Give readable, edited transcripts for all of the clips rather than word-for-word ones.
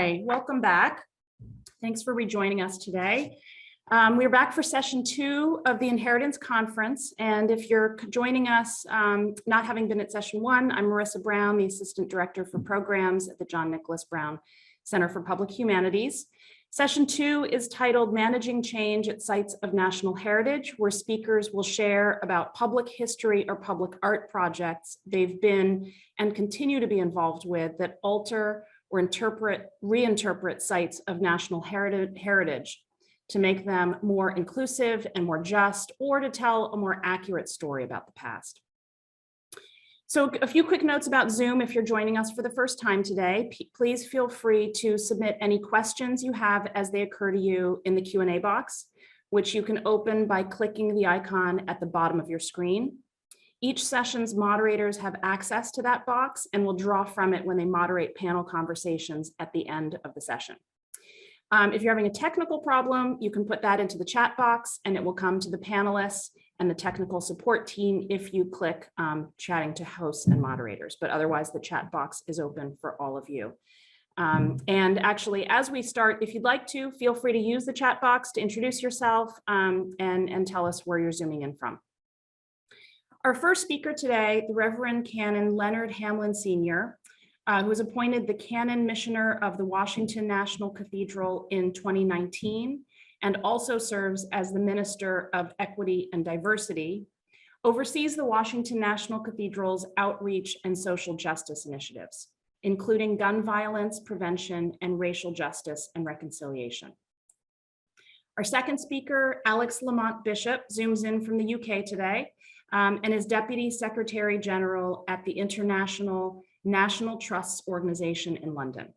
Hi, welcome back. Thanks for rejoining us today. We're back for session 2 of the Inheritance Conference. And if you're joining us, not having been at session 1, I'm Marissa Brown, the Assistant Director for Programs at the John Nicholas Brown Center for Public Humanities. Session 2 is titled Managing Change at Sites of National Heritage, where speakers will share about public history or public art projects they've been and continue to be involved with that alter or reinterpret sites of national heritage to make them more inclusive and more just, or to tell a more accurate story about the past. So a few quick notes about Zoom. If you're joining us for the first time today, please feel free to submit any questions you have as they occur to you in the Q&A box, which you can open by clicking the icon at the bottom of your screen. Each session's moderators have access to that box and will draw from it when they moderate panel conversations at the end of the session. If you're having a technical problem, you can put that into the chat box and it will come to the panelists and the technical support team if you click chatting to hosts and moderators, but otherwise the chat box is open for all of you. And actually, as we start, if you'd like to, feel free to use the chat box to introduce yourself and tell us where you're zooming in from. Our first speaker today, the Reverend Canon Leonard Hamlin Sr., who was appointed the Canon Missioner of the Washington National Cathedral in 2019, and also serves as the Minister of Equity and Diversity, oversees the Washington National Cathedral's outreach and social justice initiatives, including gun violence prevention and racial justice and reconciliation. Our second speaker, Alex Lamont Bishop, zooms in from the UK today and is Deputy Secretary General at the International National Trusts Organization in London.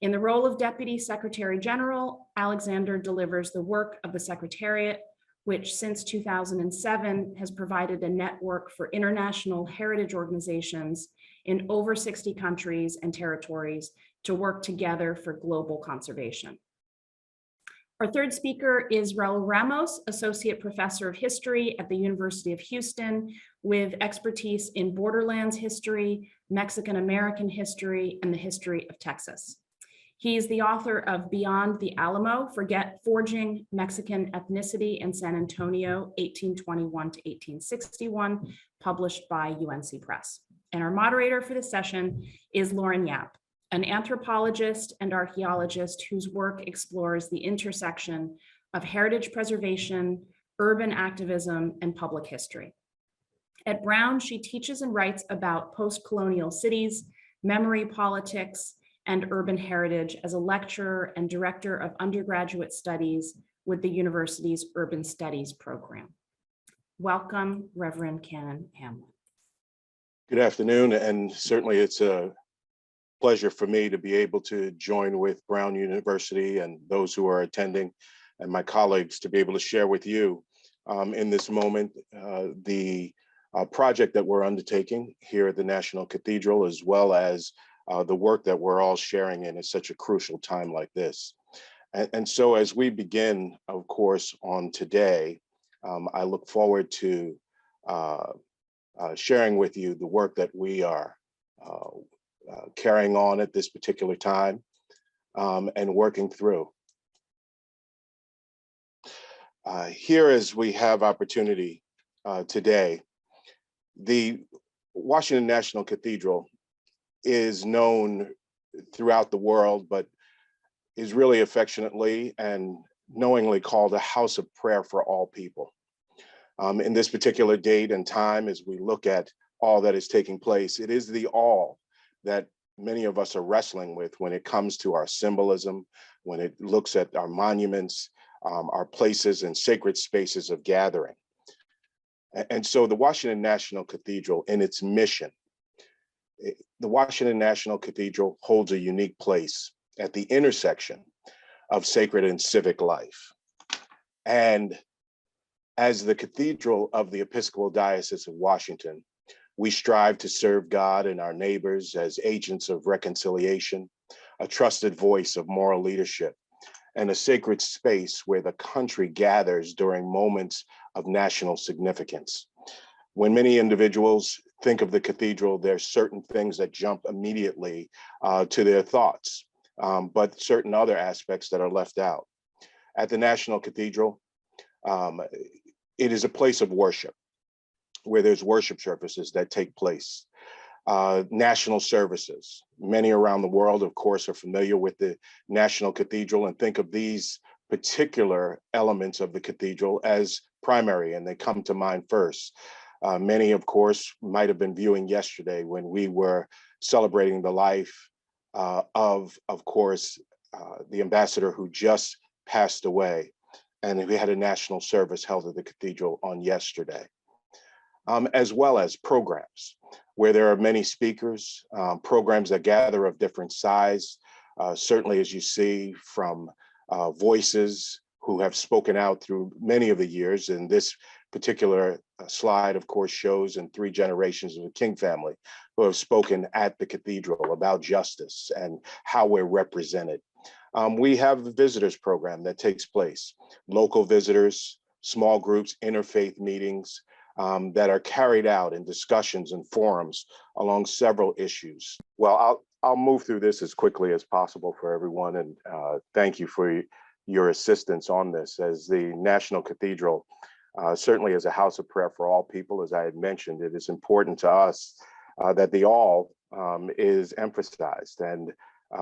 In the role of Deputy Secretary General, Alexander delivers the work of the Secretariat, which since 2007 has provided a network for international heritage organizations in over 60 countries and territories to work together for global conservation. Our third speaker is Raúl Ramos, Associate Professor of History at the University of Houston, with expertise in borderlands history, Mexican-American history, and the history of Texas. He is the author of Beyond the Alamo, Forging Mexican Ethnicity in San Antonio, 1821 to 1861, published by UNC Press. And our moderator for this session is Lauren Yapp, an anthropologist and archaeologist whose work explores the intersection of heritage preservation, urban activism, and public history. At Brown, she teaches and writes about post-colonial cities, memory politics, and urban heritage as a lecturer and director of undergraduate studies with the university's Urban Studies program. Welcome, Reverend Canon Hamlin. Good afternoon, and certainly it's a pleasure for me to be able to join with Brown University and those who are attending and my colleagues to be able to share with you in this moment the project that we're undertaking here at the National Cathedral, as well as the work that we're all sharing in at such a crucial time like this. And so as we begin, of course, on today, I look forward to sharing with you the work that we are carrying on at this particular time and working through. Here, as we have opportunity today, the Washington National Cathedral is known throughout the world, but is really affectionately and knowingly called a house of prayer for all people. In this particular date and time, as we look at all that is taking place, it is the all that many of us are wrestling with when it comes to our symbolism, when it looks at our monuments, our places and sacred spaces of gathering. And so the Washington National Cathedral, in its mission, the Washington National Cathedral holds a unique place at the intersection of sacred and civic life. And as the Cathedral of the Episcopal Diocese of Washington, we strive to serve God and our neighbors as agents of reconciliation, a trusted voice of moral leadership, and a sacred space where the country gathers during moments of national significance. When many individuals think of the cathedral, there's certain things that jump immediately to their thoughts. but certain other aspects that are left out. At the National Cathedral, it is a place of worship where there's worship services that take place. National services. Many around the world, of course, are familiar with the National Cathedral and think of these particular elements of the cathedral as primary, and they come to mind first. Many, of course, might have been viewing yesterday when we were celebrating the life of course, the ambassador who just passed away. And we had a national service held at the cathedral on yesterday, as well as programs where there are many speakers, programs that gather of different size. Certainly, as you see from voices who have spoken out through many of the years. And this particular slide, of course, shows in 3 generations of the King family who have spoken at the cathedral about justice and how we're represented. We have the visitors program that takes place, local visitors, small groups, interfaith meetings that are carried out in discussions and forums along several issues. Well, I'll move through this as quickly as possible for everyone, and thank you for your assistance on this. As the National Cathedral, certainly as a house of prayer for all people, as I had mentioned, it is important to us that the all is emphasized, and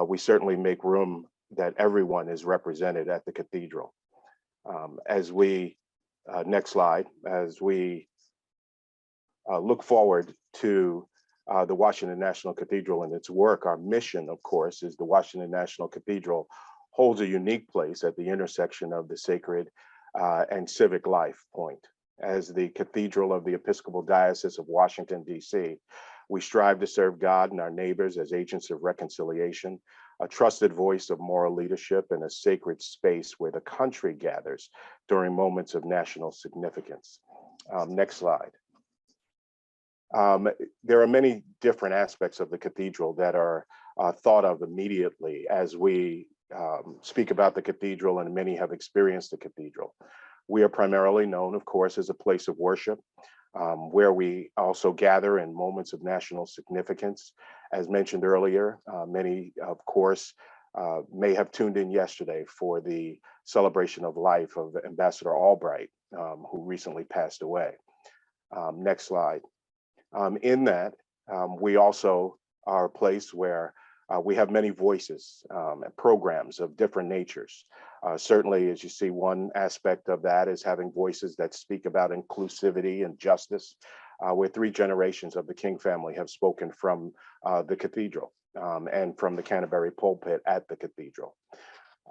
we certainly make room that everyone is represented at the cathedral. As we, next slide, as we look forward to the Washington National Cathedral and its work, our mission, of course, is the Washington National Cathedral holds a unique place at the intersection of the sacred and civic life point. As the Cathedral of the Episcopal Diocese of Washington, D.C., we strive to serve God and our neighbors as agents of reconciliation, a trusted voice of moral leadership, and a sacred space where the country gathers during moments of national significance. Next slide. There are many different aspects of the cathedral that are thought of immediately as we speak about the cathedral, and many have experienced the cathedral. We are primarily known, of course, as a place of worship, where we also gather in moments of national significance. As mentioned earlier, many, of course, may have tuned in yesterday for the celebration of life of Ambassador Albright, who recently passed away. Next slide. In that, we also are a place where we have many voices and programs of different natures. Certainly, as you see, one aspect of that is having voices that speak about inclusivity and justice, where 3 generations of the King family have spoken from the cathedral and from the Canterbury pulpit at the cathedral.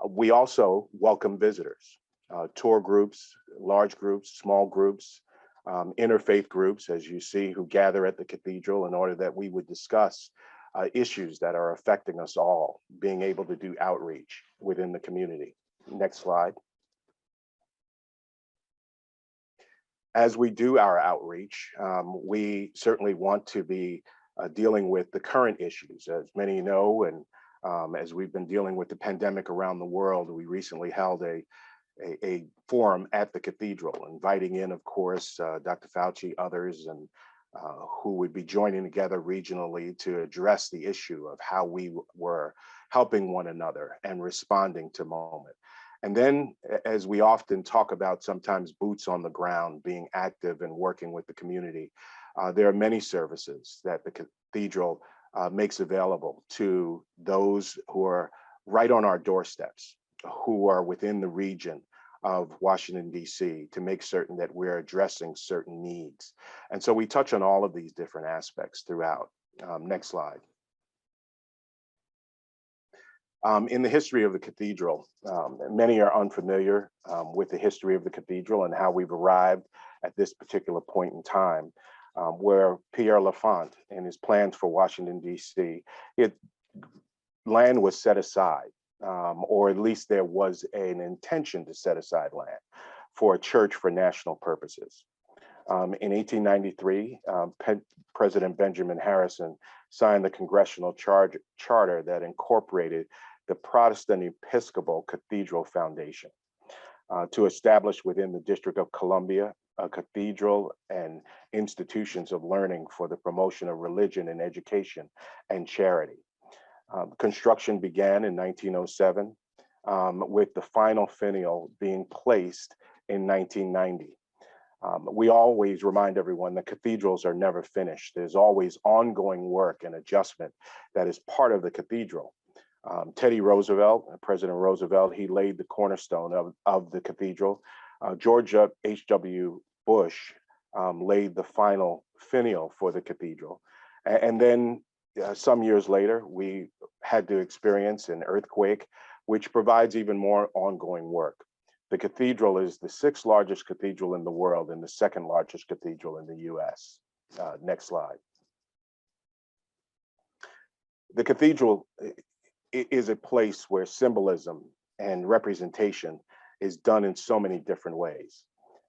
We also welcome visitors, tour groups, large groups, small groups, interfaith groups, as you see, who gather at the cathedral in order that we would discuss issues that are affecting us all, being able to do outreach within the community. Next slide. As we do our outreach, we certainly want to be dealing with the current issues. As many know, and as we've been dealing with the pandemic around the world, we recently held a forum at the cathedral, inviting in, of course, Dr. Fauci, others, and who would be joining together regionally to address the issue of how we were helping one another and responding to moment. And then, as we often talk about, sometimes boots on the ground, being active and working with the community, there are many services that the cathedral makes available to those who are right on our doorsteps, who are within the region of Washington, D.C., to make certain that we're addressing certain needs. And so we touch on all of these different aspects throughout. Next slide. In the history of the cathedral, many are unfamiliar with the history of the cathedral and how we've arrived at this particular point in time, where Pierre L'Enfant, in his plans for Washington, D.C., land was set aside. Or at least there was an intention to set aside land for a church for national purposes. In 1893, President Benjamin Harrison signed the Congressional Charter that incorporated the Protestant Episcopal Cathedral Foundation to establish within the District of Columbia a cathedral and institutions of learning for the promotion of religion and education and charity. Construction began in 1907, with the final finial being placed in 1990. We always remind everyone that cathedrals are never finished. There's always ongoing work and adjustment that is part of the cathedral. Teddy Roosevelt, President Roosevelt, he laid the cornerstone of the cathedral. George H.W. Bush laid the final finial for the cathedral. And then some years later, we had to experience an earthquake, which provides even more ongoing work. The cathedral is the 6th largest cathedral in the world and the 2nd largest cathedral in the US. Next slide. The cathedral is a place where symbolism and representation is done in so many different ways.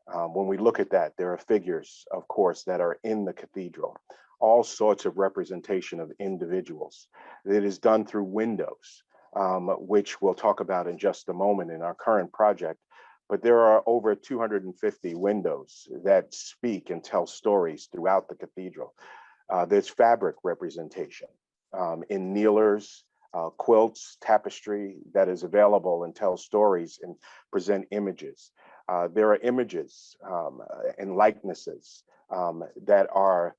When we look at that, there are figures, of course, that are in the cathedral, all sorts of representation of individuals. It is done through windows, which we'll talk about in just a moment in our current project. But there are over 250 windows that speak and tell stories throughout the cathedral. There's fabric representation in kneelers, quilts, tapestry that is available and tells stories and present images. There are images and likenesses that are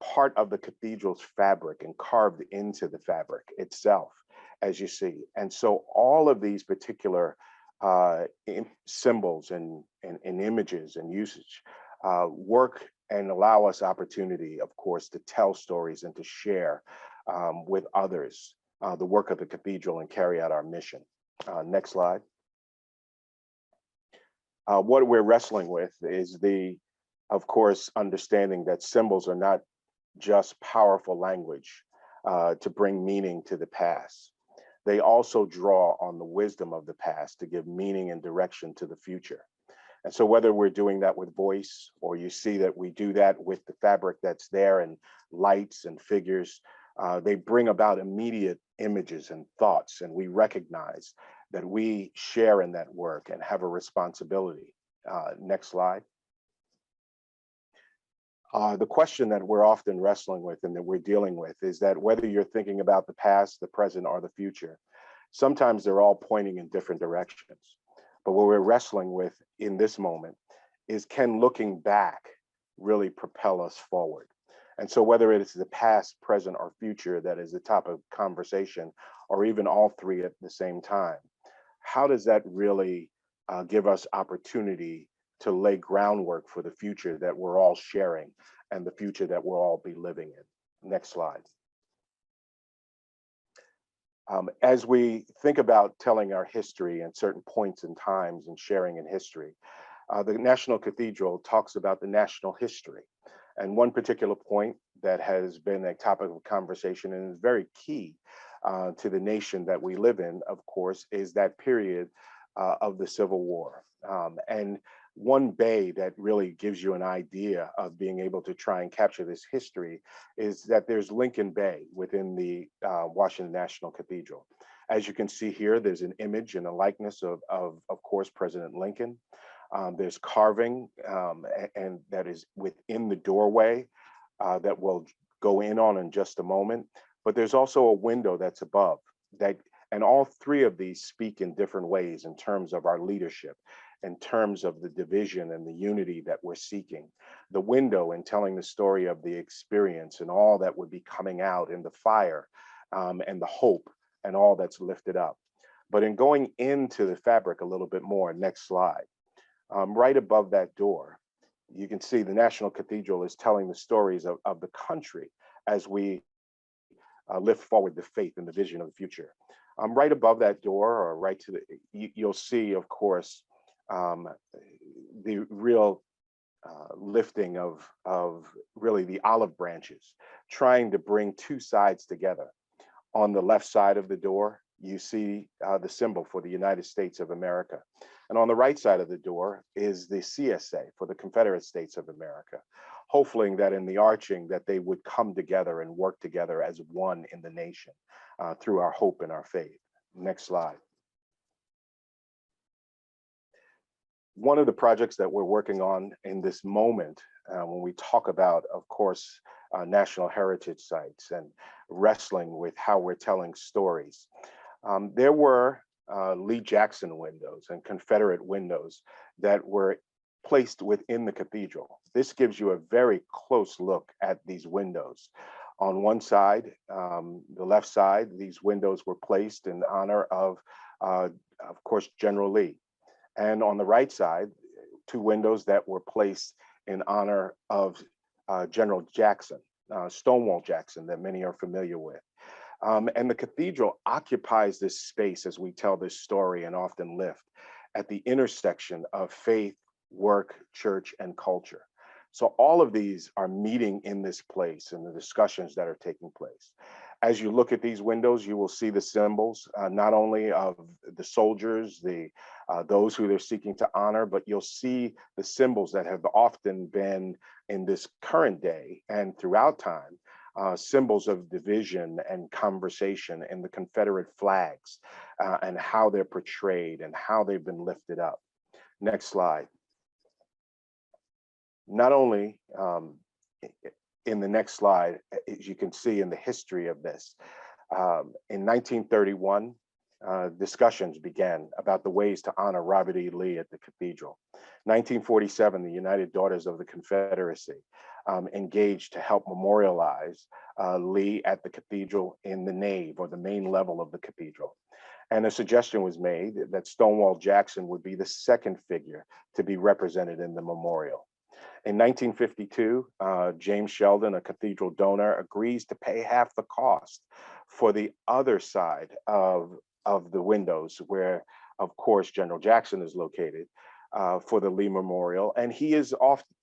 part of the cathedral's fabric and carved into the fabric itself, as you see. And so all of these particular symbols and images and usage work and allow us opportunity, of course, to tell stories and to share with others the work of the cathedral and carry out our mission. Next slide. What we're wrestling with is of course, understanding that symbols are not just powerful language to bring meaning to the past. They also draw on the wisdom of the past to give meaning and direction to the future. And so whether we're doing that with voice, or you see that we do that with the fabric that's there and lights and figures, they bring about immediate images and thoughts, and we recognize that we share in that work and have a responsibility. Next slide. The question that we're often wrestling with and that we're dealing with is that whether you're thinking about the past, the present, or the future, sometimes they're all pointing in different directions. But what we're wrestling with in this moment is, can looking back really propel us forward? And so whether it is the past, present, or future that is the topic of conversation, or even all three at the same time, how does that really give us opportunity to lay groundwork for the future that we're all sharing and the future that we'll all be living in? Next slide. As we think about telling our history and certain points in times and sharing in history, the National Cathedral talks about the national history. And one particular point that has been a topic of conversation and is very key to the nation that we live in, of course, is that period of the Civil War. And one bay that really gives you an idea of being able to try and capture this history is that there's Lincoln Bay within the Washington National Cathedral. As you can see here, there's an image and a likeness of course, President Lincoln. There's carving and that is within the doorway that we'll go in on in just a moment. But there's also a window that's above that, and all three of these speak in different ways in terms of our leadership, in terms of the division and the unity that we're seeking. The window in telling the story of the experience and all that would be coming out in the fire and the hope and all that's lifted up. But in going into the fabric a little bit more, next slide, right above that door, you can see the National Cathedral is telling the stories of the country as we lift forward the faith and the vision of the future. Right above that door, or right to the, you'll see, of course, the real lifting of really the olive branches, trying to bring two sides together. On the left side of the door, you see the symbol for the United States of America. And on the right side of the door is the CSA for the Confederate States of America, hoping that in the arching that they would come together and work together as one in the nation through our hope and our faith. Next slide. One of the projects that we're working on in this moment, when we talk about, of course, national heritage sites and wrestling with how we're telling stories. There were Lee Jackson windows and Confederate windows that were placed within the cathedral. This gives you a very close look at these windows. On one side, the left side, these windows were placed in honor of course, General Lee. And on the right side, two windows that were placed in honor of General Jackson, Stonewall Jackson, that many are familiar with. And the cathedral occupies this space as we tell this story and often lift at the intersection of faith, work, church, and culture. So all of these are meeting in this place and the discussions that are taking place. As you look at these windows, you will see the symbols, not only of the soldiers, those who they're seeking to honor, but you'll see the symbols that have often been in this current day and throughout time, symbols of division and conversation in the Confederate flags and how they're portrayed and how they've been lifted up. Next slide. Not only in the next slide, as you can see in the history of this, in 1931, discussions began about the ways to honor Robert E. Lee at the cathedral. 1947, the United Daughters of the Confederacy engaged to help memorialize Lee at the cathedral in the nave or the main level of the cathedral. And a suggestion was made that Stonewall Jackson would be the second figure to be represented in the memorial. In 1952, James Sheldon, a cathedral donor, agrees to pay half the cost for the other side of the windows where, of course, General Jackson is located for the Lee Memorial. And he is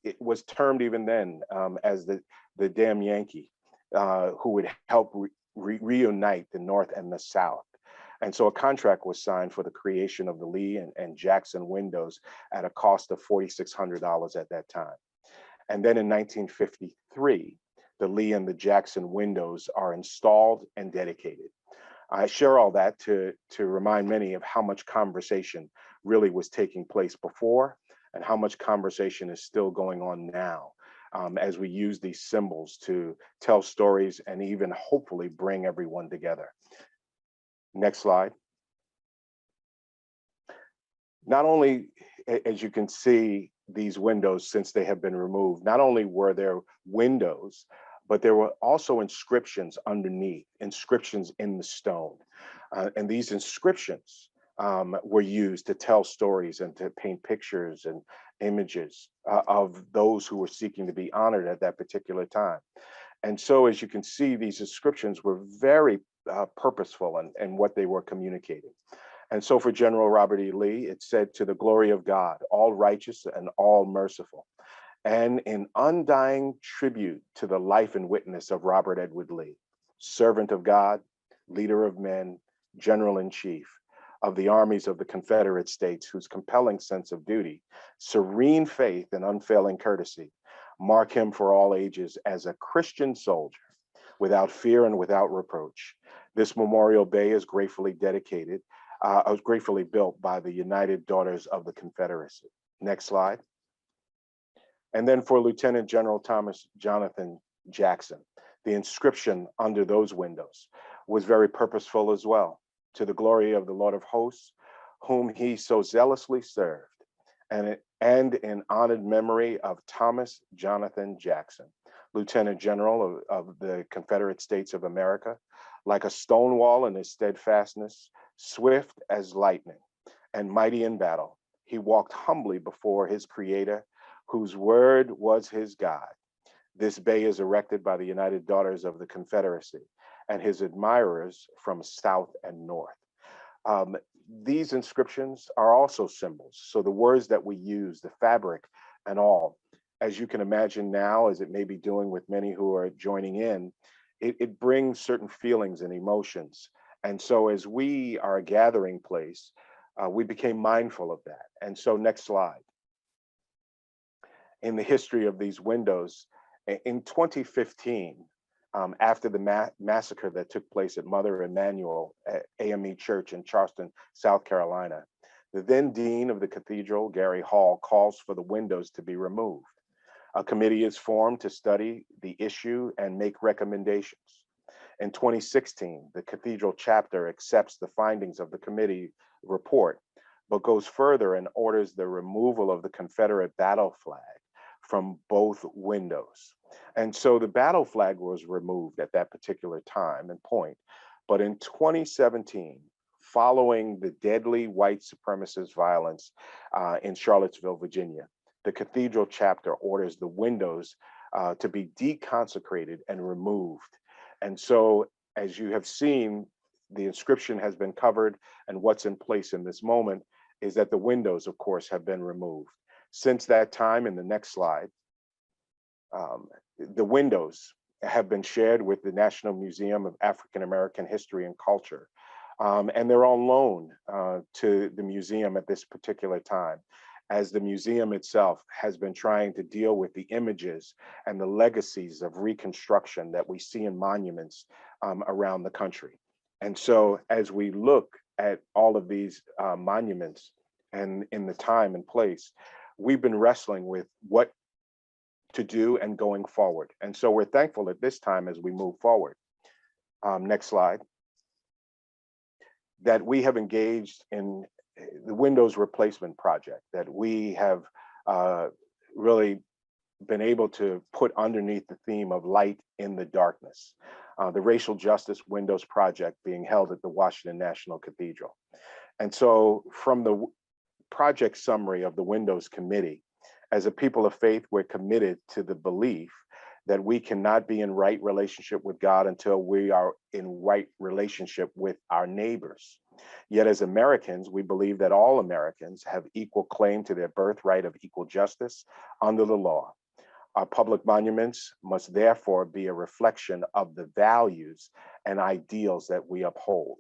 it was termed even then as the damn Yankee who would help reunite the North and the South. And so a contract was signed for the creation of the Lee and Jackson windows at a cost of $4,600 at that time. And then in 1953, the Lee and the Jackson windows are installed and dedicated. I share all that to remind many of how much conversation really was taking place before and how much conversation is still going on now as we use these symbols to tell stories and even hopefully bring everyone together. Next slide. Not only, as you can see, these windows, since they have been removed, not only were there windows, but there were also inscriptions underneath, inscriptions in the stone. And these inscriptions were used to tell stories and to paint pictures and images of those who were seeking to be honored at that particular time. And so, as you can see, these inscriptions were very purposeful in what they were communicating. And so for General Robert E. Lee, it said, "To the glory of God, all righteous and all merciful, and in undying tribute to the life and witness of Robert Edward Lee, servant of God, leader of men, general-in-chief of the armies of the Confederate States, whose compelling sense of duty, serene faith, and unfailing courtesy mark him for all ages as a Christian soldier, without fear and without reproach. This Memorial Bay is gratefully dedicated, was gratefully built by the United Daughters of the Confederacy." Next slide. And then for Lieutenant General Thomas Jonathan Jackson, the inscription under those windows was very purposeful as well. "To the glory of the Lord of hosts, whom he so zealously served, and in honored memory of Thomas Jonathan Jackson, Lieutenant General of the Confederate States of America, like a stone wall in his steadfastness, swift as lightning, and mighty in battle, he walked humbly before his Creator, whose word was his guide. This bay is erected by the United Daughters of the Confederacy and his admirers from south and north." These inscriptions are also symbols. So the words that we use, the fabric and all, as you can imagine now, as it may be doing with many who are joining in, it brings certain feelings and emotions. And so as we are a gathering place, we became mindful of that. And so next slide. In the history of these windows, in 2015, after the massacre that took place at Mother Emanuel at AME Church in Charleston, South Carolina, the then Dean of the Cathedral, Gary Hall, calls for the windows to be removed. A committee is formed to study the issue and make recommendations. In 2016, the Cathedral chapter accepts the findings of the committee report, but goes further and orders the removal of the Confederate battle flag from both windows. And so the battle flag was removed at that particular time and point. But in 2017, following the deadly white supremacist violence in Charlottesville, Virginia, the Cathedral chapter orders the windows to be deconsecrated and removed. And so, as you have seen, the inscription has been covered, and what's in place in this moment is that the windows, of course, have been removed. Since that time, in the next slide, the windows have been shared with the National Museum of African American History and Culture, and they're on loan to the museum at this particular time, as the museum itself has been trying to deal with the images and the legacies of Reconstruction that we see in monuments around the country. And so as we look at all of these monuments and in the time and place, we've been wrestling with what to do and going forward. And so we're thankful at this time as we move forward. Next slide. That we have engaged in the windows replacement project, that we have really been able to put underneath the theme of light in the darkness, the Racial Justice Windows Project being held at the Washington National Cathedral. And so from the project summary of the Windows Committee, as a people of faith, we're committed to the belief that we cannot be in right relationship with God until we are in right relationship with our neighbors. Yet as Americans, we believe that all Americans have equal claim to their birthright of equal justice under the law. Our public monuments must therefore be a reflection of the values and ideals that we uphold.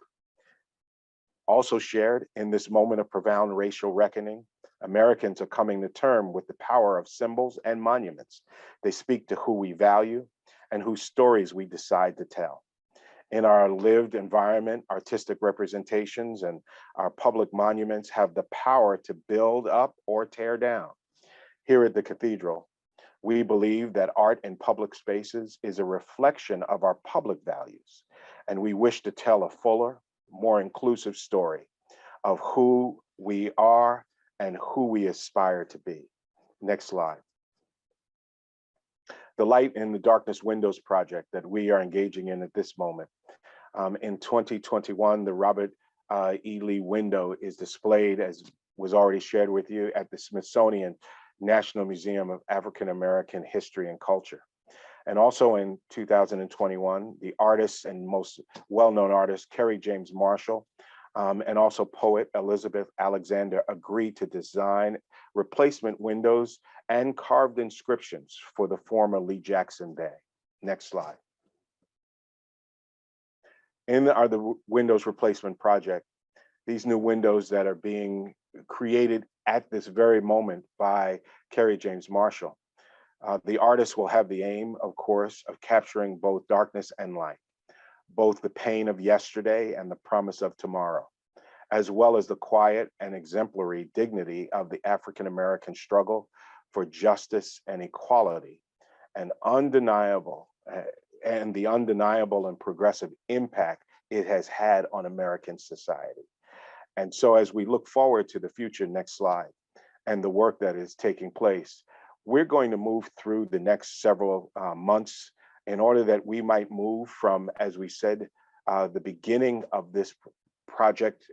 Also shared in this moment of profound racial reckoning, Americans are coming to terms with the power of symbols and monuments. They speak to who we value and whose stories we decide to tell. In our lived environment, artistic representations and our public monuments have the power to build up or tear down. Here at the Cathedral, we believe that art in public spaces is a reflection of our public values, and we wish to tell a fuller, more inclusive story of who we are and who we aspire to be. Next slide. The Light in the Darkness Windows project that we are engaging in at this moment. In 2021, the Robert E. Lee window is displayed, as was already shared with you, at the Smithsonian National Museum of African American History and Culture. And also in 2021, the artist and most well-known artist, Kerry James Marshall, and also poet Elizabeth Alexander agreed to design replacement windows and carved inscriptions for the former Lee Jackson Bay. Next slide. In the Windows Replacement Project, these new windows that are being created at this very moment by Kerry James Marshall. The artist will have the aim, of course, of capturing both darkness and light, both the pain of yesterday and the promise of tomorrow, as well as the quiet and exemplary dignity of the African American struggle for justice and equality, and the undeniable and progressive impact it has had on American society. And so as we look forward to the future, next slide, and the work that is taking place, we're going to move through the next several months in order that we might move from, as we said, the beginning of this project,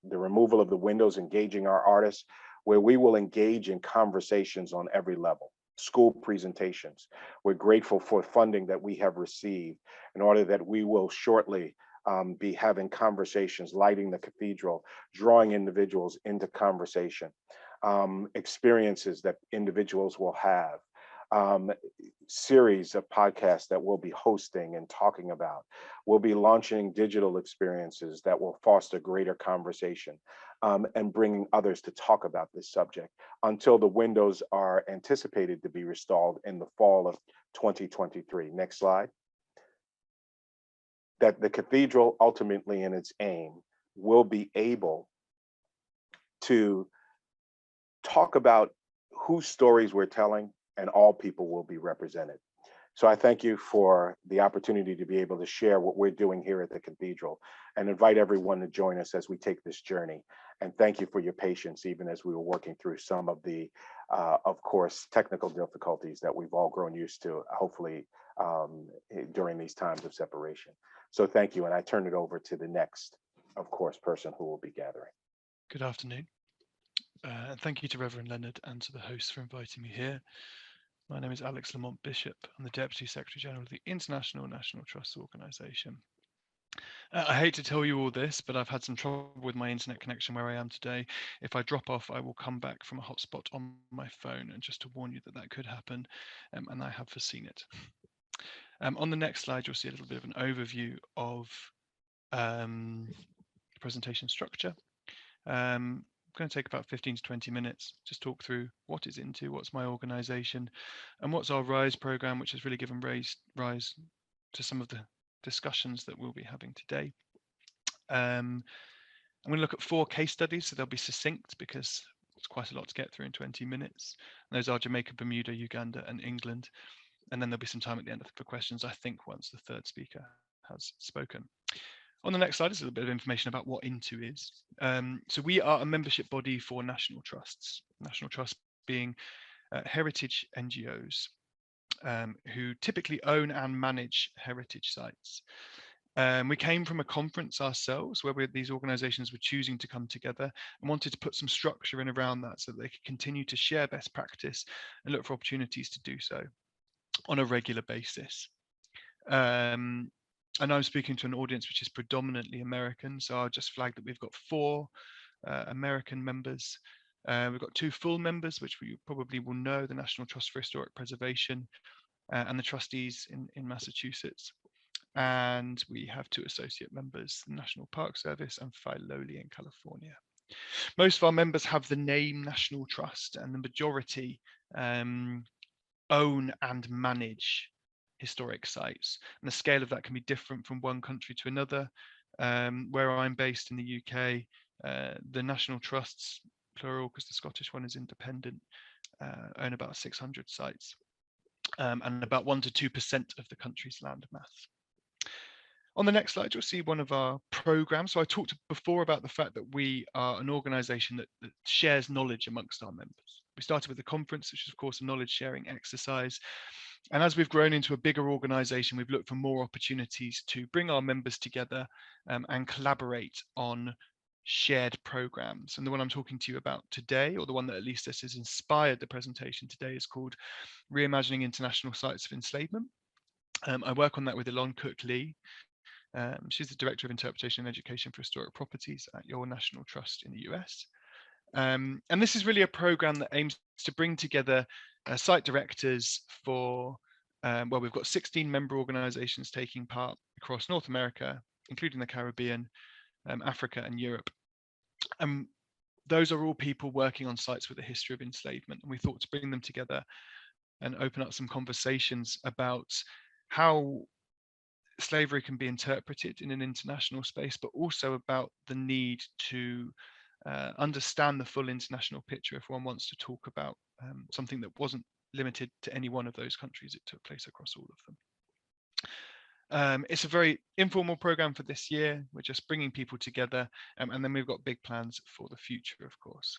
the removal of the windows, engaging our artists, where we will engage in conversations on every level. School presentations. We're grateful for funding that we have received in order that we will shortly be having conversations, lighting the cathedral, drawing individuals into conversation, experiences that individuals will have, series of podcasts that we'll be hosting and talking about. We'll be launching digital experiences that will foster greater conversation and bringing others to talk about this subject until the windows are anticipated to be installed in the fall of 2023. Next slide. That the cathedral ultimately in its aim will be able to talk about whose stories we're telling and all people will be represented. So I thank you for the opportunity to be able to share what we're doing here at the Cathedral and invite everyone to join us as we take this journey. And thank you for your patience, even as we were working through some of the, of course, technical difficulties that we've all grown used to, hopefully, during these times of separation. So thank you, and I turn it over to the next, of course, person who will be gathering. Good afternoon. Thank you to Reverend Leonard and to the hosts for inviting me here. My name is Lamont Bishop. I'm the Deputy Secretary General of the International National Trusts Organization. I hate to tell you all this, but I've had some trouble with my internet connection where I am today. If I drop off, I will come back from a hotspot on my phone, and just to warn you that that could happen, and I have foreseen it. On the next slide, you'll see a little bit of an overview of the presentation structure. Going to take about 15 to 20 minutes, just talk through what is Into, what's my organization, and what's our RISE program, which has really given rise to some of the discussions that we'll be having today. I'm going to look at 4 case studies, so they'll be succinct because it's quite a lot to get through in 20 minutes. And those are Jamaica, Bermuda, Uganda, and England. And then there'll be some time at the end for questions, I think, once the third speaker has spoken. On the next slide is a little bit of information about what Into is. So we are a membership body for national trusts being heritage NGOs who typically own and manage heritage sites. We came from a conference ourselves where these organizations were choosing to come together and wanted to put some structure in around that so that they could continue to share best practice and look for opportunities to do so on a regular basis. And I'm speaking to an audience which is predominantly American, so I'll just flag that we've got 4 American members. We've got 2 full members, which you probably will know, the National Trust for Historic Preservation and the trustees in Massachusetts. And we have 2 associate members, the National Park Service and Filoli in California. Most of our members have the name National Trust, and the majority own and manage historic sites, and the scale of that can be different from one country to another. Where I'm based in the UK, the national trusts, plural because the Scottish one is independent, own about 600 sites, and about 1 to 2% of the country's land mass. On the next slide, you'll see one of our programs. So I talked before about the fact that we are an organization that shares knowledge amongst our members. We started with a conference, which is of course a knowledge sharing exercise. And as we've grown into a bigger organization, we've looked for more opportunities to bring our members together and collaborate on shared programs. And the one I'm talking to you about today, or the one that at least this has inspired the presentation today, is called Reimagining International Sites of Enslavement. I work on that with Elon Cook-Lee. She's the Director of Interpretation and Education for Historic Properties at your National Trust in the US. And this is really a program that aims to bring together site directors for, well, we've got 16 member organizations taking part across North America, including the Caribbean, Africa and Europe. Those are all people working on sites with a history of enslavement. And we thought to bring them together and open up some conversations about how slavery can be interpreted in an international space, but also about the need to understand the full international picture if one wants to talk about something that wasn't limited to any one of those countries. It took place across all of them. It's a very informal program for this year. We're just bringing people together, and then we've got big plans for the future, of course,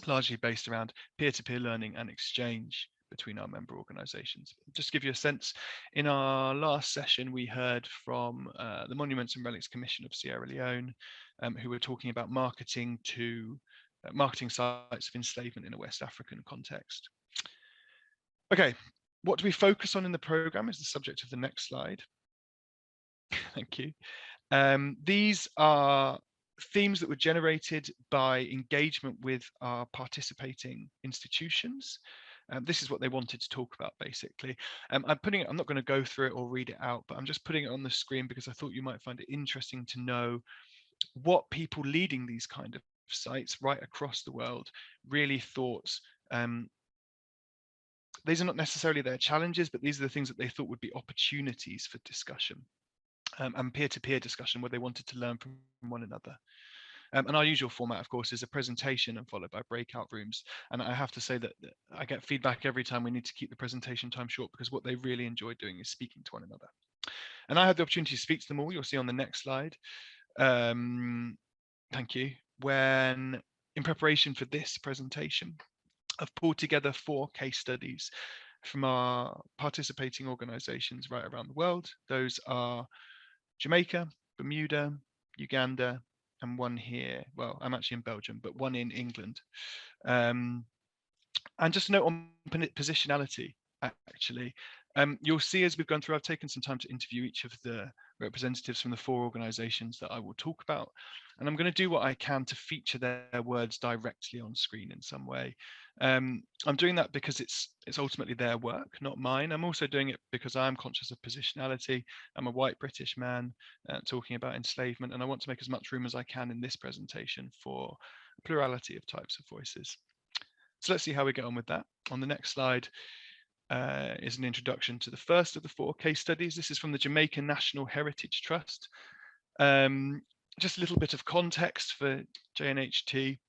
largely based around peer-to-peer learning and exchange between our member organizations. Just to give you a sense, in our last session, we heard from the Monuments and Relics Commission of Sierra Leone, who were talking about marketing sites of enslavement in a West African context. Okay, what do we focus on in the program is the subject of the next slide. Thank you. These are themes that were generated by engagement with our participating institutions. This is what they wanted to talk about, basically. I'm not going to go through it or read it out, but I'm just putting it on the screen because I thought you might find it interesting to know what people leading these kind of sites right across the world really thought. These are not necessarily their challenges, but these are the things that they thought would be opportunities for discussion and peer-to-peer discussion where they wanted to learn from one another. And our usual format, of course, is a presentation and followed by breakout rooms. And I have to say that I get feedback every time we need to keep the presentation time short, because what they really enjoy doing is speaking to one another. And I had the opportunity to speak to them all. You'll see on the next slide. Thank you. When in preparation for this presentation, I've pulled together 4 case studies from our participating organizations right around the world. Those are Jamaica, Bermuda, Uganda, and one here. Well, I'm actually in Belgium, but one in England. And just a note on positionality, actually. You'll see as we've gone through, I've taken some time to interview each of the representatives from the 4 organizations that I will talk about. And I'm going to do what I can to feature their words directly on screen in some way. I'm doing that because it's ultimately their work, not mine. I'm also doing it because I'm conscious of positionality. I'm a white British man talking about enslavement, and I want to make as much room as I can in this presentation for a plurality of types of voices. So let's see how we get on with that. On the next slide is an introduction to the first of the 4 case studies. This is from the Jamaican National Heritage Trust. Just a little bit of context for JNHT.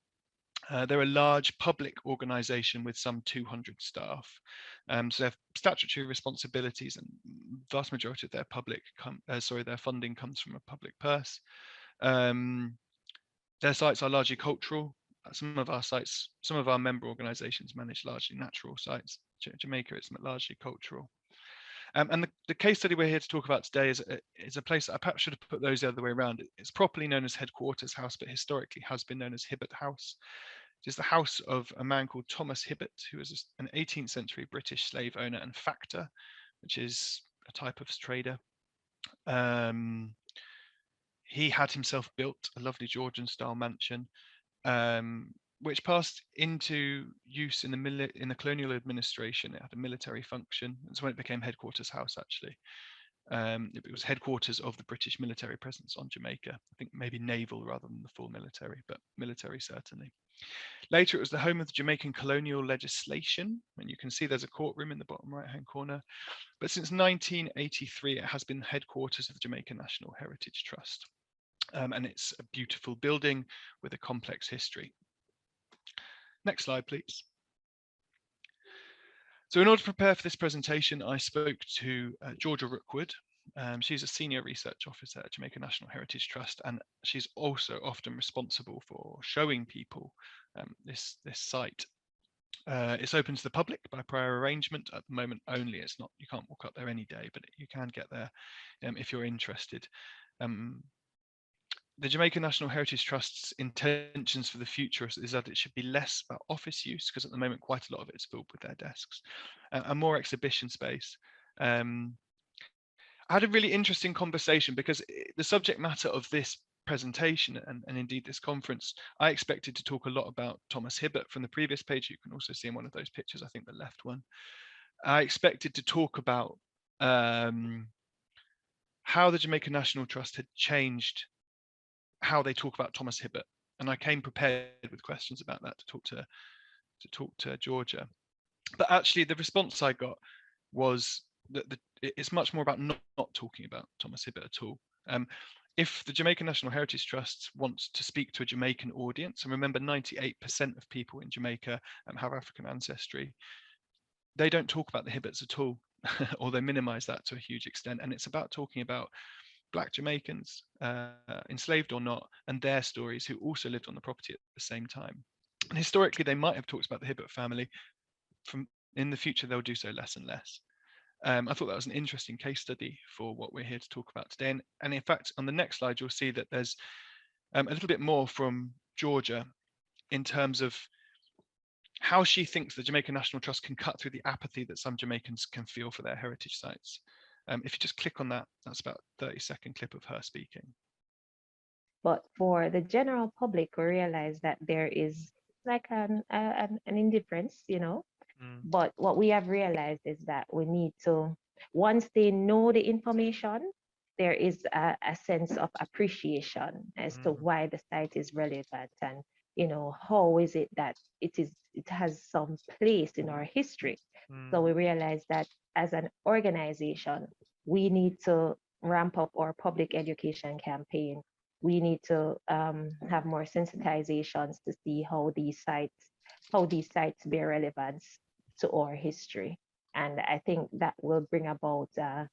They're a large public organization with some 200 staff. So they have statutory responsibilities, and vast majority of their their funding comes from a public purse. Their sites are largely cultural. Some of our member organizations manage largely natural sites. Jamaica is largely cultural. And the case study we're here to talk about today is a place that I perhaps should have put those the other way around. It's properly known as Headquarters House, but historically has been known as Hibbert House. It is the house of a man called Thomas Hibbert, who was an 18th century British slave owner and factor, which is a type of trader. He had himself built a lovely Georgian style mansion, which passed into use in the colonial administration. It had a military function. That's when it became Headquarters House, actually. It was headquarters of the British military presence on Jamaica. I think maybe naval rather than the full military, but military certainly. Later, it was the home of the Jamaican colonial legislation, and you can see there's a courtroom in the bottom right-hand corner. But since 1983, it has been headquarters of the Jamaican National Heritage Trust. And it's a beautiful building with a complex history. Next slide, please. So in order to prepare for this presentation, I spoke to Georgia Rookwood. She's a senior research officer at Jamaica National Heritage Trust, and she's also often responsible for showing people this site. It's open to the public by prior arrangement. At the moment only. It's not, you can't walk up there any day, but you can get there if you're interested. The Jamaica National Heritage Trust's intentions for the future is that it should be less about office use, because at the moment quite a lot of it is filled with their desks, and more exhibition space. I had a really interesting conversation because the subject matter of this presentation and indeed this conference, I expected to talk a lot about Thomas Hibbert from the previous page. You can also see in one of those pictures, I think the left one. I expected to talk about how the Jamaica National Trust had changed how they talk about Thomas Hibbert, and I came prepared with questions about that to talk to Georgia. But actually, the response I got was that it's much more about not talking about Thomas Hibbert at all. If the Jamaica National Heritage Trust wants to speak to a Jamaican audience, and remember 98% of people in Jamaica have African ancestry, they don't talk about the Hibberts at all, or they minimize that to a huge extent. And it's about talking about Black Jamaicans, enslaved or not, and their stories, who also lived on the property at the same time. And historically, they might have talked about the Hibbert family. In the future, they'll do so less and less. I thought that was an interesting case study for what we're here to talk about today. And in fact, on the next slide, you'll see that there's a little bit more from Georgia in terms of how she thinks the Jamaica National Trust can cut through the apathy that some Jamaicans can feel for their heritage sites. If you just click on that, that's about a 30-second clip of her speaking. But for the general public, we realize that there is like an indifference, you know. But what we have realized is that we need to, once they know the information, there is a sense of appreciation as to why the site is relevant, and you know, how is it that it has some place in our history. So we realize that as an organization, we need to ramp up our public education campaign we need to have more sensitizations to see how these sites bear relevance to our history. And I think that will bring about a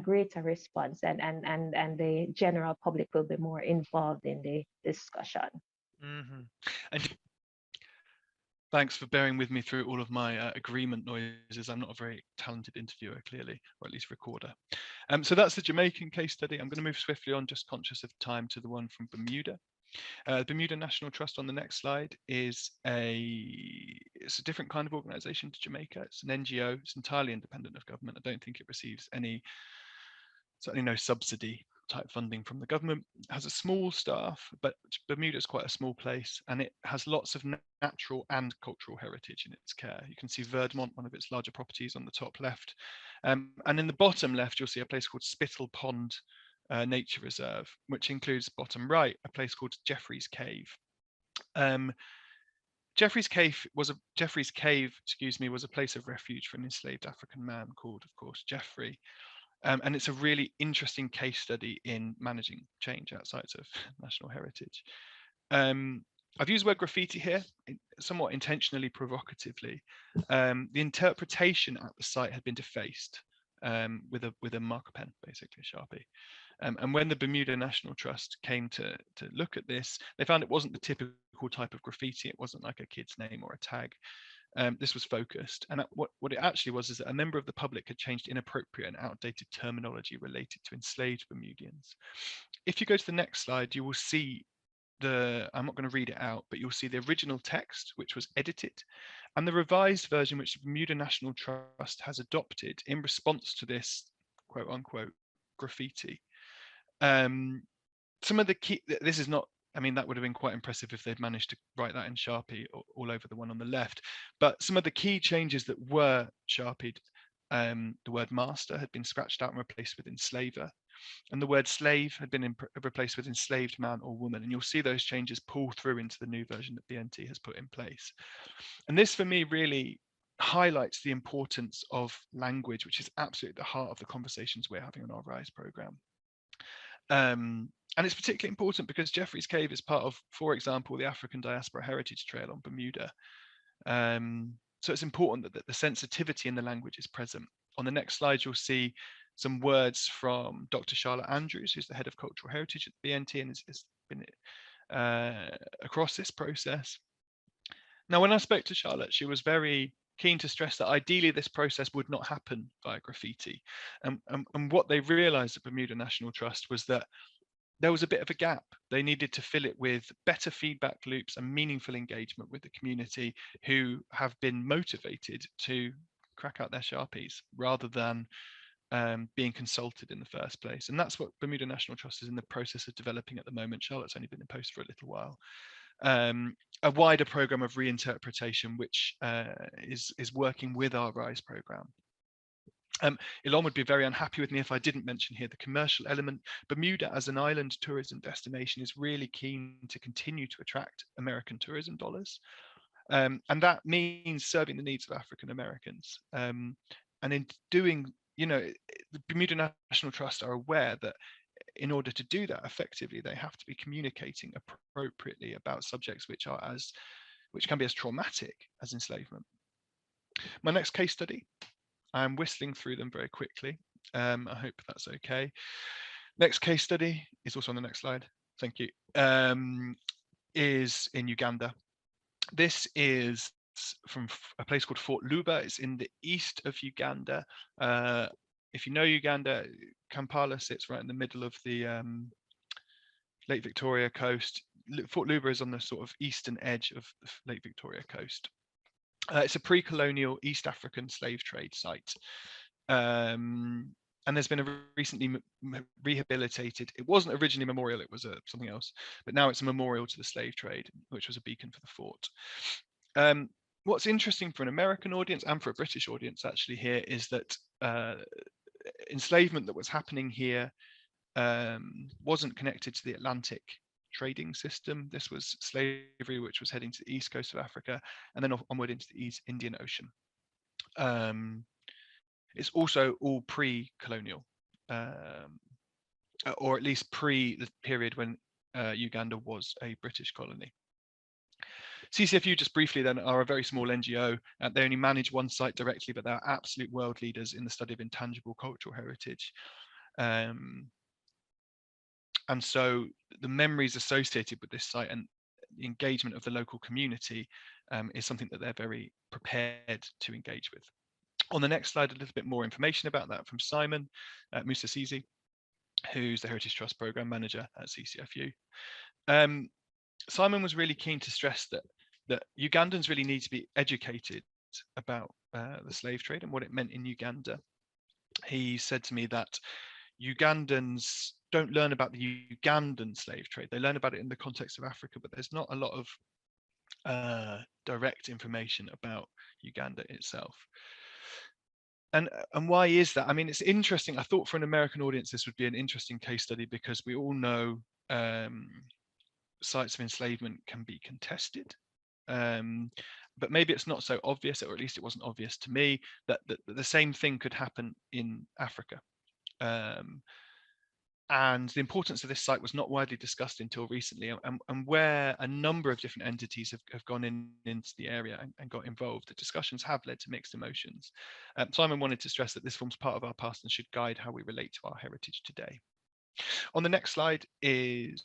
greater response, and the general public will be more involved in the discussion. And thanks for bearing with me through all of my agreement noises. I'm not a very talented interviewer, clearly, or at least recorder. So that's the Jamaican case study. I'm going to move swiftly on, just conscious of time, to the one from Bermuda. Bermuda National Trust on the next slide is it's a different kind of organization to Jamaica. It's an NGO. It's entirely independent of government. I don't think it receives certainly no subsidy type funding from the government. It has a small staff, but Bermuda is quite a small place, and it has lots of natural and cultural heritage in its care. You can see Verdmont, one of its larger properties, on the top left. And in the bottom left, you'll see a place called Spittal Pond Nature Reserve, which includes, bottom right, a place called Jeffrey's Cave. Jeffrey's Cave was a place of refuge for an enslaved African man called, of course, Jeffrey. And it's a really interesting case study in managing change outside of national heritage. I've used the word graffiti here, somewhat intentionally provocatively. The interpretation at the site had been defaced with a marker pen, basically a Sharpie. And when the Bermuda National Trust came to look at this, they found it wasn't the typical type of graffiti. It wasn't like a kid's name or a tag. This was focused, and what it actually was is that a member of the public had changed inappropriate and outdated terminology related to enslaved Bermudians. If you go to the next slide, you will see I'm not going to read it out, but you'll see the original text, which was edited, and the revised version, which the Bermuda National Trust has adopted in response to this quote unquote graffiti. Some of the key, this is not, I mean, that would have been quite impressive if they'd managed to write that in Sharpie all over the one on the left. But some of the key changes that were Sharpied, the word master had been scratched out and replaced with enslaver. And the word slave had been replaced with enslaved man or woman. And you'll see those changes pull through into the new version that BNT has put in place. And this, for me, really highlights the importance of language, which is absolutely at the heart of the conversations we're having on our RISE program. And it's particularly important because Jeffrey's Cave is part of, for example, the African Diaspora Heritage Trail on Bermuda. So it's important that the sensitivity in the language is present. On the next slide, you'll see some words from Dr. Charlotte Andrews, who's the head of cultural heritage at the BNT and has been across this process. Now, when I spoke to Charlotte, she was very keen to stress that ideally this process would not happen via graffiti. And what they realized at Bermuda National Trust was that there was a bit of a gap. They needed to fill it with better feedback loops and meaningful engagement with the community who have been motivated to crack out their Sharpies rather than being consulted in the first place. And that's what Bermuda National Trust is in the process of developing at the moment. Charlotte's only been in post for a little while. A wider program of reinterpretation, which is working with our RISE program. Elon would be very unhappy with me if I didn't mention here the commercial element. Bermuda as an island tourism destination is really keen to continue to attract American tourism dollars. And that means serving the needs of African Americans. And in doing, the Bermuda National Trust are aware that in order to do that effectively, they have to be communicating appropriately about subjects which can be as traumatic as enslavement. My next case study, I'm whistling through them very quickly. I hope that's okay. Next case study is also on the next slide. Thank you. Is in Uganda. This is from a place called Fort Luba. It's in the east of Uganda. If you know Uganda, Kampala sits right in the middle of the Lake Victoria coast. Fort Luba is on the sort of eastern edge of the Lake Victoria coast. It's a pre-colonial East African slave trade site. And there's been a recently rehabilitated, it wasn't originally memorial, it was something else, but now it's a memorial to the slave trade, which was a beacon for the fort. What's interesting for an American audience and for a British audience actually here is that enslavement that was happening here wasn't connected to the Atlantic trading system. This was slavery which was heading to the east coast of Africa and then onward into the East Indian Ocean. It's also all pre-colonial. or at least pre the period when Uganda was a British colony. CCFU, just briefly then, are a very small NGO. They only manage one site directly, but they're absolute world leaders in the study of intangible cultural heritage. And so the memories associated with this site and the engagement of the local community is something that they're very prepared to engage with. On the next slide, a little bit more information about that from Simon Musasizi, who's the Heritage Trust Programme Manager at CCFU. Simon was really keen to stress that Ugandans really need to be educated about the slave trade and what it meant in Uganda. He said to me that Ugandans don't learn about the Ugandan slave trade. They learn about it in the context of Africa, but there's not a lot of direct information about Uganda itself. And why is that? I mean, it's interesting. I thought for an American audience, this would be an interesting case study because we all know sites of enslavement can be contested. But maybe it's not so obvious, or at least it wasn't obvious to me, that the same thing could happen in Africa. And the importance of this site was not widely discussed until recently, and where a number of different entities have gone into the area and got involved, the discussions have led to mixed emotions. Simon wanted to stress that this forms part of our past and should guide how we relate to our heritage today. On the next slide it's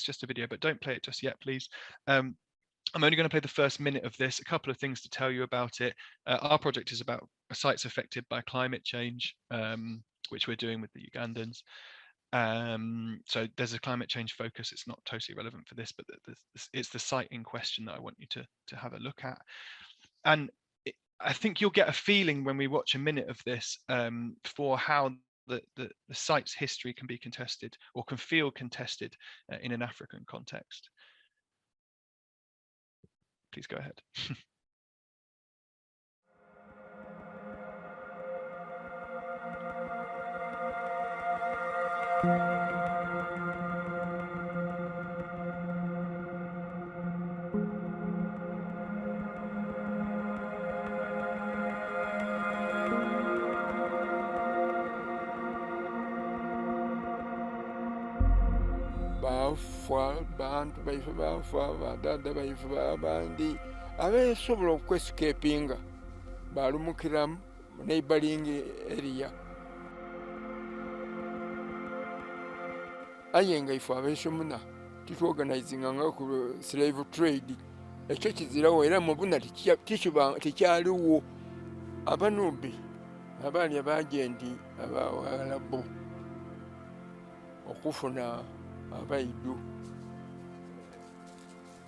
just a video, but don't play it just yet, please. I'm only going to play the first minute of this. A couple of things to tell you about it. Our project is about sites affected by climate change, which we're doing with the Ugandans. So there's a climate change focus. It's not totally relevant for this, but it's the site in question that I want you to have a look at. And I think you'll get a feeling when we watch a minute of this for how the site's history can be contested or can feel contested in an African context. Please go ahead. bafa bantu baife bafa badada baife babandi abesobola okwescapinga balumukira mu neighboring area aye nga ife abesomuna tituorganizinga nga ku slave trade ekyo kizirawo era mubuna tikyaliwo abanubi abaali abagenti abawalabo okufuna abaidu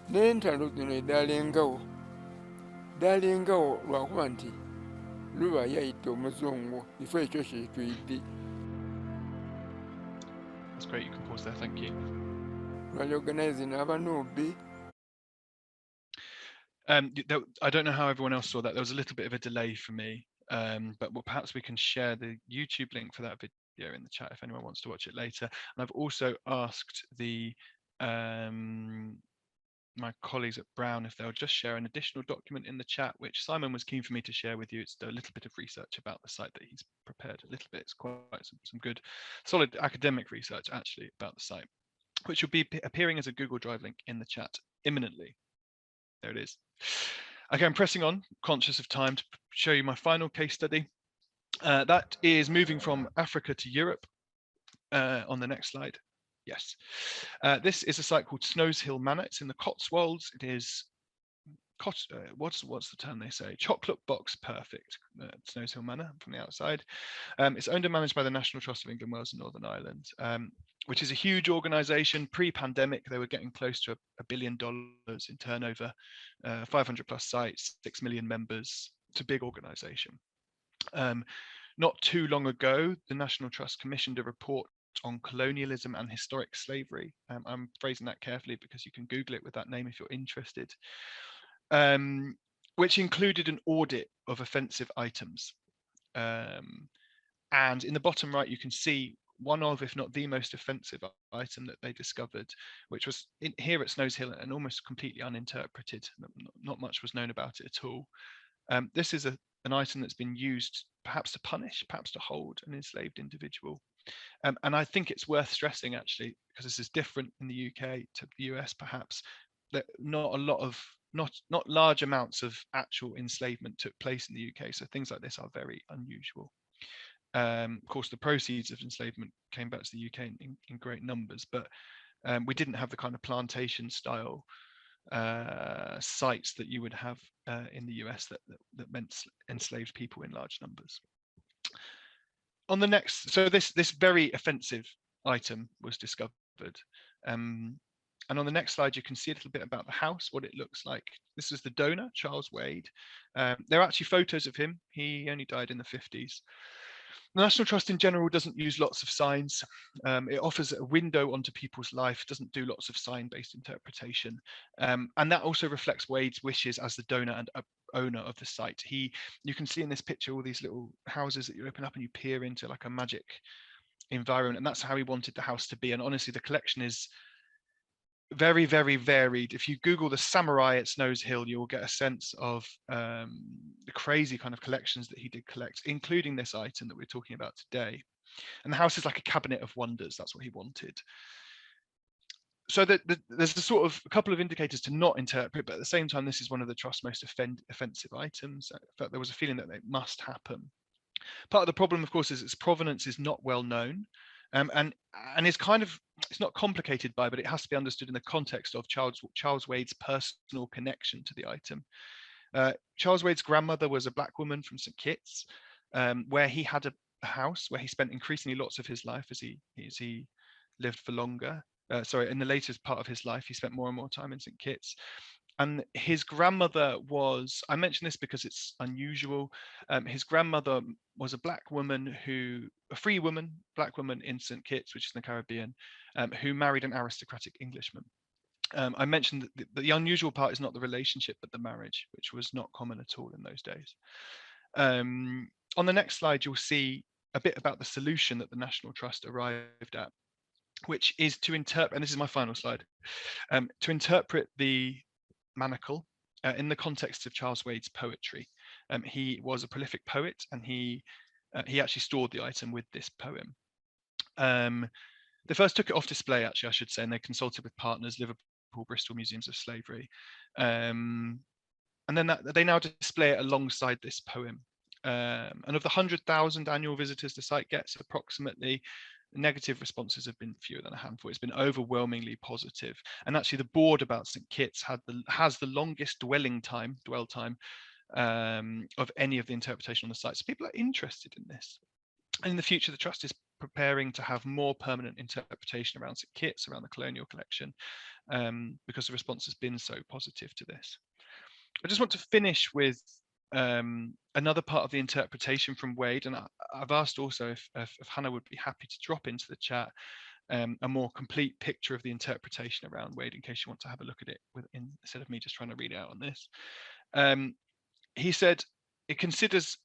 n'entalo zino edalengawo lwakuba nti luba yayita omuzungu ifo ekyo kyetwidde. That's great, you can pause there, thank you. Lwali organizing abanubi. I don't know how everyone else saw that. There was a little bit of a delay for me, but perhaps we can share the YouTube link for that video in the chat if anyone wants to watch it later. And I've also asked my colleagues at Brown if they'll just share an additional document in the chat, which Simon was keen for me to share with you. It's a little bit of research about the site that he's prepared. A little bit, it's quite some good, solid academic research actually about the site, which will be appearing as a Google Drive link in the chat imminently. There it is. Okay, I'm pressing on, conscious of time, to show you my final case study. That is moving from Africa to Europe. On the next slide. Yes. This is a site called Snows Hill Manor. It's in the Cotswolds. It is, what's the term they say? Chocolate box perfect, Snows Hill Manor from the outside. It's owned and managed by the National Trust of England, Wales and Northern Ireland, which is a huge organization. Pre-pandemic, they were getting close to $1 billion in turnover, 500 plus sites, 6 million members. It's a big organization. Not too long ago, the National Trust commissioned a report on colonialism and historic slavery. I'm phrasing that carefully because you can Google it with that name if you're interested, which included an audit of offensive items. And in the bottom right, you can see one of, if not the most offensive item that they discovered, which was here at Snows Hill and almost completely uninterpreted. Not much was known about it at all. This is an item that's been used perhaps to punish, perhaps to hold an enslaved individual. And I think it's worth stressing, actually, because this is different in the UK to the US, perhaps, that not large amounts of actual enslavement took place in the UK. So things like this are very unusual. Of course, the proceeds of enslavement came back to the UK in great numbers, but we didn't have the kind of plantation style sites that you would have in the US that meant enslaved people in large numbers. On the next, so this very offensive item was discovered. And on the next slide, you can see a little bit about the house, what it looks like. This is the donor, Charles Wade. There are actually photos of him. He only died in the 50s. The National Trust in general doesn't use lots of signs. It offers a window onto people's life, doesn't do lots of sign-based interpretation. And that also reflects Wade's wishes as the donor and owner of the site. You can see in this picture all these little houses that you open up and you peer into, like a magic environment. And that's how he wanted the house to be. And honestly, the collection is very, very varied. If you Google the samurai at Snows Hill, you will get a sense of the crazy kind of collections that he did collect, including this item that we're talking about today. And the house is like a cabinet of wonders. That's what he wanted. So there's a sort of a couple of indicators to not interpret, but at the same time, this is one of the Trust's most offensive items. In fact, there was a feeling that it must happen. Part of the problem, of course, is its provenance is not well known. And it's not complicated by, but it has to be understood in the context of Charles Wade's personal connection to the item. Charles Wade's grandmother was a black woman from St. Kitts, where he had a house where he spent increasingly lots of his life as he lived for longer. In the latest part of his life, he spent more and more time in St. Kitts. And his grandmother was, I mention this because it's unusual. His grandmother was a black woman a free woman, black woman in St. Kitts, which is in the Caribbean, who married an aristocratic Englishman. I mentioned that the unusual part is not the relationship, but the marriage, which was not common at all in those days. On the next slide, you'll see a bit about the solution that the National Trust arrived at, which is to interpret, and this is my final slide, to interpret the manacle in the context of Charles Wade's poetry. He was a prolific poet, and he actually stored the item with this poem. They first took it off display, actually, I should say, and they consulted with partners, Liverpool, Bristol Museums of Slavery. And then they now display it alongside this poem. And of the 100,000 annual visitors the site gets, approximately, negative responses have been fewer than a handful. It's been overwhelmingly positive. And actually, the board about St. Kitts has the longest dwell time of any of the interpretation on the site. So people are interested in this. And in the future, the Trust is preparing to have more permanent interpretation around St. Kitts, around the colonial collection, because the response has been so positive to this. I just want to finish with another part of the interpretation from Wade, and I've asked also if Hannah would be happy to drop into the chat a more complete picture of the interpretation around Wade, in case you want to have a look at it instead of me just trying to read it out on this. He said it considers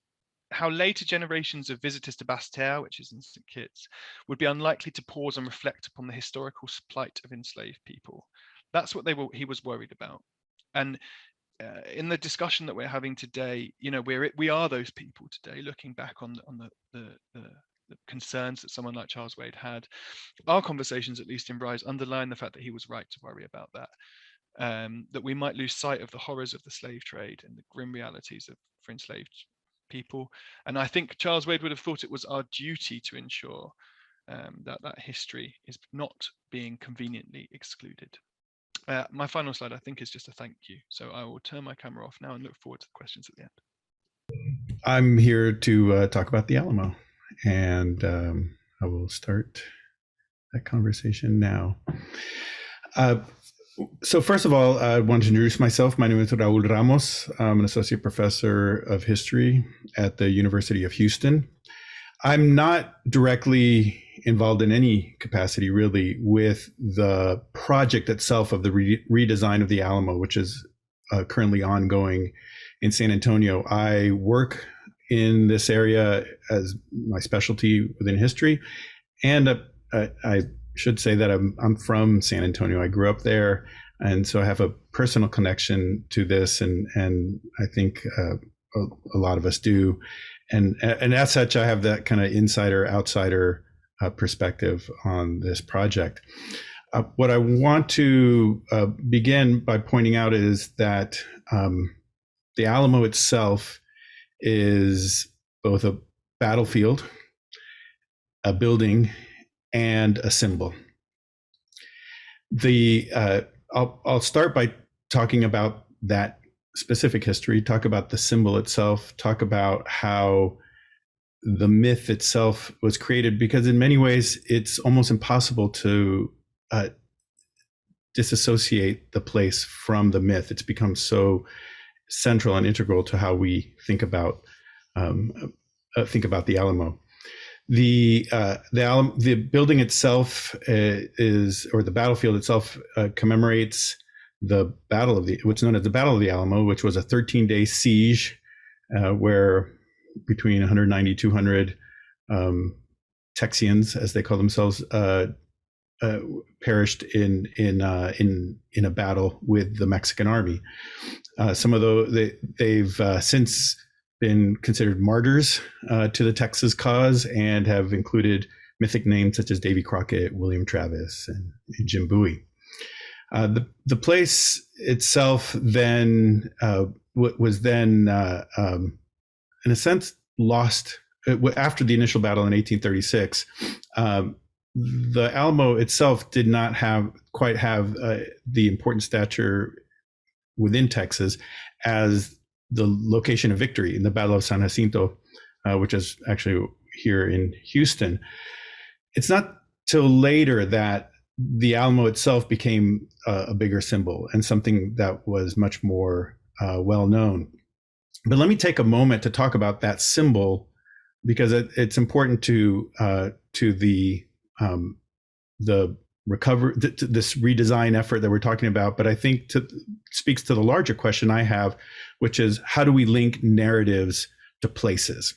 how later generations of visitors to Basse-Terre, which is in St. Kitts, would be unlikely to pause and reflect upon the historical plight of enslaved people. That's what he was worried about. And in the discussion that we're having today, we are those people today, looking back on the concerns that someone like Charles Wade had. Our conversations, at least in Rise, underline the fact that he was right to worry about that, that we might lose sight of the horrors of the slave trade and the grim realities for enslaved people. And I think Charles Wade would have thought it was our duty to ensure that history is not being conveniently excluded. My final slide, I think, is just a thank you. So I will turn my camera off now and look forward to the questions at the end. I'm here to talk about the Alamo, and I will start that conversation now. So first of all, I want to introduce myself. My name is Raúl Ramos. I'm an associate professor of history at the University of Houston. I'm not directly involved in any capacity really with the project itself of the redesign of the Alamo, which is currently ongoing in San Antonio. I work in this area as my specialty within history, and I should say that I'm from San Antonio. I grew up there, and so I have a personal connection to this, and I think a lot of us do. And as such, I have that kind of insider-outsider perspective on this project. What I want to begin by pointing out is that the Alamo itself is both a battlefield, a building, and a symbol. I'll start by talking about that specific history, talk about the symbol itself, talk about how the myth itself was created, because in many ways it's almost impossible to disassociate the place from the myth. It's become so central and integral to how we think about the Alamo. The building itself or the battlefield itself commemorates the battle of what's known as the Battle of the Alamo, which was a 13-day siege where between 190, 200 Texians, as they call themselves, perished in a battle with the Mexican army. Some of they've since been considered martyrs to the Texas cause and have included mythic names such as Davy Crockett, William Travis, and Jim Bowie. The place itself then was then, in a sense, lost after the initial battle in 1836. The Alamo itself did not quite have the important stature within Texas as the location of victory in the Battle of San Jacinto, which is actually here in Houston. It's not till later that the Alamo itself became a bigger symbol and something that was much more well known. But let me take a moment to talk about that symbol, because it's important to the recovery, this redesign effort that we're talking about. But I think speaks to the larger question I have, which is how do we link narratives to places?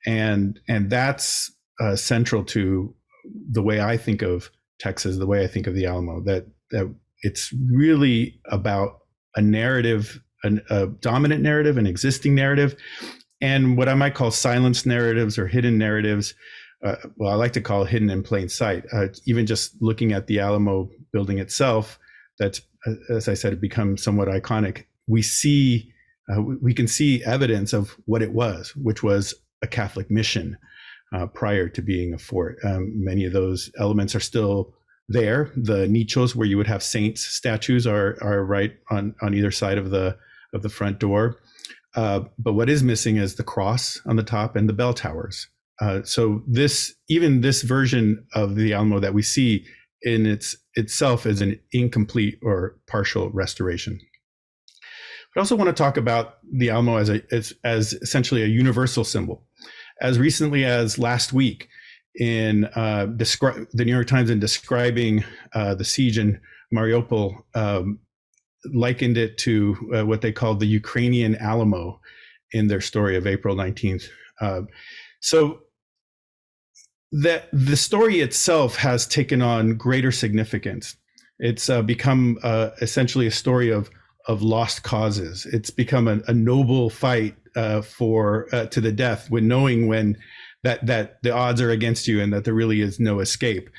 And that's central to the way I think of Texas, the way I think of the Alamo, that it's really about a narrative, a dominant narrative, an existing narrative, and what I might call silenced narratives or hidden narratives. Well, I like to call it hidden in plain sight. Even just looking at the Alamo building itself, that's, as I said, it becomes somewhat iconic. We can see evidence of what it was, which was a Catholic mission prior to being a fort. Many of those elements are still there. The nichos, where you would have saints statues, are right on either side of the front door. But what is missing is the cross on the top and the bell towers. So even this version of the Alamo that we see in itself is an incomplete or partial restoration. I also want to talk about the Alamo as essentially a universal symbol. As recently as last week, in the New York Times, in describing the siege in Mariupol, likened it to what they called the Ukrainian Alamo in their story of April 19th. So that the story itself has taken on greater significance. It's become essentially a story of lost causes. It's become a noble fight to the death, when knowing when that the odds are against you and that there really is no escape.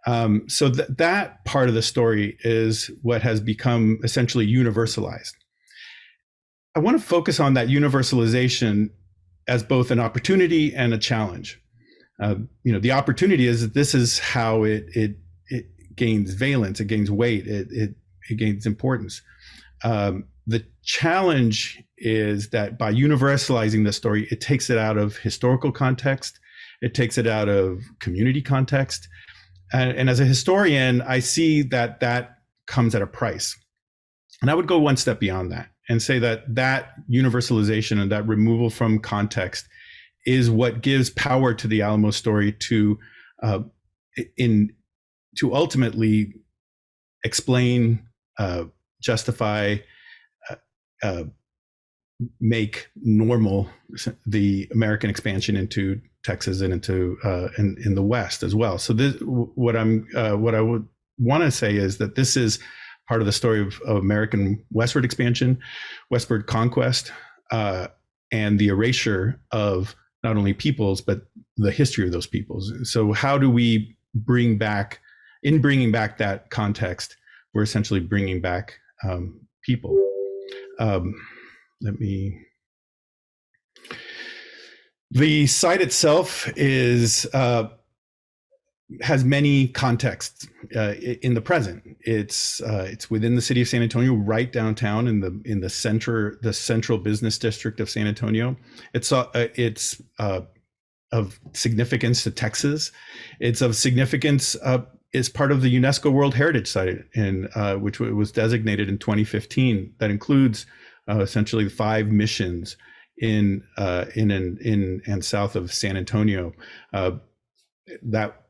So that part of the story is what has become essentially universalized. I want to focus on that universalization as both an opportunity and a challenge. The opportunity is that this is how it gains valence, it gains weight, it gains importance. The challenge is that by universalizing the story, it takes it out of historical context, it takes it out of community context. And as a historian, I see that comes at a price. And I would go one step beyond that and say that universalization and that removal from context is what gives power to the Alamo story to ultimately explain, justify, make normal the American expansion into Texas and into in the West as well. So what I would want to say is that this is part of the story of American westward expansion, westward conquest, and the erasure of not only peoples but the history of those peoples. So how do we bringing back that context, we're essentially bringing back people. The site itself has many contexts in the present. It's within the city of San Antonio, right downtown in the central business district of San Antonio. It's of significance to Texas. It's of significance is part of the UNESCO World Heritage Site, which was designated in 2015. That includes essentially 5 missions in and south of San Antonio. That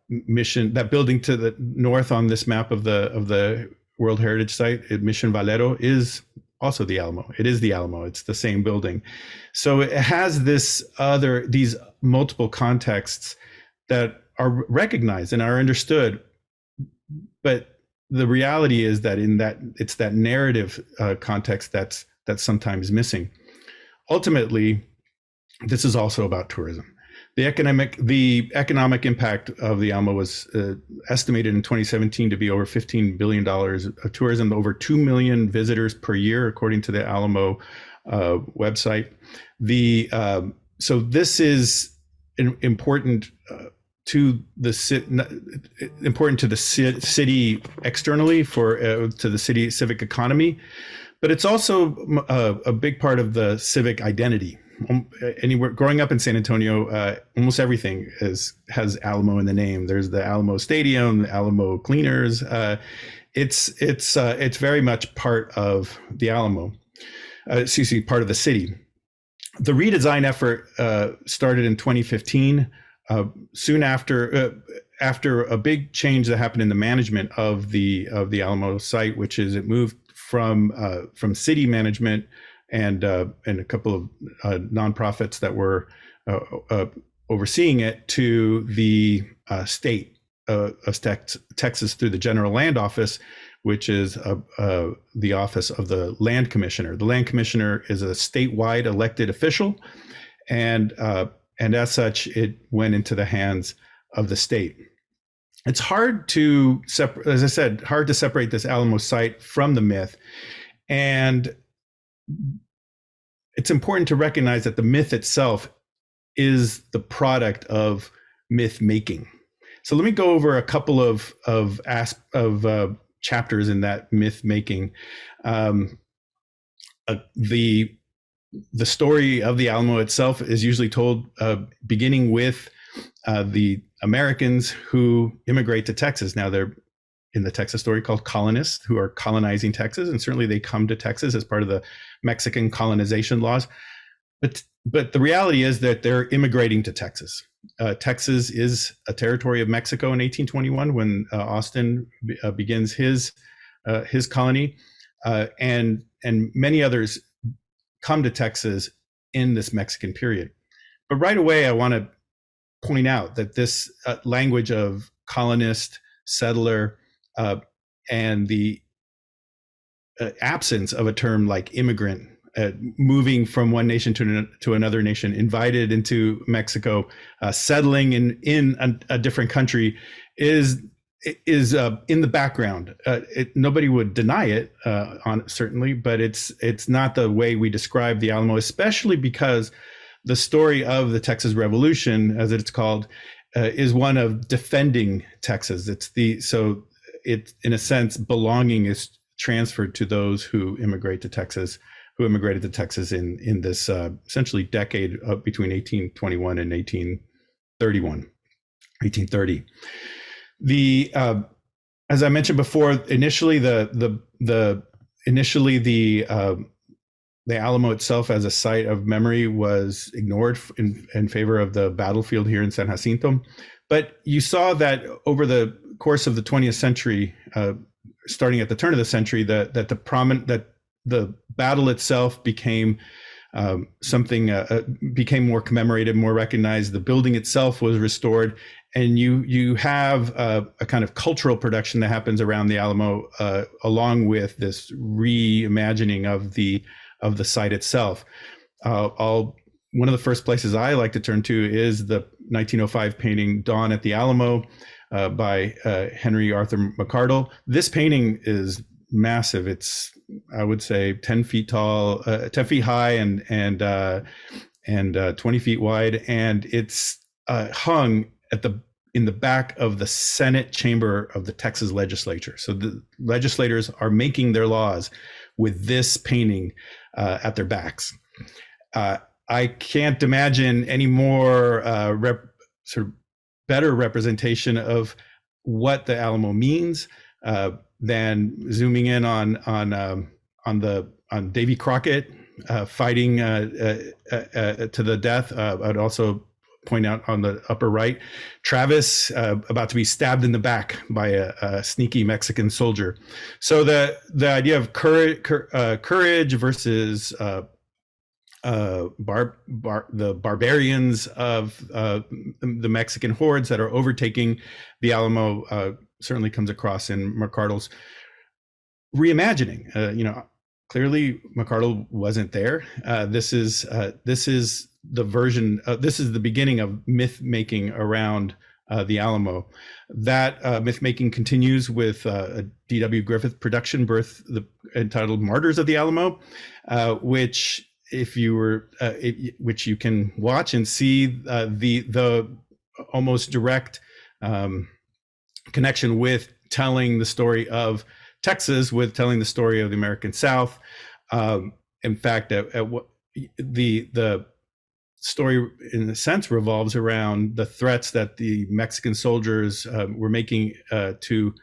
building to the north on this map of the World Heritage Site, Mission Valero, is also the Alamo. It is the Alamo. It's the same building. So it has these multiple contexts that are recognized and are understood. But the reality is that it's that narrative context that's sometimes missing. Ultimately, this is also about tourism. The economic impact of the Alamo was estimated in 2017 to be over $15 billion of tourism, over 2 million visitors per year, according to the Alamo website. So this is important to the city externally to the city civic economy, but it's also a big part of the civic identity. Anywhere growing up in San Antonio, almost everything has Alamo in the name. There's the Alamo Stadium, the Alamo Cleaners. It's very much part of the Alamo. Part of the city. The redesign effort started in 2015. Soon after a big change that happened in the management of the Alamo site, which is it moved from city management and a couple of nonprofits that were overseeing it to the state of Texas through the General Land Office, which is the office of the Land Commissioner. The Land Commissioner is a statewide elected official, and as such, it went into the hands of the state. It's hard to separate, as I said, separate this Alamo site from the myth, and it's important to recognize that the myth itself is the product of myth making. So let me go over a couple of chapters in that myth making. The story of the Alamo itself is usually told beginning with the Americans who immigrate to Texas. Now they're in the Texas story called colonists who are colonizing Texas, and certainly they come to Texas as part of the Mexican colonization laws. But the reality is that they're immigrating to Texas. Texas is a territory of Mexico in 1821 when Austin begins his colony, and many others come to Texas in this Mexican period. But right away, I want to point out that this language of colonist, settler, and the absence of a term like immigrant, moving from one nation to another nation, invited into Mexico, settling in a different country, is in the background. Nobody would deny it, certainly, but it's not the way we describe the Alamo, especially because the story of the Texas Revolution, as it's called, is one of defending Texas. It's in a sense, belonging is transferred to those who immigrated to Texas in this essentially decade between 1821 and 1830. As I mentioned before, initially the Alamo itself as a site of memory was ignored in favor of the battlefield here in San Jacinto. But you saw that over the course of the 20th century, starting at the turn of the century, that the battle itself became became more commemorated, more recognized. The building itself was restored, and you have a kind of cultural production that happens around the Alamo, along with this reimagining of the site itself. One of the first places I like to turn to is the 1905 painting Dawn at the Alamo by Henry Arthur McArdle. This painting is massive. It's, I would say, 10 feet tall, 10 feet high, and 20 feet wide, and it's hung in the back of the Senate chamber of the Texas legislature. So the legislators are making their laws with this painting at their backs. I can't imagine any more sort of better representation of what the Alamo means than zooming in on Davy Crockett fighting to the death. I'd also point out on the upper right, Travis about to be stabbed in the back by a sneaky Mexican soldier. So the idea of courage versus the barbarians of the Mexican hordes that are overtaking the Alamo certainly comes across in McArdle's reimagining. Clearly McArdle wasn't there. This is the version. This is the beginning of myth making around the Alamo. That myth making continues with a D.W. Griffith production entitled "Martyrs of the Alamo," which which you can watch and see the almost direct connection with telling the story of Texas, with telling the story of the American South. In fact, the story, in a sense, revolves around the threats that the Mexican soldiers were making to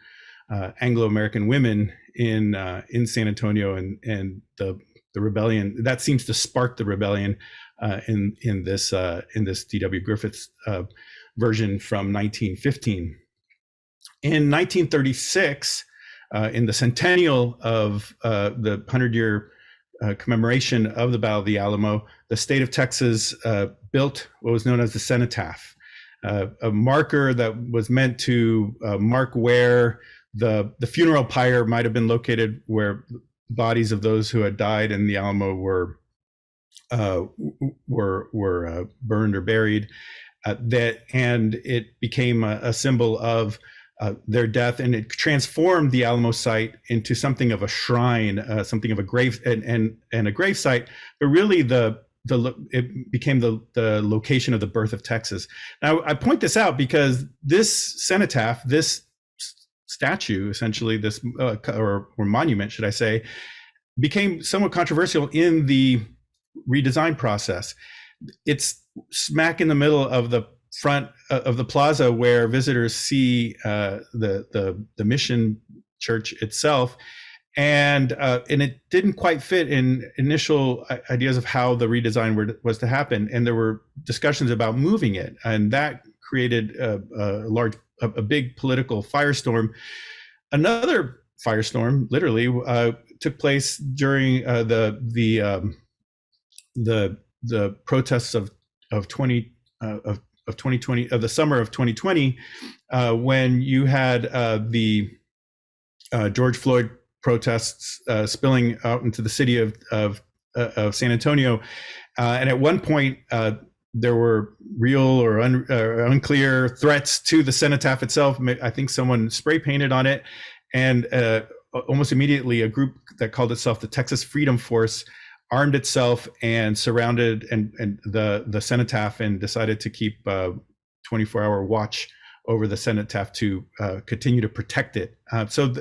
Anglo-American women in San Antonio, and the rebellion that seems to spark the rebellion in this D.W. Griffith's version from 1915. In 1936, in the centennial of the 100-year commemoration of the Battle of the Alamo, the state of Texas built what was known as the cenotaph, a marker that was meant to mark where the funeral pyre might have been located, where bodies of those who had died in the Alamo were burned or buried. And it became a symbol of their death, and it transformed the Alamo site into something of a shrine, something of a grave and a grave site. But really, it became the location of the birth of Texas. Now, I point this out because this cenotaph, this statue, essentially, this or monument, should I say, became somewhat controversial in the redesign process. It's smack in the middle of the front of the plaza where visitors see the mission church itself, and it didn't quite fit in initial ideas of how the redesign was to happen, and there were discussions about moving it, and that created a big political firestorm. Another firestorm, literally, took place during the protests of 2020, of the summer of 2020, when you had the George Floyd protests spilling out into the city of San Antonio, and at one point there were real or unclear threats to the cenotaph itself. I think someone spray painted on it, and almost immediately a group that called itself the Texas Freedom Force armed itself and surrounded the cenotaph, and decided to keep 24-hour watch over the cenotaph to continue to protect it. So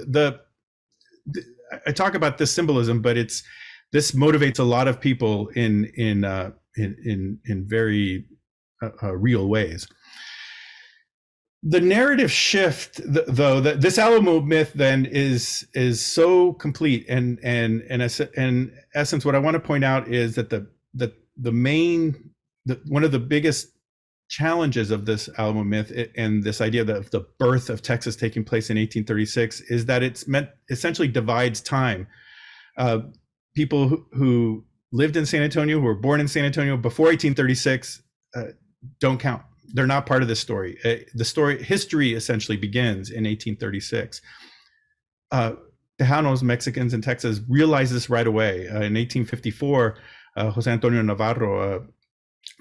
I talk about this symbolism, but this motivates a lot of people in very real ways. The narrative shift, though, that this Alamo myth then is so complete, and in essence, what I want to point out is that one of the biggest challenges of this Alamo myth and this idea of the birth of Texas taking place in 1836 is that it's essentially divides time. People who lived in San Antonio, who were born in San Antonio before 1836, don't count. They're not part of this story. History essentially begins in 1836. Tejanos, Mexicans in Texas, realized this right away. In 1854, Jose Antonio Navarro,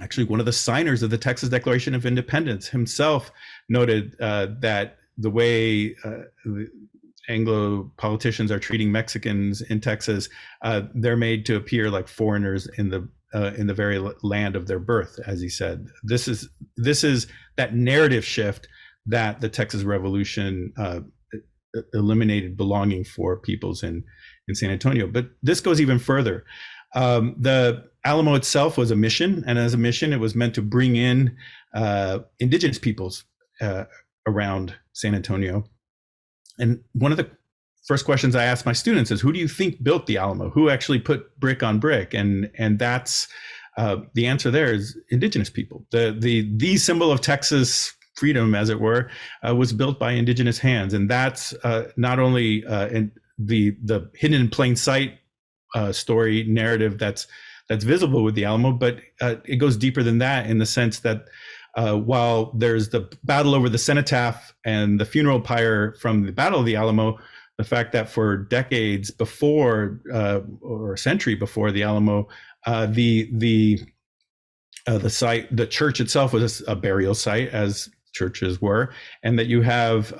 actually one of the signers of the Texas Declaration of Independence, himself noted that the way the Anglo politicians are treating Mexicans in Texas, they're made to appear like foreigners in the very land of their birth, as he said. This is that narrative shift that the Texas Revolution eliminated belonging for peoples in San Antonio. But this goes even further. The Alamo itself was a mission, and as a mission, it was meant to bring in indigenous peoples around San Antonio. And one of the first questions I ask my students is, who do you think built the Alamo? Who actually put brick on brick? And that's the answer there is indigenous people. The symbol of Texas freedom, as it were, was built by indigenous hands. And that's not only in the hidden in plain sight story narrative that's visible with the Alamo, but it goes deeper than that in the sense that while there's the battle over the cenotaph and the funeral pyre from the Battle of the Alamo, the fact that for decades before or a century before the Alamo, the site, the church itself was a burial site, as churches were, and that you have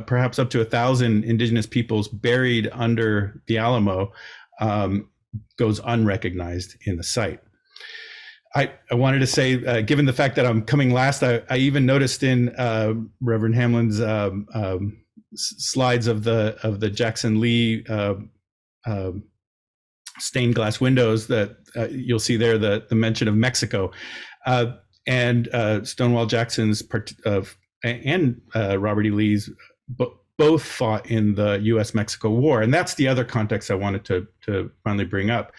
perhaps up to 1,000 indigenous peoples buried under the Alamo goes unrecognized in the site. I wanted to say, given the fact that I'm coming last, I even noticed in Reverend Hamlin's slides of the Jackson Lee stained glass windows that you'll see there the mention of Mexico and Stonewall Jackson's and Robert E. Lee's both fought in the U.S.-Mexico War, and that's the other context I wanted to finally bring up.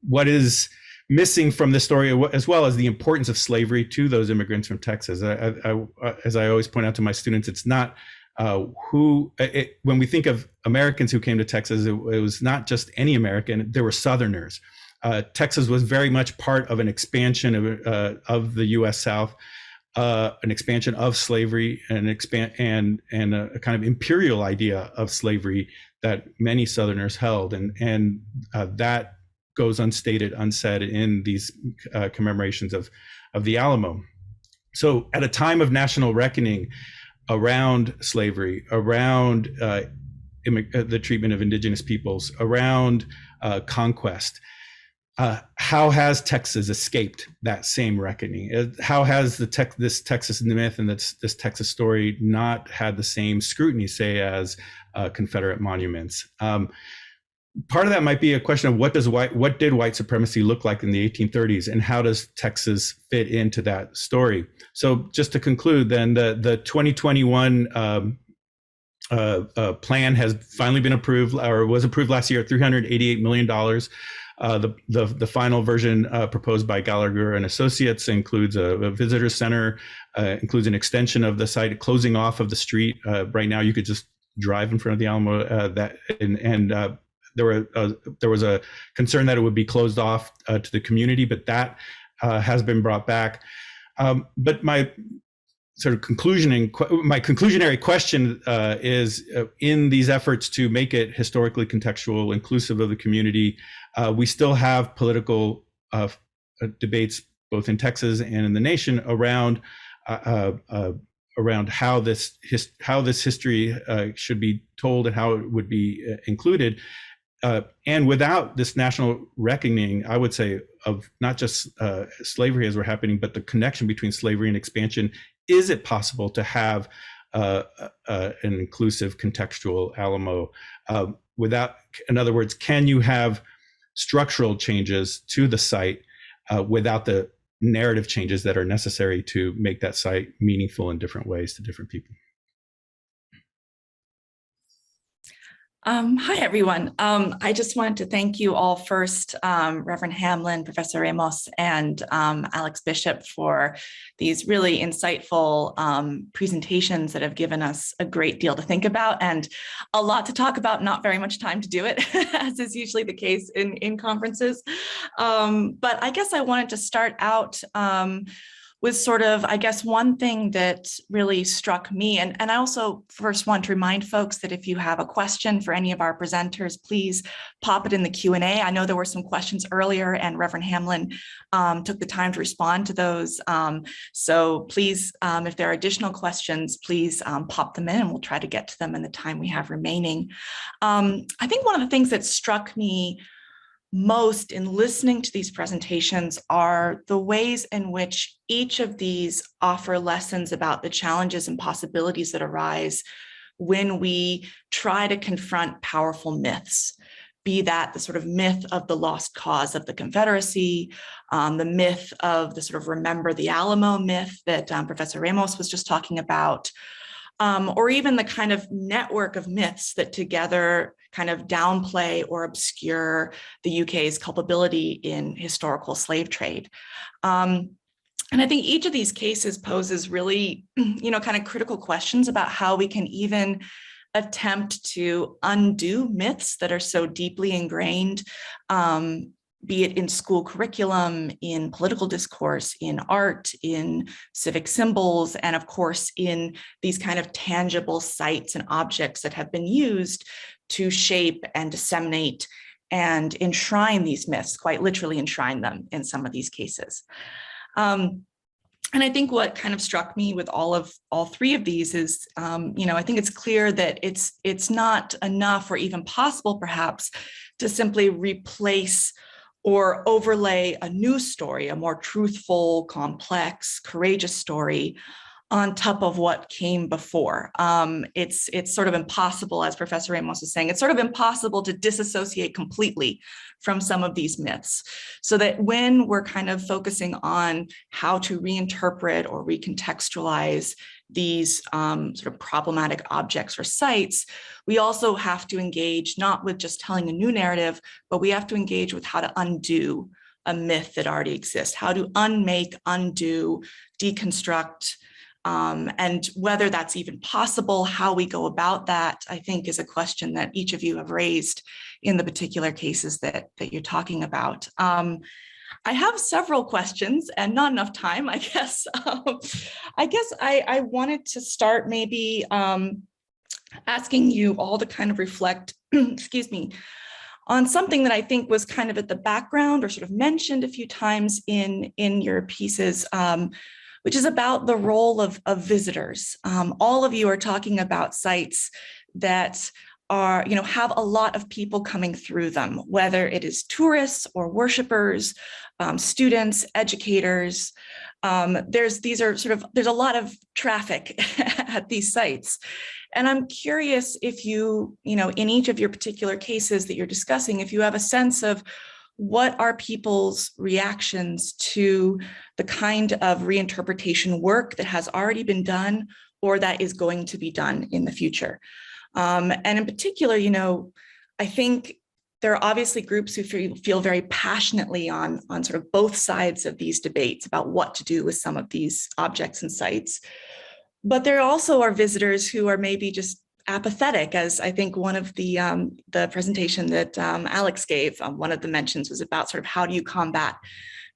What is missing from this story, as well as the importance of slavery to those immigrants from Texas. As I always point out to my students, it's not when we think of Americans who came to Texas, it was not just any American, there were Southerners. Texas was very much part of an expansion of the U.S. South, an expansion of slavery, and a kind of imperial idea of slavery that many Southerners held, and that goes unstated, unsaid in these commemorations of the Alamo. So at a time of national reckoning around slavery, around the treatment of indigenous peoples, around conquest, how has Texas escaped that same reckoning? How has this Texas myth and this Texas story not had the same scrutiny, say, as Confederate monuments? Part of that might be a question of what did white supremacy look like in the 1830s, and how does Texas fit into that story? So just to conclude, then the 2021 plan has finally been approved, or was approved last year at $388 million. The final version proposed by Gallagher and Associates includes a visitor center, includes an extension of the site, closing off of the street. Right now, you could just drive in front of the Alamo. There was a concern that it would be closed off to the community, but that has been brought back. But my sort of conclusionary question is, in these efforts to make it historically contextual, inclusive of the community, we still have political debates both in Texas and in the nation around how this history should be told and how it would be included. And without this national reckoning, I would say, of not just slavery as we're happening, but the connection between slavery and expansion, is it possible to have an inclusive contextual Alamo without, in other words, can you have structural changes to the site without the narrative changes that are necessary to make that site meaningful in different ways to different people? Hi, everyone. I just wanted to thank you all first, Reverend Hamlin, Professor Ramos, and Alex Bishop, for these really insightful presentations that have given us a great deal to think about and a lot to talk about, not very much time to do it, as is usually the case in conferences. But I guess I wanted to start out was sort of, I guess, one thing that really struck me. And I also first want to remind folks that if you have a question for any of our presenters, please pop it in the Q&A. I know there were some questions earlier and Reverend Hamlin took the time to respond to those. So please, if there are additional questions, please pop them in and we'll try to get to them in the time we have remaining. I think one of the things that struck me most in listening to these presentations are the ways in which each of these offer lessons about the challenges and possibilities that arise when we try to confront powerful myths, be that the sort of myth of the lost cause of the Confederacy, the myth of the sort of remember the Alamo myth that Professor Ramos was just talking about, or even the kind of network of myths that together kind of downplay or obscure the UK's culpability in historical slave trade. And I think each of these cases poses really, kind of critical questions about how we can even attempt to undo myths that are so deeply ingrained, be it in school curriculum, in political discourse, in art, in civic symbols, and of course, in these kind of tangible sites and objects that have been used to shape and disseminate and enshrine these myths, quite literally enshrine them in some of these cases. And I think what kind of struck me with all three of these is, I think it's clear that it's not enough or even possible perhaps to simply replace or overlay a new story, a more truthful, complex, courageous story on top of what came before. It's sort of impossible, as Professor Ramos was saying, it's sort of impossible to disassociate completely from some of these myths. So that when we're kind of focusing on how to reinterpret or recontextualize these sort of problematic objects or sites, we also have to engage not with just telling a new narrative, but we have to engage with how to undo a myth that already exists, how to unmake, undo, deconstruct, and whether that's even possible, how we go about that, I think is a question that each of you have raised in the particular cases that you're talking about. I have several questions and not enough time, I guess. I wanted to start maybe asking you all to kind of reflect, excuse me, on something that I think was kind of at the background or sort of mentioned a few times in your pieces, which is about the role of visitors. All of you are talking about sites that are, have a lot of people coming through them, whether it is tourists or worshipers, students, educators. There's a lot of traffic at these sites. And I'm curious if you, in each of your particular cases that you're discussing, if you have a sense of what are people's reactions to the kind of reinterpretation work that has already been done or that is going to be done in the future. And in particular, I think there are obviously groups who feel very passionately on sort of both sides of these debates about what to do with some of these objects and sites. But there also are visitors who are maybe just apathetic, as I think one of the presentation that Alex gave, one of the mentions was about sort of how do you combat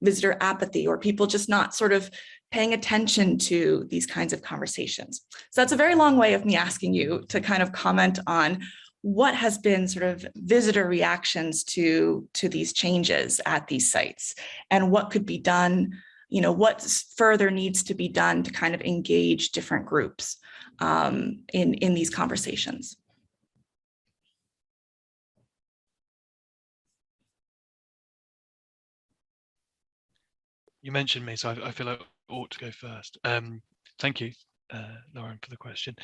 visitor apathy or people just not sort of paying attention to these kinds of conversations. So that's a very long way of me asking you to kind of comment on what has been sort of visitor reactions to these changes at these sites and what could be done, what further needs to be done to kind of engage different groups in these conversations. You mentioned me, so I feel like I ought to go first. Thank you, Lauren, for the question.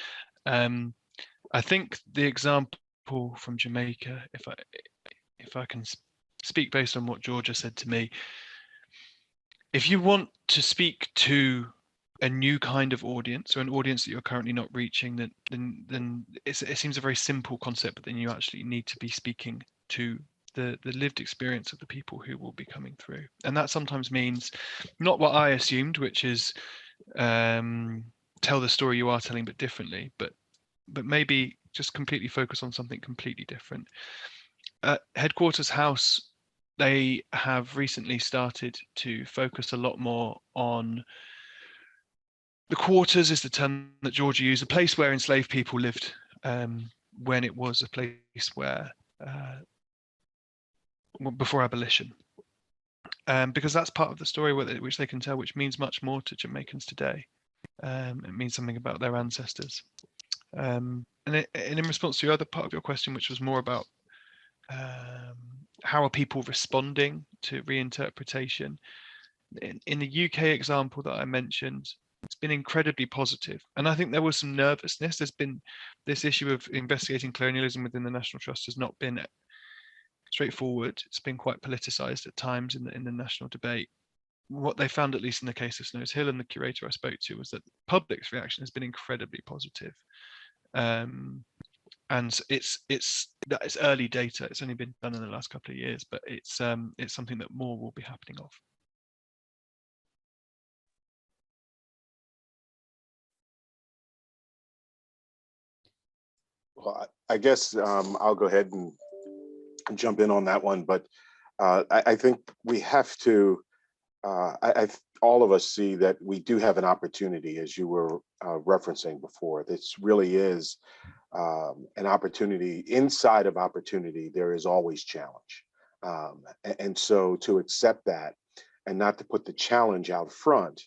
I think the example from Jamaica, if I can speak based on what Georgia said to me, if you want to speak to a new kind of audience or an audience that you're currently not reaching, then it seems a very simple concept, but then you actually need to be speaking to the lived experience of the people who will be coming through. And that sometimes means not what I assumed, which is tell the story you are telling but differently, but maybe just completely focus on something completely different. Headquarters House, they have recently started to focus a lot more on the quarters is the term that Georgia used, a place where enslaved people lived when it was a place where before abolition. Because that's part of the story which they can tell, which means much more to Jamaicans today. It means something about their ancestors. And in response to the other part of your question, which was more about how are people responding to reinterpretation, in the UK example that I mentioned, it's been incredibly positive. And I think there was some nervousness. There's been this issue of investigating colonialism within the National Trust has not been straightforward. It's been quite politicized at times in the national debate. What they found, at least in the case of Snows Hill and the curator I spoke to, was that the public's reaction has been incredibly positive. And it's early data. It's only been done in the last couple of years, but it's something that more will be happening of. Well, I guess I'll go ahead and jump in on that one, but I think we have to, all of us see that we do have an opportunity, as you were referencing before. This really is an opportunity. Inside of opportunity, there is always challenge. And so to accept that and not to put the challenge out front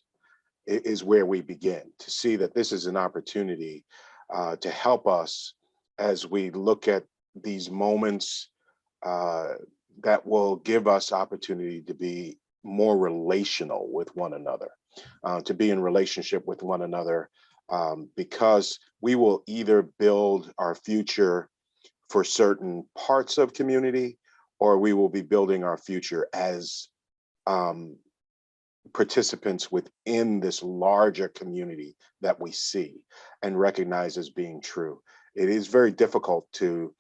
is where we begin, to see that this is an opportunity to help us as we look at these moments that will give us opportunity to be more relational with one another, to be in relationship with one another, because we will either build our future for certain parts of community, or we will be building our future as participants within this larger community that we see and recognize as being true. It is very difficult to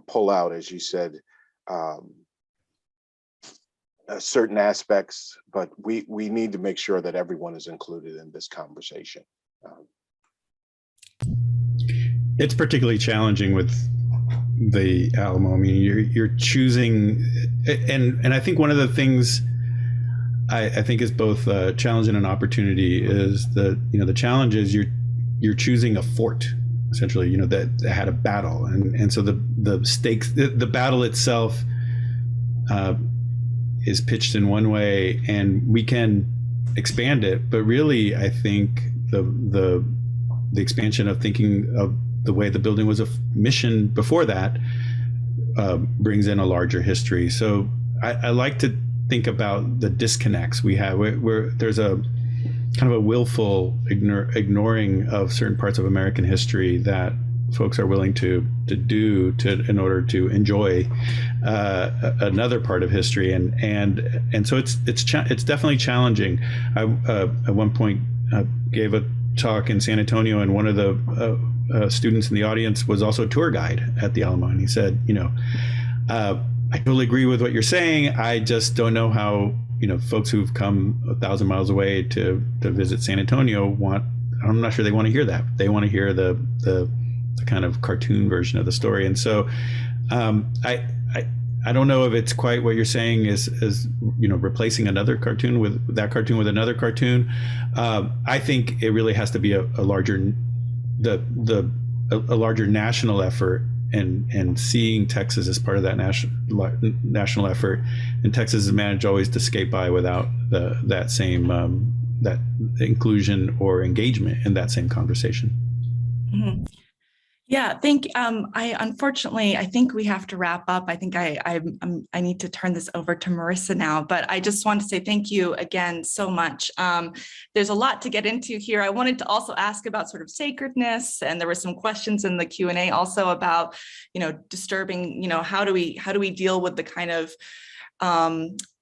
pull out, as you said, certain aspects, but we need to make sure that everyone is included in this conversation. It's particularly challenging with the Alamo. I mean, you're choosing, and I think one of the things I think is both a challenge and an opportunity is that, the challenge is you're choosing a fort, essentially, that had a battle, and so the stakes, the battle itself is pitched in one way, and we can expand it, but really I think the expansion of thinking of the way the building was a mission before that brings in a larger history. So I like to think about the disconnects we have where there's a kind of a willful ignoring of certain parts of American history that folks are willing to do in order to enjoy another part of history, and so it's definitely challenging. I at one point gave a talk in San Antonio, and one of the students in the audience was also a tour guide at the Alamo, and he said, I totally agree with what you're saying. I just don't know how folks who've come 1,000 miles away to visit San Antonio I'm not sure they want to hear that. They want to hear the kind of cartoon version of the story. And so I don't know if it's quite what you're saying is replacing another cartoon with that cartoon with another cartoon. I think it really has to be a larger national effort, and seeing Texas as part of that national effort. And Texas has managed always to skate by without that same that inclusion or engagement in that same conversation. Mm-hmm. Yeah, unfortunately, I think we have to wrap up. I think I need to turn this over to Marissa now, but I just want to say thank you again so much. There's a lot to get into here. I wanted to also ask about sort of sacredness, and there were some questions in the Q&A also about, disturbing, how do we deal with the kind of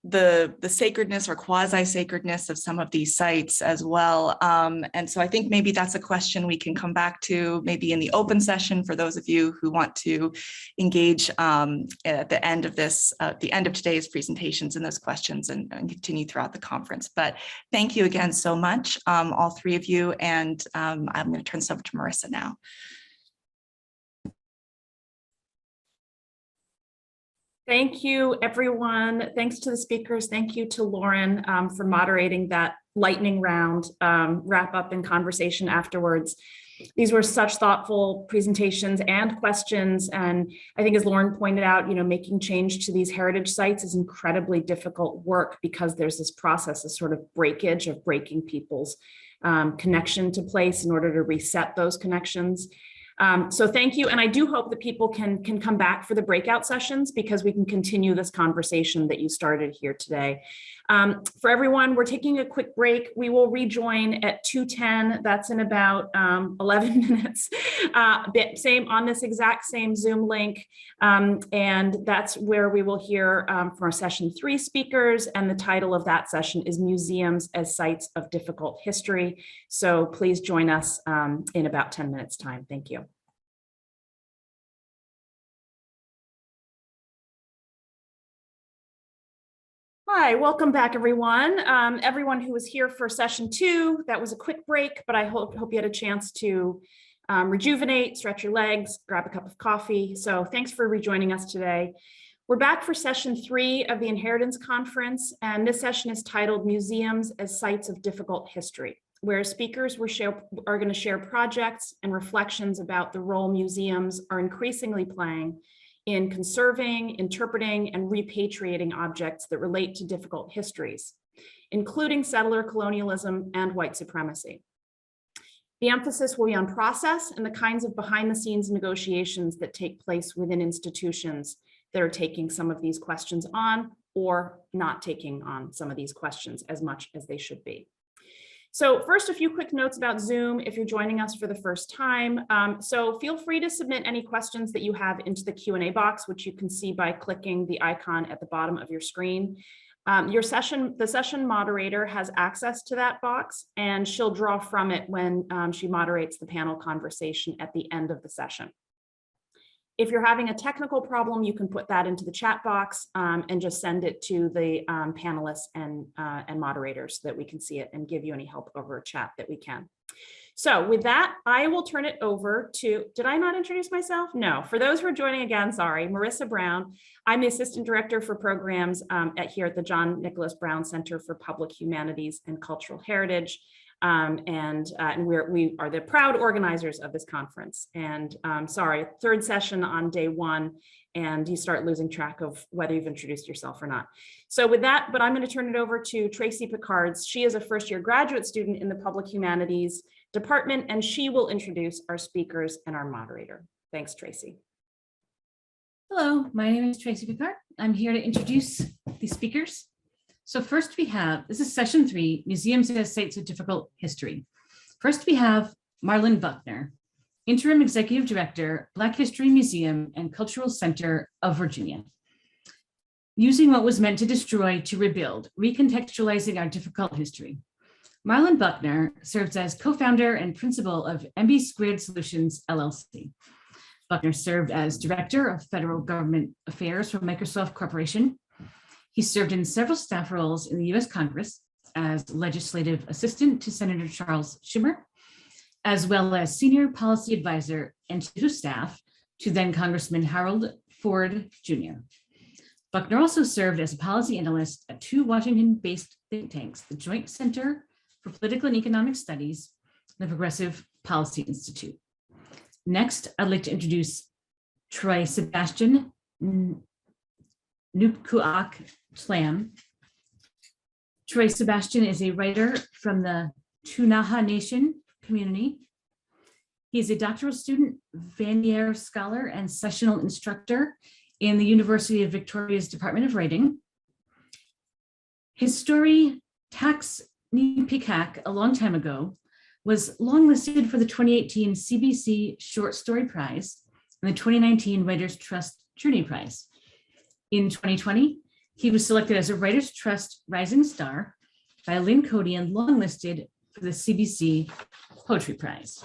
the sacredness or quasi-sacredness of some of these sites as well. And so I think maybe that's a question we can come back to maybe in the open session for those of you who want to engage at the end of today's presentations in those questions and continue throughout the conference. But thank you again so much, all three of you. And I'm going to turn this over to Marissa now. Thank you, everyone. Thanks to the speakers. Thank you to Lauren for moderating that lightning round wrap up and conversation afterwards. These were such thoughtful presentations and questions. And I think as Lauren pointed out, making change to these heritage sites is incredibly difficult work because there's this process, this sort of breakage of breaking people's connection to place in order to reset those connections. So thank you. And I do hope that people can come back for the breakout sessions because we can continue this conversation that you started here today. For everyone, we're taking a quick break. We will rejoin at 2:10. That's in about 11 minutes. Same on this exact same Zoom link. And that's where we will hear from our session 3 speakers. And the title of that session is Museums as Sites of Difficult History. So please join us in about 10 minutes time. Thank you. Hi, welcome back, everyone. Everyone who was here for session 2, that was a quick break, but I hope you had a chance to rejuvenate, stretch your legs, grab a cup of coffee. So thanks for rejoining us today. We're back for session 3 of the Inheritance Conference, and this session is titled Museums as Sites of Difficult History, where speakers are going to share projects and reflections about the role museums are increasingly playing in conserving, interpreting, and repatriating objects that relate to difficult histories, including settler colonialism and white supremacy. The emphasis will be on process and the kinds of behind-the-scenes negotiations that take place within institutions that are taking some of these questions on or not taking on some of these questions as much as they should be. So first, a few quick notes about Zoom if you're joining us for the first time. So feel free to submit any questions that you have into the Q&A box, which you can see by clicking the icon at the bottom of your screen. The session moderator has access to that box, and she'll draw from it when she moderates the panel conversation at the end of the session. If you're having a technical problem, you can put that into the chat box and just send it to the panelists and moderators so that we can see it and give you any help over chat that we can. So with that, I will turn it over to, did I not introduce myself? No, for those who are joining again, sorry, Marissa Brown. I'm the Assistant Director for Programs here at the John Nicholas Brown Center for Public Humanities and Cultural Heritage. And we are the proud organizers of this conference. And sorry, 3rd session on day 1, and you start losing track of whether you've introduced yourself or not. So with that, but I'm going to turn it over to Tracy Picards. She is a first-year graduate student in the Public Humanities Department, and she will introduce our speakers and our moderator. Thanks, Tracy. Hello, my name is Tracy Picard. I'm here to introduce the speakers. So first we have, this is session 3, Museums as Sites of Difficult History. First we have Marland Buckner, Interim Executive Director, Black History Museum and Cultural Center of Virginia. Using what was meant to destroy to rebuild, recontextualizing our difficult history. Marland Buckner serves as co-founder and principal of MB Squared Solutions, LLC. Buckner served as Director of Federal Government Affairs for Microsoft Corporation. He served in several staff roles in the US Congress as legislative assistant to Senator Charles Schumer, as well as senior policy advisor and chief of staff to then Congressman Harold Ford Jr. Buckner also served as a policy analyst at 2 Washington-based think tanks, the Joint Center for Political and Economic Studies, and the Progressive Policy Institute. Next, I'd like to introduce Troy Sebastian, nupqu Slam. Troy Sebastian is a writer from the Ktunaxa Nation community. He is a doctoral student, Vanier scholar, and sessional instructor in the University of Victoria's Department of Writing. His story, Tax Nupqu, a long time ago, was longlisted for the 2018 CBC Short Story Prize and the 2019 Writers' Trust Journey Prize. In 2020, he was selected as a Writers' Trust Rising Star by Lynn Cody and longlisted for the CBC Poetry Prize.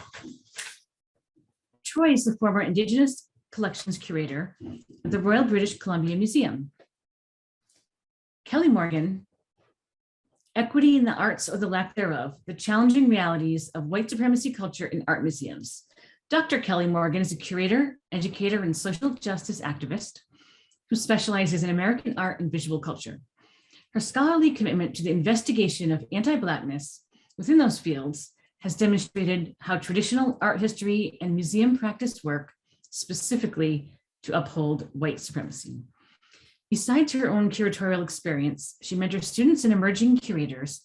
Troy is the former Indigenous Collections Curator at the Royal British Columbia Museum. Kelly Morgan, Equity in the Arts or the Lack thereof, the Challenging Realities of White Supremacy Culture in Art Museums. Dr. Kelly Morgan is a curator, educator, and social justice activist. who specializes in American art and visual culture. Her scholarly commitment to the investigation of anti-Blackness within those fields has demonstrated how traditional art history and museum practice work specifically to uphold white supremacy. Besides her own curatorial experience, she mentors students and emerging curators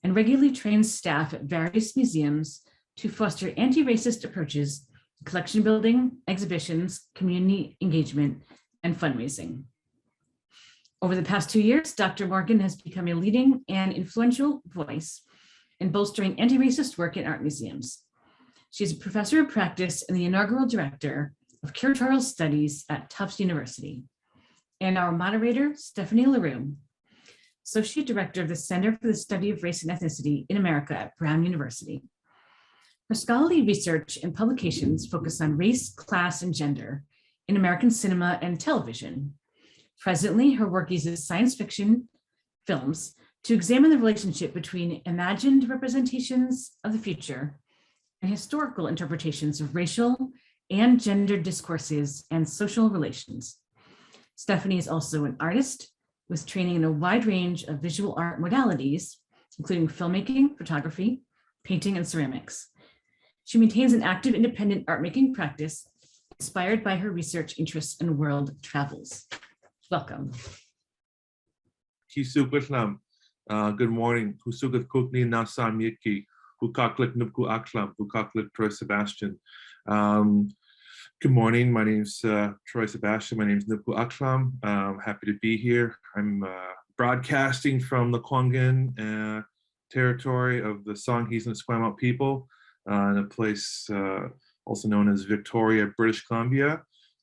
and regularly trains staff at various museums to foster anti-racist approaches to collection building, exhibitions, community engagement, and fundraising. Over the past 2 years, Dr. Morgan has become a leading and influential voice in bolstering anti-racist work in art museums. She's a professor of practice and the inaugural director of curatorial studies at Tufts University. And our moderator, Stephanie LaRue, Associate Director of the Center for the Study of Race and Ethnicity in America at Brown University. Her scholarly research and publications focus on race, class, and gender in American cinema and television. Presently, her work uses science fiction films to examine the relationship between imagined representations of the future and historical interpretations of racial and gender discourses and social relations. Stephanie is also an artist with training in a wide range of visual art modalities, including filmmaking, photography, painting, and ceramics. She maintains an active independent art making practice inspired by her research interests and world travels. Welcome. Good morning. Sebastian. Good morning. My name is Troy Sebastian. My name is nupqu. Happy to be here. I'm broadcasting from the Kwangan territory of the Songhees and Esquimalt people in a place also known as Victoria, British Columbia.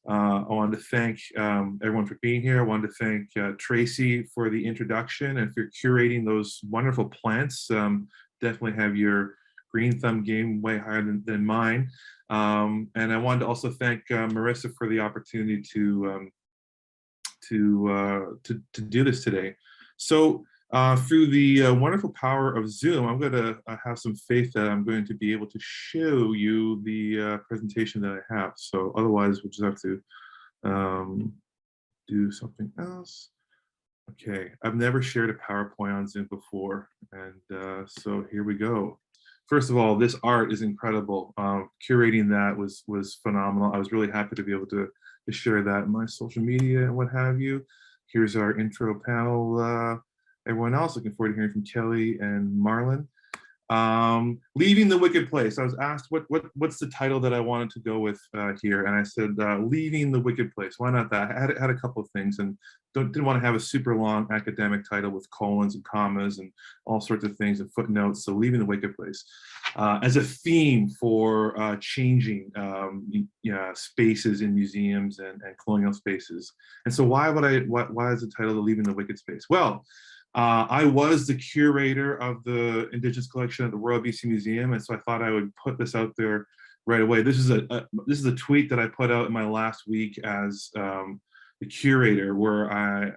I wanted to thank everyone for being here. I wanted to thank Tracy for the introduction and for curating those wonderful plants. Definitely have your green thumb game way higher than mine. And I wanted to also thank Marissa for the opportunity to do this today. So through the wonderful power of Zoom, I'm going to have some faith that I'm going to be able to show you the presentation that I have. So otherwise, we'll just have to do something else. Okay, I've never shared a PowerPoint on Zoom before, and so here we go. First of all, this art is incredible. Curating that was phenomenal. I was really happy to be able to share that in my social media and what have you. Here's our intro panel. Everyone else, looking forward to hearing from Kelly and Marland. Leaving the Wicked Place. I was asked what's the title that I wanted to go with here, and I said Leaving the Wicked Place. Why not that? I had a couple of things, and didn't want to have a super long academic title with colons and commas and all sorts of things and footnotes. So Leaving the Wicked Place as a theme for changing spaces in museums and colonial spaces. And so why is the title Leaving the Wicked Space? Well, I was the curator of the Indigenous collection at the Royal BC Museum, and so I thought I would put this out there right away. This is a tweet that I put out in my last week as the curator, where I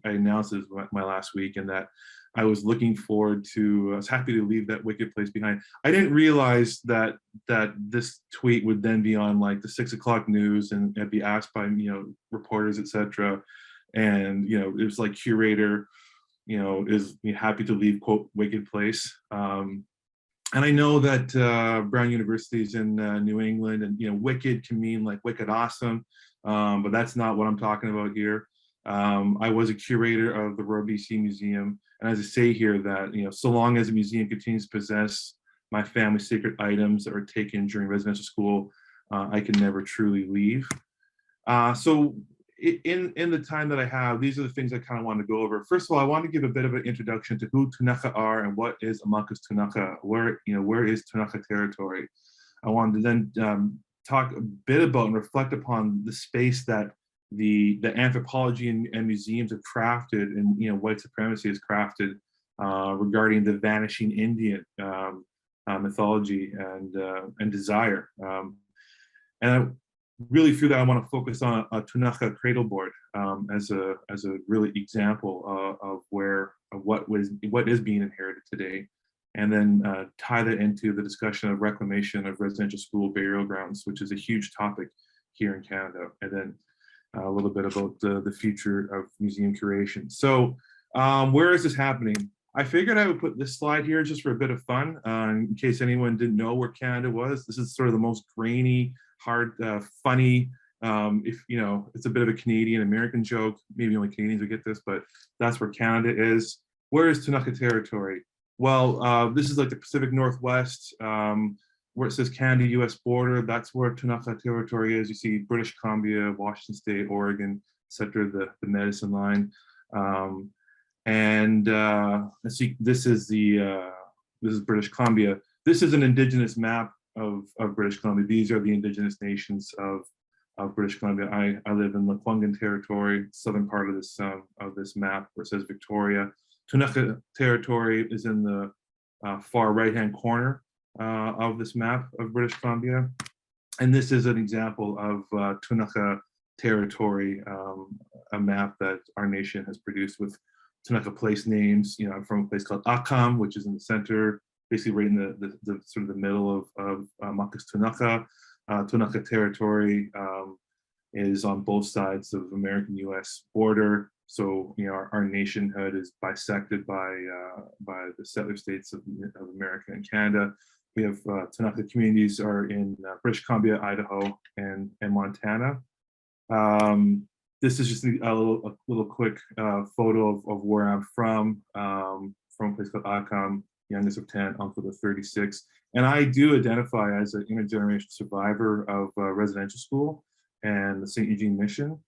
announced it was my last week, and that I was looking forward to. I was happy to leave that wicked place behind. I didn't realize that this tweet would then be on like the 6 o'clock news, and I'd be asked by reporters, etc. And it was like curator. Is happy to leave, quote, wicked place. And I know that Brown University is in New England, and wicked can mean like wicked awesome, but that's not what I'm talking about here. I was a curator of the Royal BC Museum, and as I say here that so long as the museum continues to possess my family's sacred items that were taken during residential school, I can never truly leave. So in the time that I have, these are the things I kind of want to go over. First of all, I want to give a bit of an introduction to who Ktunaxa are and what is Amaka's Ktunaxa, where is Ktunaxa territory. I wanted to then talk a bit about and reflect upon the space that the anthropology and museums have crafted, and white supremacy has crafted regarding the vanishing Indian mythology and desire. And really through that, I want to focus on a Ktunaxa cradle board as a really example of what is being inherited today, and then tie that into the discussion of reclamation of residential school burial grounds, which is a huge topic here in Canada. And then a little bit about the future of museum curation. So where is this happening? I figured I would put this slide here just for a bit of fun, in case anyone didn't know where Canada was. This is sort of the most grainy, hard, funny, if you know, it's a bit of a Canadian American joke. Maybe only Canadians would get this, but that's where Canada is. Where is Ktunaxa territory? Well, this is like the Pacific Northwest, where it says Canada US border. That's where Ktunaxa territory is. You see British Columbia, Washington State, Oregon, etc. The medicine line. Let's see, this is British Columbia. This is an indigenous map of British Columbia. These are the indigenous nations of British Columbia. I live in Lekwungen territory, southern part of this map where it says Victoria. Ktunaxa territory is in the far right-hand corner of this map of British Columbia. And this is an example of Ktunaxa territory, a map that our nation has produced with Ktunaxa place names, you know, from a place called Akam, which is in the center, basically right in the sort of the middle of Makas Ktunaxa. Ktunaxa territory is on both sides of American-U.S. border. So, you know, our nationhood is bisected by the settler states of America and Canada. We have Ktunaxa communities are in British Columbia, Idaho, and Montana. This is just a little quick photo of where I'm from a place called Akam, youngest of 10, uncle of 36. And I do identify as an intergenerational survivor of residential school and the St. Eugene Mission.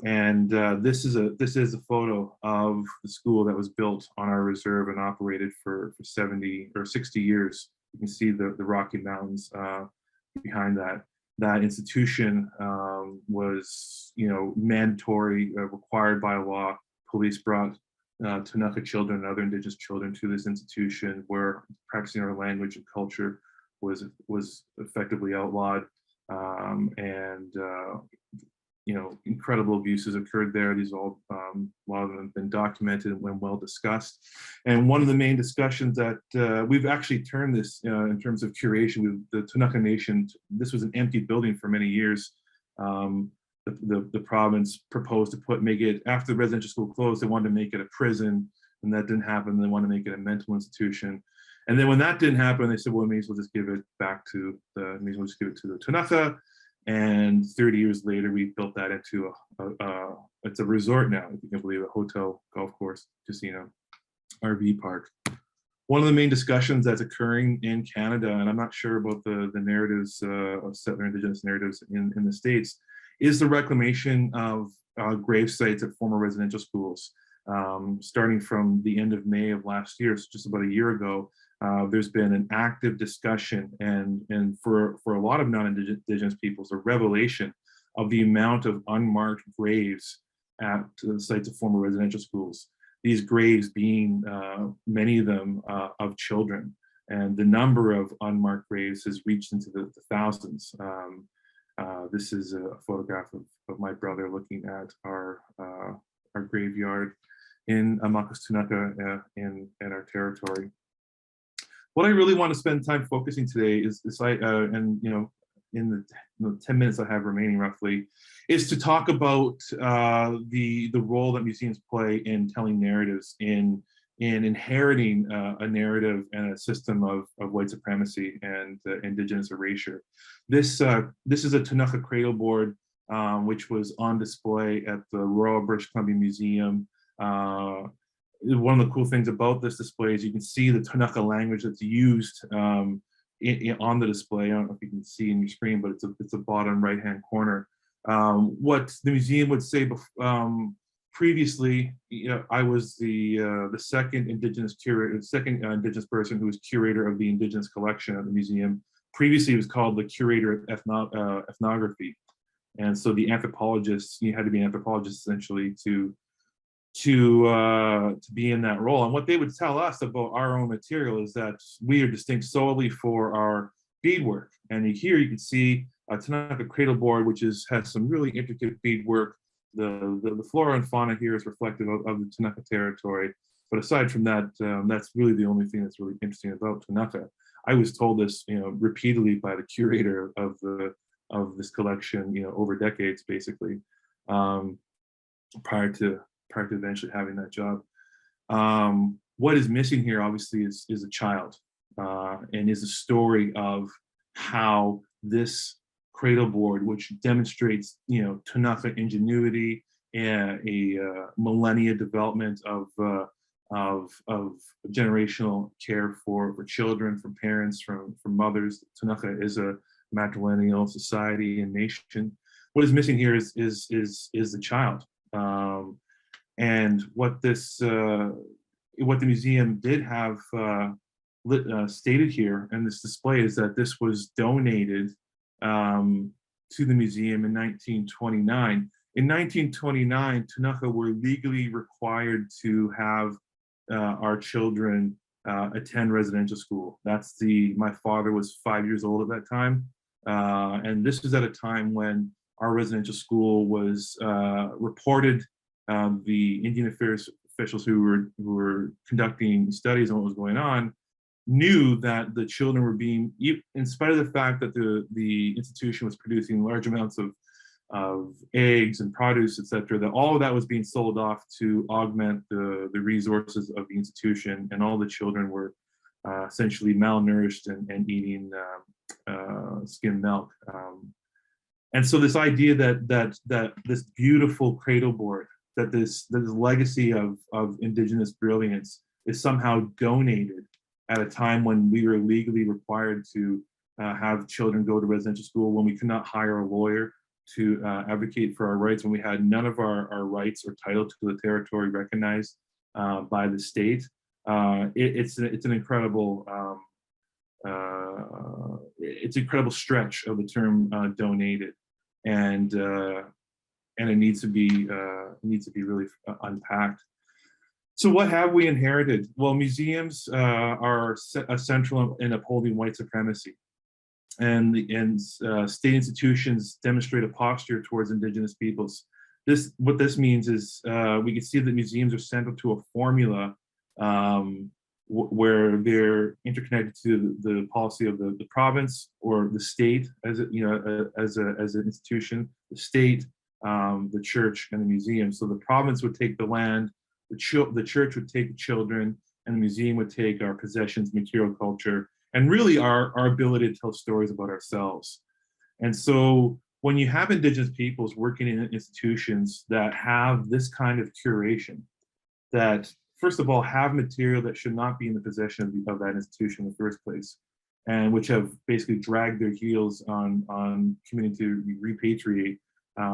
And this is a photo of the school that was built on our reserve and operated for 70 or 60 years. You can see the Rocky Mountains behind that. That institution was, you know, mandatory, required by law. Police brought Ktunaxa children and other indigenous children to this institution where practicing our language and culture was effectively outlawed. You know, incredible abuses occurred there. These all, a lot of them have been documented and well discussed. And one of the main discussions that we've actually turned this in terms of curation, the Ktunaxa Nation, this was an empty building for many years. The province proposed to make it, after the residential school closed, they wanted to make it a prison, and that didn't happen. They wanted to make it a mental institution. And then when that didn't happen, they said, well, we may as well just give it back to the Ktunaxa. And 30 years later, we built that into it's a resort now, if you can believe it, hotel, golf course, casino, RV park. One of the main discussions that's occurring in Canada, and I'm not sure about the narratives of settler indigenous narratives in the States, is the reclamation of grave sites at former residential schools. Starting from the end of May of last year, so just about a year ago, there's been an active discussion and for a lot of non-indigenous peoples, a revelation of the amount of unmarked graves at the sites of former residential schools. These graves being many of them of children, and the number of unmarked graves has reached into the thousands. This is a photograph of my brother looking at our graveyard in Makas Ktunaxa in our territory. What I really want to spend time focusing today is and you know, in the 10 minutes I have remaining roughly, is to talk about the role that museums play in telling narratives, in inheriting a narrative and a system of white supremacy and indigenous erasure. This is a Ktunaxa cradle board, which was on display at the Royal British Columbia Museum. One of the cool things about this display is you can see the Ktunaxa language that's used on the display. I don't know if you can see in your screen, but it's a bottom right-hand corner. What the museum would say previously, you know, I was the second indigenous curator, indigenous person who was curator of the indigenous collection at the museum. Previously, it was called the curator of ethnography, and so the anthropologists, you had to be an anthropologist essentially to be in that role. And what they would tell us about our own material is that we are distinct solely for our beadwork. And here you can see a Ktunaxa cradle board, which has some really intricate beadwork. The flora and fauna here is reflective of the Ktunaxa territory. But aside from that, that's really the only thing that's really interesting about Ktunaxa. I was told this, you know, repeatedly by the curator of this collection, you know, over decades, basically. prior to eventually having that job. What is missing here, obviously, is a child, and is a story of how this cradle board, which demonstrates, Ktunaxa ingenuity and a millennia development of generational care for children, from parents, from mothers. Ktunaxa is a matrilineal society and nation. What is missing here is the child, and what the museum did have stated here in this display is that this was donated to the museum in 1929. In 1929, Ktunaxa were legally required to have our children attend residential school. My father was 5 years old at that time. And this was at a time when our residential school was reported. The Indian Affairs officials who were conducting studies on what was going on knew that the children were being, in spite of the fact that the institution was producing large amounts of eggs and produce, etc., that all of that was being sold off to augment the resources of the institution, and all the children were essentially malnourished and eating skim milk. And so this idea that this beautiful cradle board, that this legacy of Indigenous brilliance is somehow donated at a time when we were legally required to have children go to residential school, when we could not hire a lawyer to advocate for our rights, when we had none of our rights or title to the territory recognized by the state. It's an incredible stretch of the term donated, and it needs to be really unpacked. So what have we inherited? Well, museums are central in upholding white supremacy, and state institutions demonstrate a posture towards Indigenous peoples. What this means is we can see that museums are central to a formula where they're interconnected to the policy of the province or the state as an institution, the state, the church, and the museum. So the province would take the land, the church would take the children, and the museum would take our possessions, material culture, and really our ability to tell stories about ourselves. And so when you have Indigenous peoples working in institutions that have this kind of curation, that first of all have material that should not be in the possession of that institution in the first place, and which have basically dragged their heels on committing to repatriate,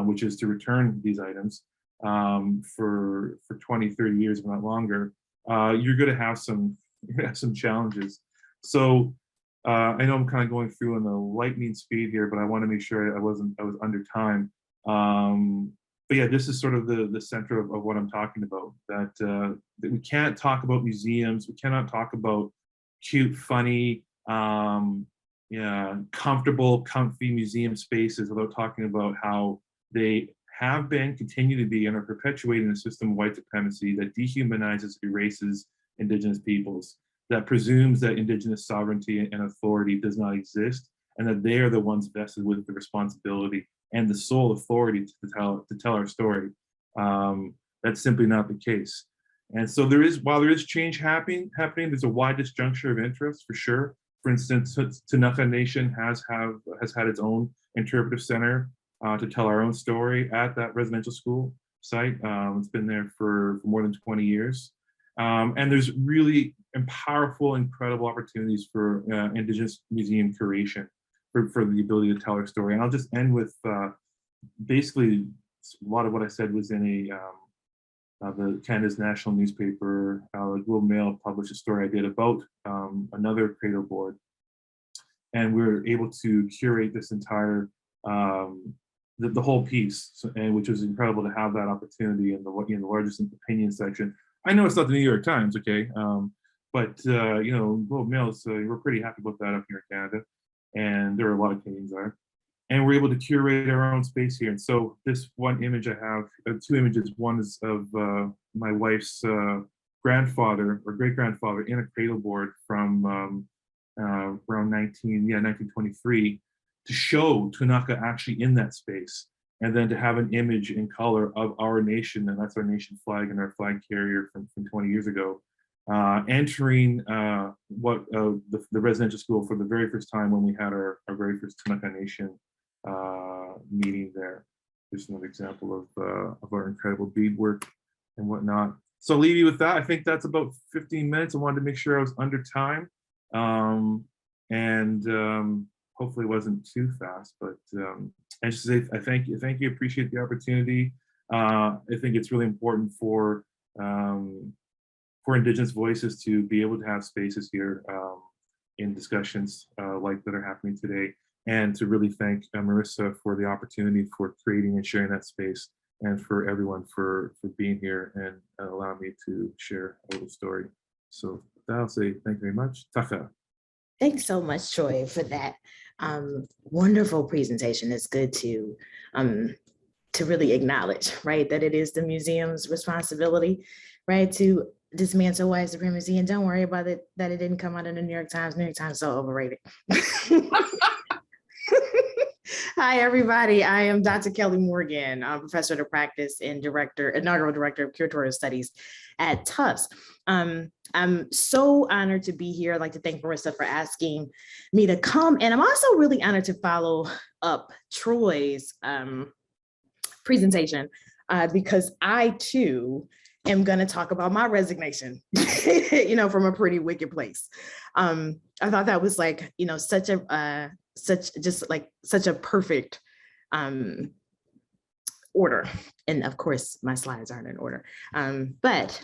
which is to return these items for 20, 30 years, if not longer, you're going to have some challenges. So I know I'm kind of going through in the lightning speed here, but I want to make sure I was under time. But yeah, this is sort of the center of what I'm talking about, that we can't talk about museums, we cannot talk about cute, funny, comfortable, comfy museum spaces without talking about how they have been, continue to be, and are perpetuating a system of white supremacy that dehumanizes, erases Indigenous peoples, that presumes that Indigenous sovereignty and authority does not exist, and that they are the ones vested with the responsibility and the sole authority to tell our story. That's simply not the case. And so while there is change happening, there's a wide disjuncture of interest for sure. For instance, Ktunaxa Nation has had its own interpretive center to tell our own story at that residential school site. It's been there for more than 20 years. And there's really powerful, incredible opportunities for Indigenous museum curation for the ability to tell our story. And I'll just end with basically a lot of what I said was in the Canada's national newspaper. The Globe Mail published a story I did about another cradle board. And we were able to curate this entire, the whole piece, and which was incredible to have that opportunity in the largest opinion section. I know it's not the New York Times, okay, but Globe Mail, so we're pretty happy about that up here in Canada, and there are a lot of Canadians are, and we're able to curate our own space here. And so this one image I have, two images. One is of my wife's grandfather or great grandfather in a cradle board from around 1923, to show Ktunaxa actually in that space. and then to have an image in color of our nation, and that's our nation flag and our flag carrier from 20 years ago, entering the residential school for the very first time when we had our very first Ktunaxa Nation meeting there. There's another example of our incredible beadwork and whatnot. So I'll leave you with that. I think that's about 15 minutes. I wanted to make sure I was under time, and hopefully it wasn't too fast, but and just say I thank you, appreciate the opportunity. I think it's really important for Indigenous voices to be able to have spaces here in discussions like that are happening today, and to really thank Marissa for the opportunity for creating and sharing that space, and for everyone for being here and allowing me to share a little story. So with that, I'll say thank you very much. Taka. Thanks so much, Troy, for that wonderful presentation. It's good to really acknowledge, right, that it is the museum's responsibility, right, to dismantle white supremacy. And don't worry about it, that it didn't come out in the New York Times. New York Times is so overrated. Hi, everybody. I am Dr. Kelly Morgan. I'm professor of practice and inaugural director of curatorial studies at Tufts. I'm so honored to be here. I'd like to thank Marissa for asking me to come. And I'm also really honored to follow up Troy's presentation because I too am going to talk about my resignation, from a pretty wicked place. I thought that was like, such a perfect order. And of course, my slides aren't in order. But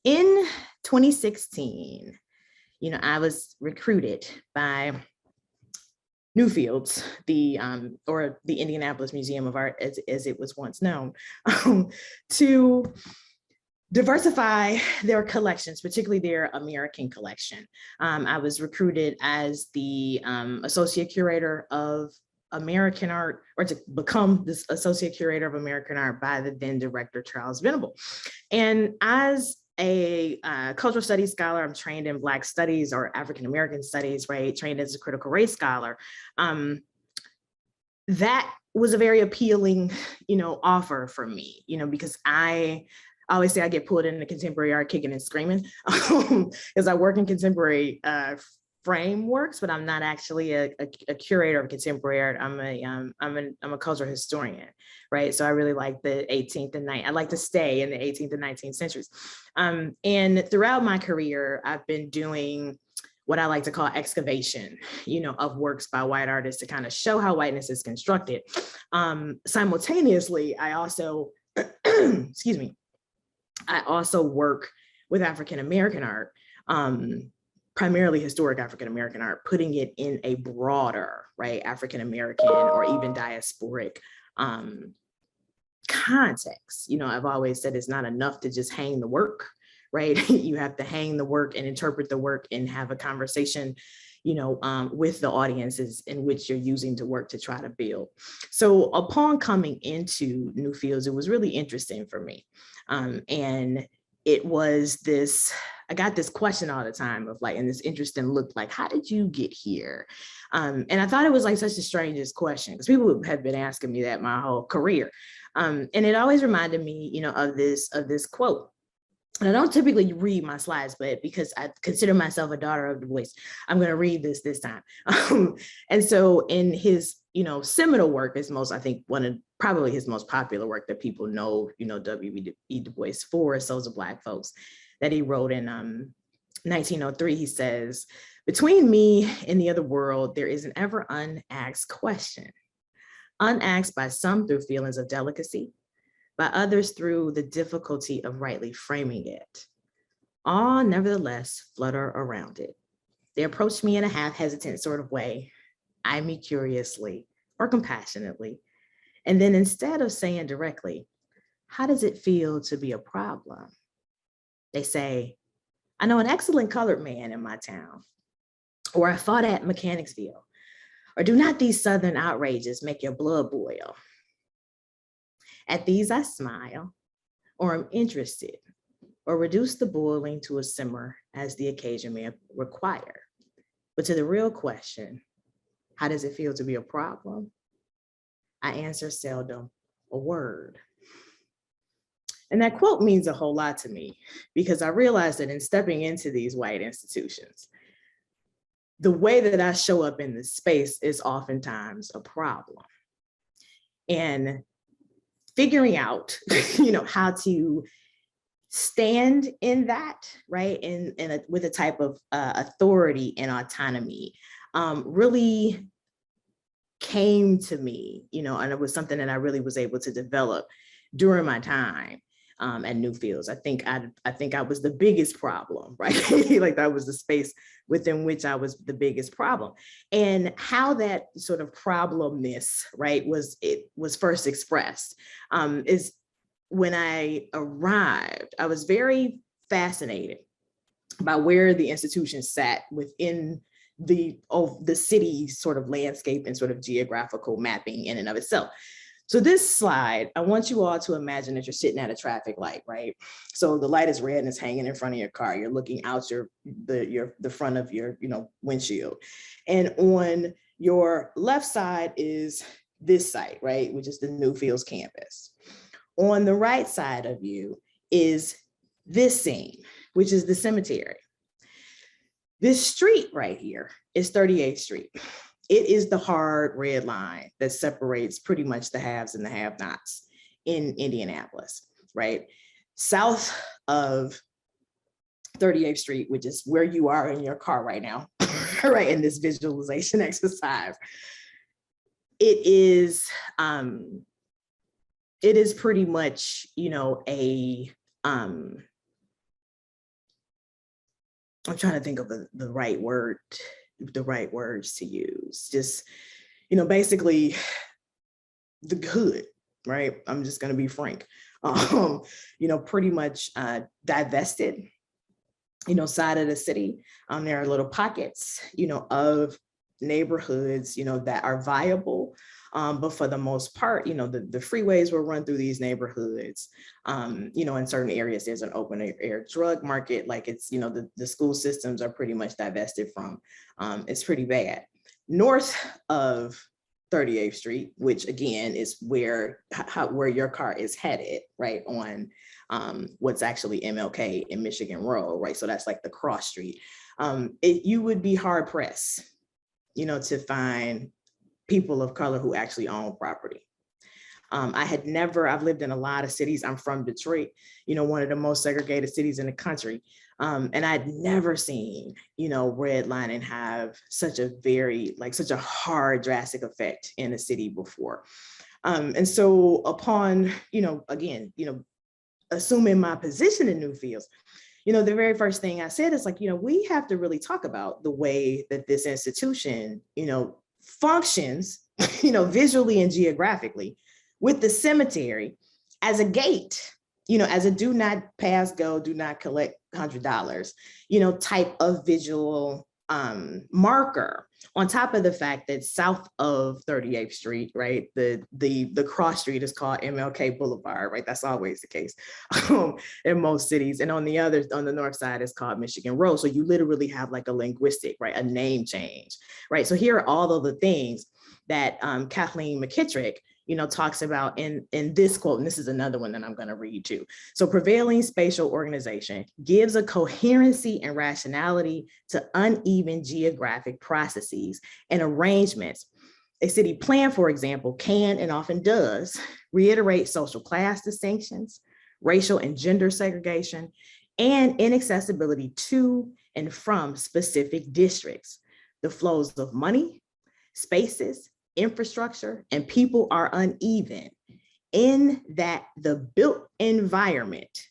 in 2016, I was recruited by Newfields, the Indianapolis Museum of Art, as it was once known, to diversify their collections, particularly their American collection. I was recruited as the associate curator of American art, or to become this associate curator of American art by the then director, Charles Venable. And as a cultural studies scholar, I'm trained in Black studies or African-American studies, right? Trained as a critical race scholar. That was a very appealing, offer for me, because I always say I get pulled into contemporary art kicking and screaming because I work in contemporary frameworks, but I'm not actually a curator of contemporary art. I'm a cultural historian, right? So I really like the 18th and 19th. I like to stay in the 18th and 19th centuries. And throughout my career, I've been doing what I like to call excavation, of works by white artists to kind of show how whiteness is constructed. Simultaneously, I also, excuse me, I also work with African-American art, primarily historic African-American art, putting it in a broader, right, African-American or even diasporic context. I've always said it's not enough to just hang the work, right? You have to hang the work and interpret the work and have a conversation, with the audiences in which you're using the work to try to build. So upon coming into Newfields, it was really interesting for me. And it was this, I got this question all the time of like, and this interesting look like, how did you get here? And I thought it was like such the strangest question because people have been asking me that my whole career. And it always reminded me, of this quote. And I don't typically read my slides, but because I consider myself a daughter of Du Bois, I'm going to read this time. And so in his, seminal work is I think probably his most popular work that people know, W.E. Du Bois for, Souls of Black Folks, that he wrote in 1903. He says, "Between me and the other world, there is an ever unasked question, unasked by some through feelings of delicacy, by others through the difficulty of rightly framing it. All nevertheless flutter around it. They approach me in a half hesitant sort of way, eye me curiously or compassionately, and then instead of saying directly, 'How does it feel to be a problem?' they say, 'I know an excellent colored man in my town,' or 'I fought at Mechanicsville,' or 'Do not these Southern outrages make your blood boil?' At these I smile, or am interested, or reduce the boiling to a simmer as the occasion may require. But to the real question, how does it feel to be a problem? I answer seldom a word. And that quote means a whole lot to me because I realized that in stepping into these white institutions, the way that I show up in this space is oftentimes a problem. And figuring out, how to stand in that, right, with a type of authority and autonomy really came to me, and it was something that I really was able to develop during my time at Newfields. I think I was the biggest problem, right? Like that was the space within which I was the biggest problem. And how that sort of problemness, right, was first expressed is when I arrived, I was very fascinated by where the institution sat within the city sort of landscape and sort of geographical mapping in and of itself. So this slide, I want you all to imagine that you're sitting at a traffic light, right? So the light is red and it's hanging in front of your car. You're looking out the front of your windshield. And on your left side is this site, right? Which is the Newfields campus. On the right side of you is this scene, which is the cemetery. This street right here is 38th Street. It is the hard red line that separates pretty much the haves and the have-nots in Indianapolis, right? South of 38th Street, which is where you are in your car right now, right, in this visualization exercise, it is pretty much, I'm trying to think of the right words to use. Just, basically the hood, right? I'm just going to be frank. Pretty much divested, side of the city. There are little pockets, of neighborhoods, that are viable. But for the most part, the freeways will run through these neighborhoods. In certain areas, there's an open air drug market, like it's, the school systems are pretty much divested from. It's pretty bad. North of 38th Street, which again is where your car is headed, right, on what's actually MLK and Michigan Road, right? So that's like the cross street. You would be hard pressed, to find people of color who actually own property. I've lived in a lot of cities. I'm from Detroit, one of the most segregated cities in the country. And I'd never seen, redlining have such a hard, drastic effect in a city before. And so upon, assuming my position in Newfields, the very first thing I said is we have to really talk about the way that this institution, functions, visually and geographically, with the cemetery as a gate, as a do not pass go, do not collect $100, type of visual marker, on top of the fact that south of 38th Street, right, the cross street is called MLK Boulevard, right? That's always the case in most cities. And on the north side is called Michigan Road. So you literally have like a linguistic, right, a name change, right? So here are all of the things that Kathleen McKittrick, talks about in this quote, and this is another one that I'm going to read too. So prevailing spatial organization gives a coherency and rationality to uneven geographic processes and arrangements. A city plan, for example, can and often does reiterate social class distinctions, racial and gender segregation, and inaccessibility to and from specific districts. The flows of money, spaces, infrastructure, and people are uneven in that the built environment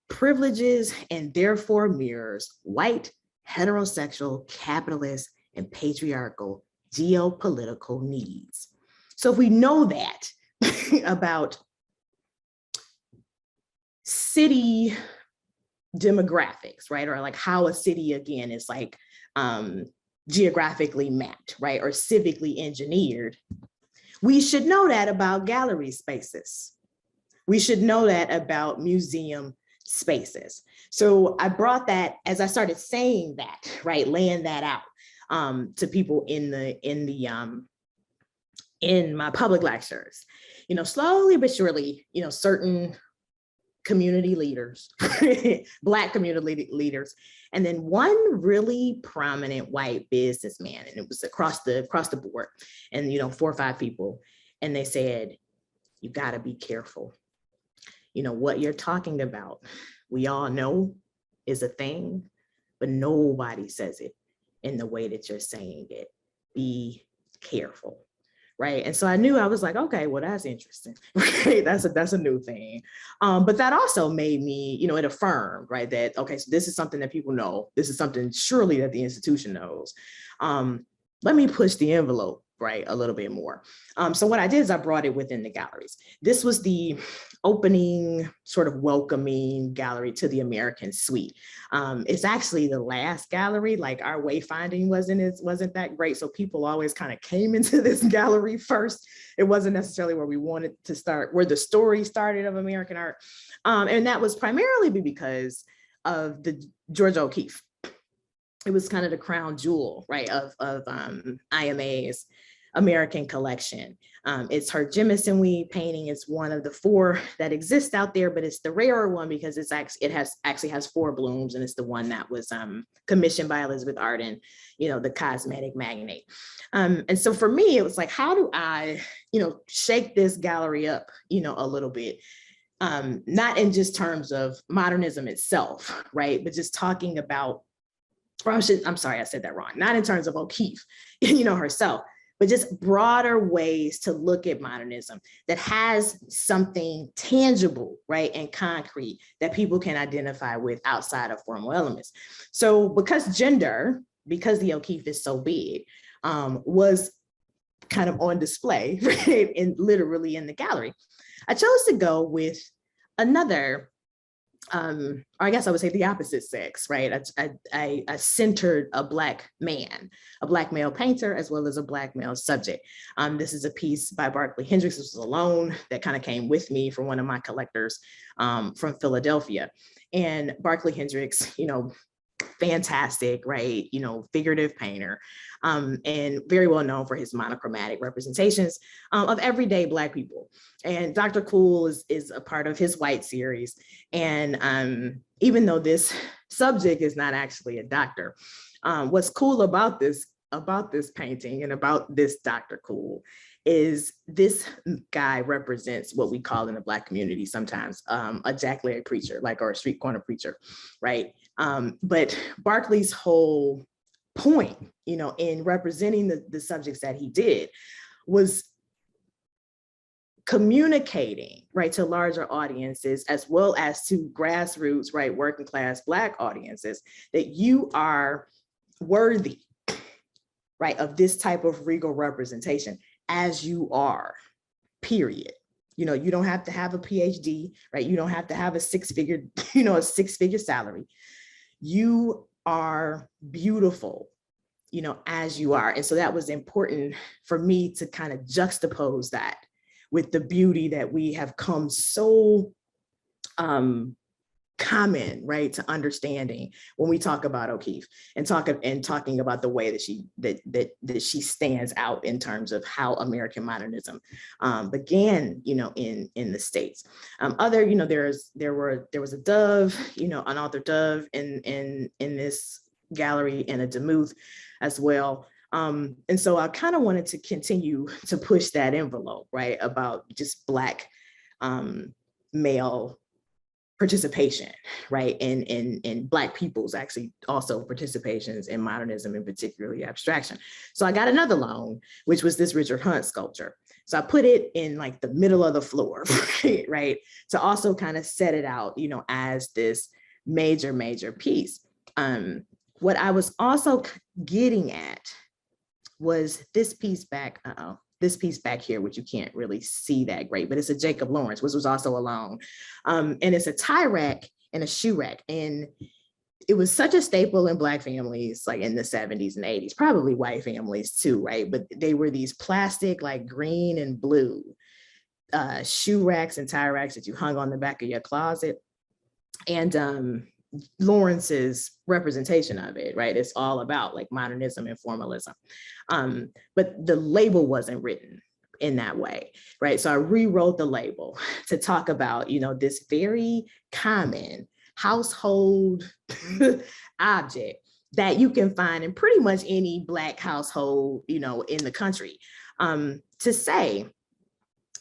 privileges and therefore mirrors white, heterosexual, capitalist, and patriarchal geopolitical needs. So if we know that about city demographics, right, or like how a city again is like geographically mapped, right, or civically engineered, we should know that about gallery spaces. We should know that about museum spaces. So I brought that, as I started saying that, right, laying that out to people in the in my public lectures, slowly but surely, certain community leaders, Black community leaders, and then one really prominent white businessman, and it was across the board, and 4 or 5 people, and they said, you got to be careful. What you're talking about, we all know is a thing, but nobody says it in the way that you're saying it. Be careful. Right. And so I knew, I was like, okay, well, that's interesting. Right. That's a new thing. But that also made me, it affirmed, right, that, okay, so this is something that people know. This is something surely that the institution knows. Let me push the envelope, right, a little bit more. So what I did is I brought it within the galleries. This was the opening sort of welcoming gallery to the American suite. It's actually the last gallery, like our wayfinding wasn't that great. So people always kind of came into this gallery first. It wasn't necessarily where we wanted to start, where the story started of American art. And that was primarily because of the George O'Keeffe. It was kind of the crown jewel, right, of IMA's American collection. It's her Jemison weave painting. It's one of the 4 that exists out there, but it's the rarer one because it actually has 4 blooms, and it's the one that was commissioned by Elizabeth Arden, the cosmetic magnate. And so for me, it was like, how do I, shake this gallery up, a little bit, not in just terms of modernism itself, right, but just talking about, I'm sorry, I said that wrong. Not in terms of O'Keeffe, herself, but just broader ways to look at modernism that has something tangible, right, and concrete that people can identify with outside of formal elements. So because the O'Keeffe is so big, was kind of on display, right, literally in the gallery, I chose to go with another, or I guess I would say the opposite sex, right? I centered a Black man, a Black male painter, as well as a Black male subject. This is a piece by Barclay Hendricks. This was a loan that kind of came with me from one of my collectors from Philadelphia. And Barclay Hendricks, fantastic, right? Figurative painter, and very well known for his monochromatic representations of everyday Black people. And Dr. Cool is a part of his white series. And even though this subject is not actually a doctor, what's cool about this painting and about this Dr. Cool is this guy represents what we call in the Black community sometimes a jackleg preacher, or a street corner preacher, right? But Barclay's whole point, in representing the subjects that he did was communicating, right, to larger audiences, as well as to grassroots, right, working class Black audiences, that you are worthy, right, of this type of regal representation as you are, period. You don't have to have a PhD, right? You don't have to have a six-figure salary. You are beautiful, as you are. And so that was important for me to kind of juxtapose that with the beauty that we have come so common, right, to understanding when we talk about O'Keeffe and talking about the way that she stands out in terms of how American modernism began, in the States. There was a Dove, an author Dove in this gallery, and a Demuth as well. And so I kind of wanted to continue to push that envelope, right, about just Black male participation, right, in Black people's actually also participations in modernism, and particularly abstraction. So I got another loan, which was this Richard Hunt sculpture. So I put it in the middle of the floor, right, to also kind of set it out, as this major piece. What I was also getting at was this piece back, this piece back here, which you can't really see that great, but it's a Jacob Lawrence, which was also a loan. And it's a tie rack and a shoe rack. And it was such a staple in Black families, in the 70s and 80s, probably white families too, right? But they were these plastic, green and blue shoe racks and tie racks that you hung on the back of your closet. And Lawrence's representation of it, right? It's all about modernism and formalism. But the label wasn't written in that way, right? So I rewrote the label to talk about, this very common household object that you can find in pretty much any Black household, in the country, to say,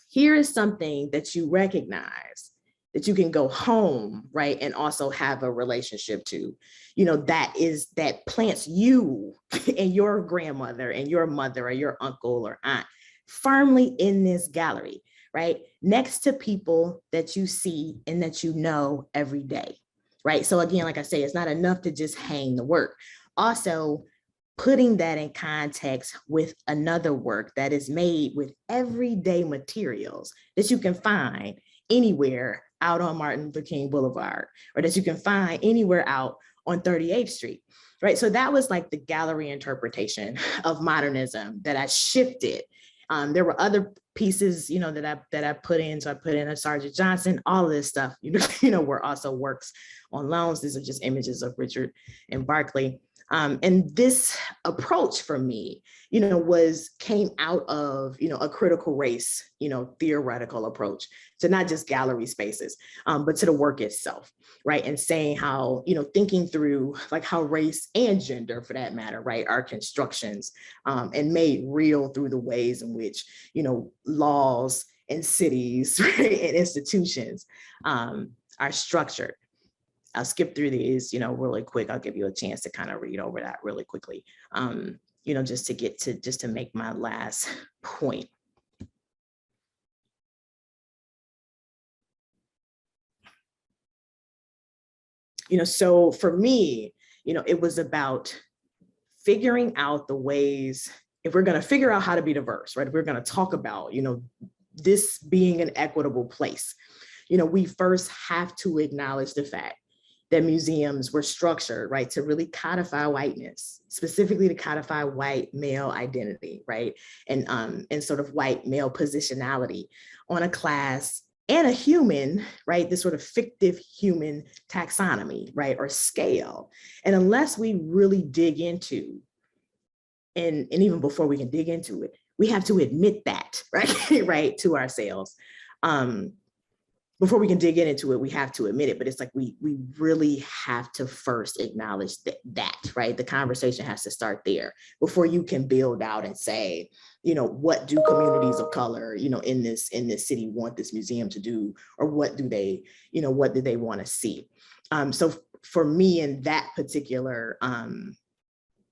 here is something that you recognize that you can go home, right, and also have a relationship to, that plants you and your grandmother and your mother or your uncle or aunt firmly in this gallery, right, next to people that you see and that you know every day, right? So again, like I say, it's not enough to just hang the work. Also, putting that in context with another work that is made with everyday materials that you can find anywhere out on Martin Luther King Boulevard, or that you can find anywhere out on 38th Street, right? So that was like the gallery interpretation of modernism that I shifted. There were other pieces, that I put in. So I put in a Sergeant Johnson, all of this stuff, were also works on loans. These are just images of Richard and Barclay. And this approach for me, came out of, a critical race, theoretical approach to not just gallery spaces, but to the work itself, right? And saying how, thinking through like how race and gender, for that matter, right, are constructions and made real through the ways in which, laws and cities, right, and institutions are structured. I'll skip through these, really quick. I'll give you a chance to kind of read over that really quickly, just to make my last point. So for me, it was about figuring out the ways, if we're going to figure out how to be diverse, right? If we're going to talk about, this being an equitable place, we first have to acknowledge the fact that museums were structured, right, to really codify whiteness, specifically to codify white male identity, right, and sort of white male positionality on a class and a human, right, this sort of fictive human taxonomy, right, or scale. And unless we really dig into, and even before we can dig into it, we have to admit that, right, right, to ourselves. Before we can dig into it, we have to admit it, but it's like we really have to first acknowledge that, right? The conversation has to start there before you can build out and say, what do communities of color, in this city want this museum to do, or what do they want to see? So for me, in that particular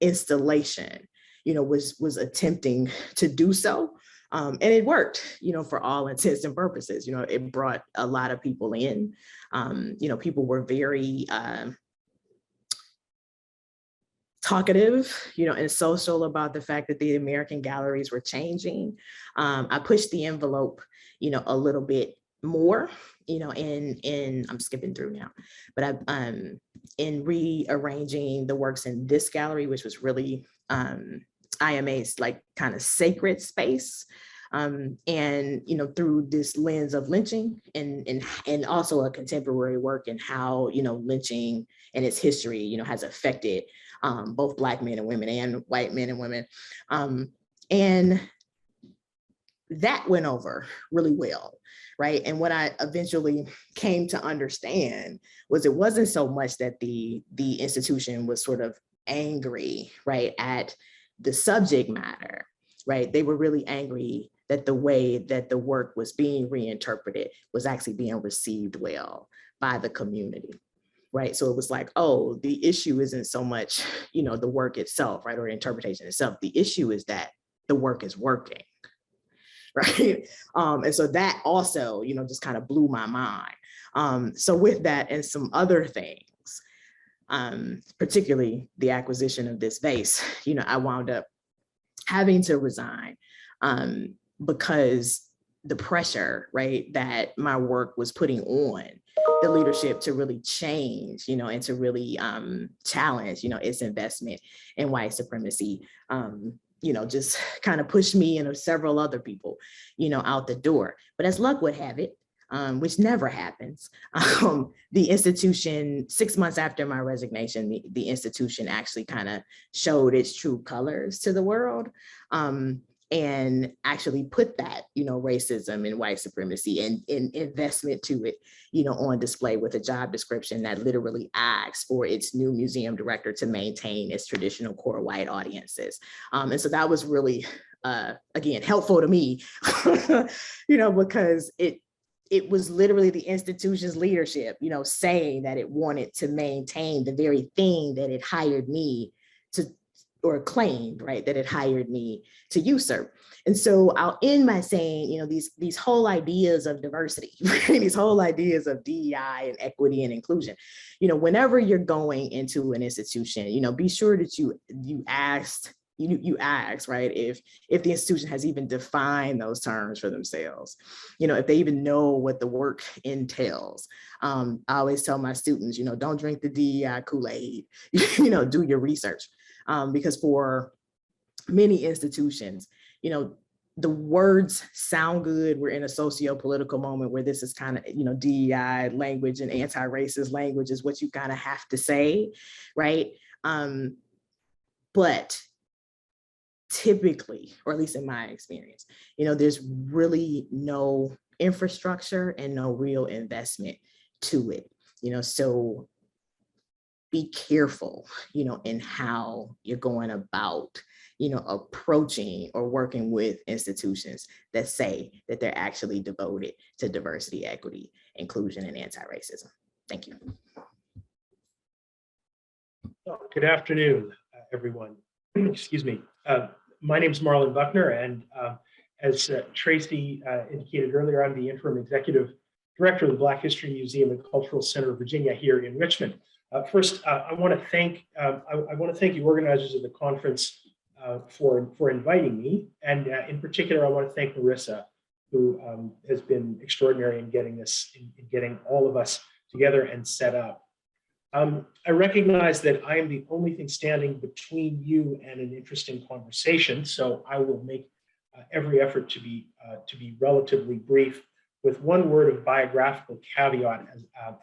installation, was attempting to do so. And it worked, for all intents and purposes. It brought a lot of people in. People were very talkative, and social about the fact that the American galleries were changing. I pushed the envelope, a little bit more, in I'm skipping through now, but in rearranging the works in this gallery, which was really IMA's like kind of sacred space, and through this lens of lynching and also a contemporary work and how lynching and its history has affected both Black men and women and white men and women, and that went over really well, right? And what I eventually came to understand was it wasn't so much that the institution was sort of angry, right, at the subject matter, right? They were really angry that the way that the work was being reinterpreted was actually being received well by the community, right? So it was like, oh, the issue isn't so much, the work itself, right, or the interpretation itself. The issue is that the work is working, right? And so that also, just kind of blew my mind. So with that and some other things, particularly the acquisition of this vase, I wound up having to resign because the pressure, right, that my work was putting on the leadership to really change, and to really challenge, its investment in white supremacy, just kind of pushed me and several other people, out the door. But as luck would have it, which never happens, the institution, 6 months after my resignation, the institution actually kind of showed its true colors to the world. and actually put that, racism and white supremacy and investment to it, on display with a job description that literally asks for its new museum director to maintain its traditional core white audiences. And so that was really, again, helpful to me, because it was literally the institution's leadership, saying that it wanted to maintain the very thing that it hired me to, or claimed, right, that it hired me to usurp. And so I'll end by saying, these whole ideas of diversity, right? These whole ideas of DEI and equity and inclusion, whenever you're going into an institution, be sure that you ask, right, if the institution has even defined those terms for themselves, if they even know what the work entails. I always tell my students, don't drink the DEI Kool-Aid, do your research. Because for many institutions, the words sound good. We're in a socio-political moment where this is kind of, DEI language and anti-racist language is what you kind of have to say, right? But typically, or at least in my experience, there's really no infrastructure and no real investment to it, so be careful, in how you're going about, approaching or working with institutions that say that they're actually devoted to diversity, equity, inclusion, and anti-racism. Thank you. Good afternoon, everyone. Excuse me. My name is Marland Buckner, and as Tracy indicated earlier, I'm the interim executive director of the Black History Museum and Cultural Center of Virginia here in Richmond. First, I want to thank the organizers of the conference for inviting me, and in particular, I want to thank Marissa, who has been extraordinary in getting getting all of us together and set up. I recognize that I am the only thing standing between you and an interesting conversation, so I will make every effort to be relatively brief, with one word of biographical caveat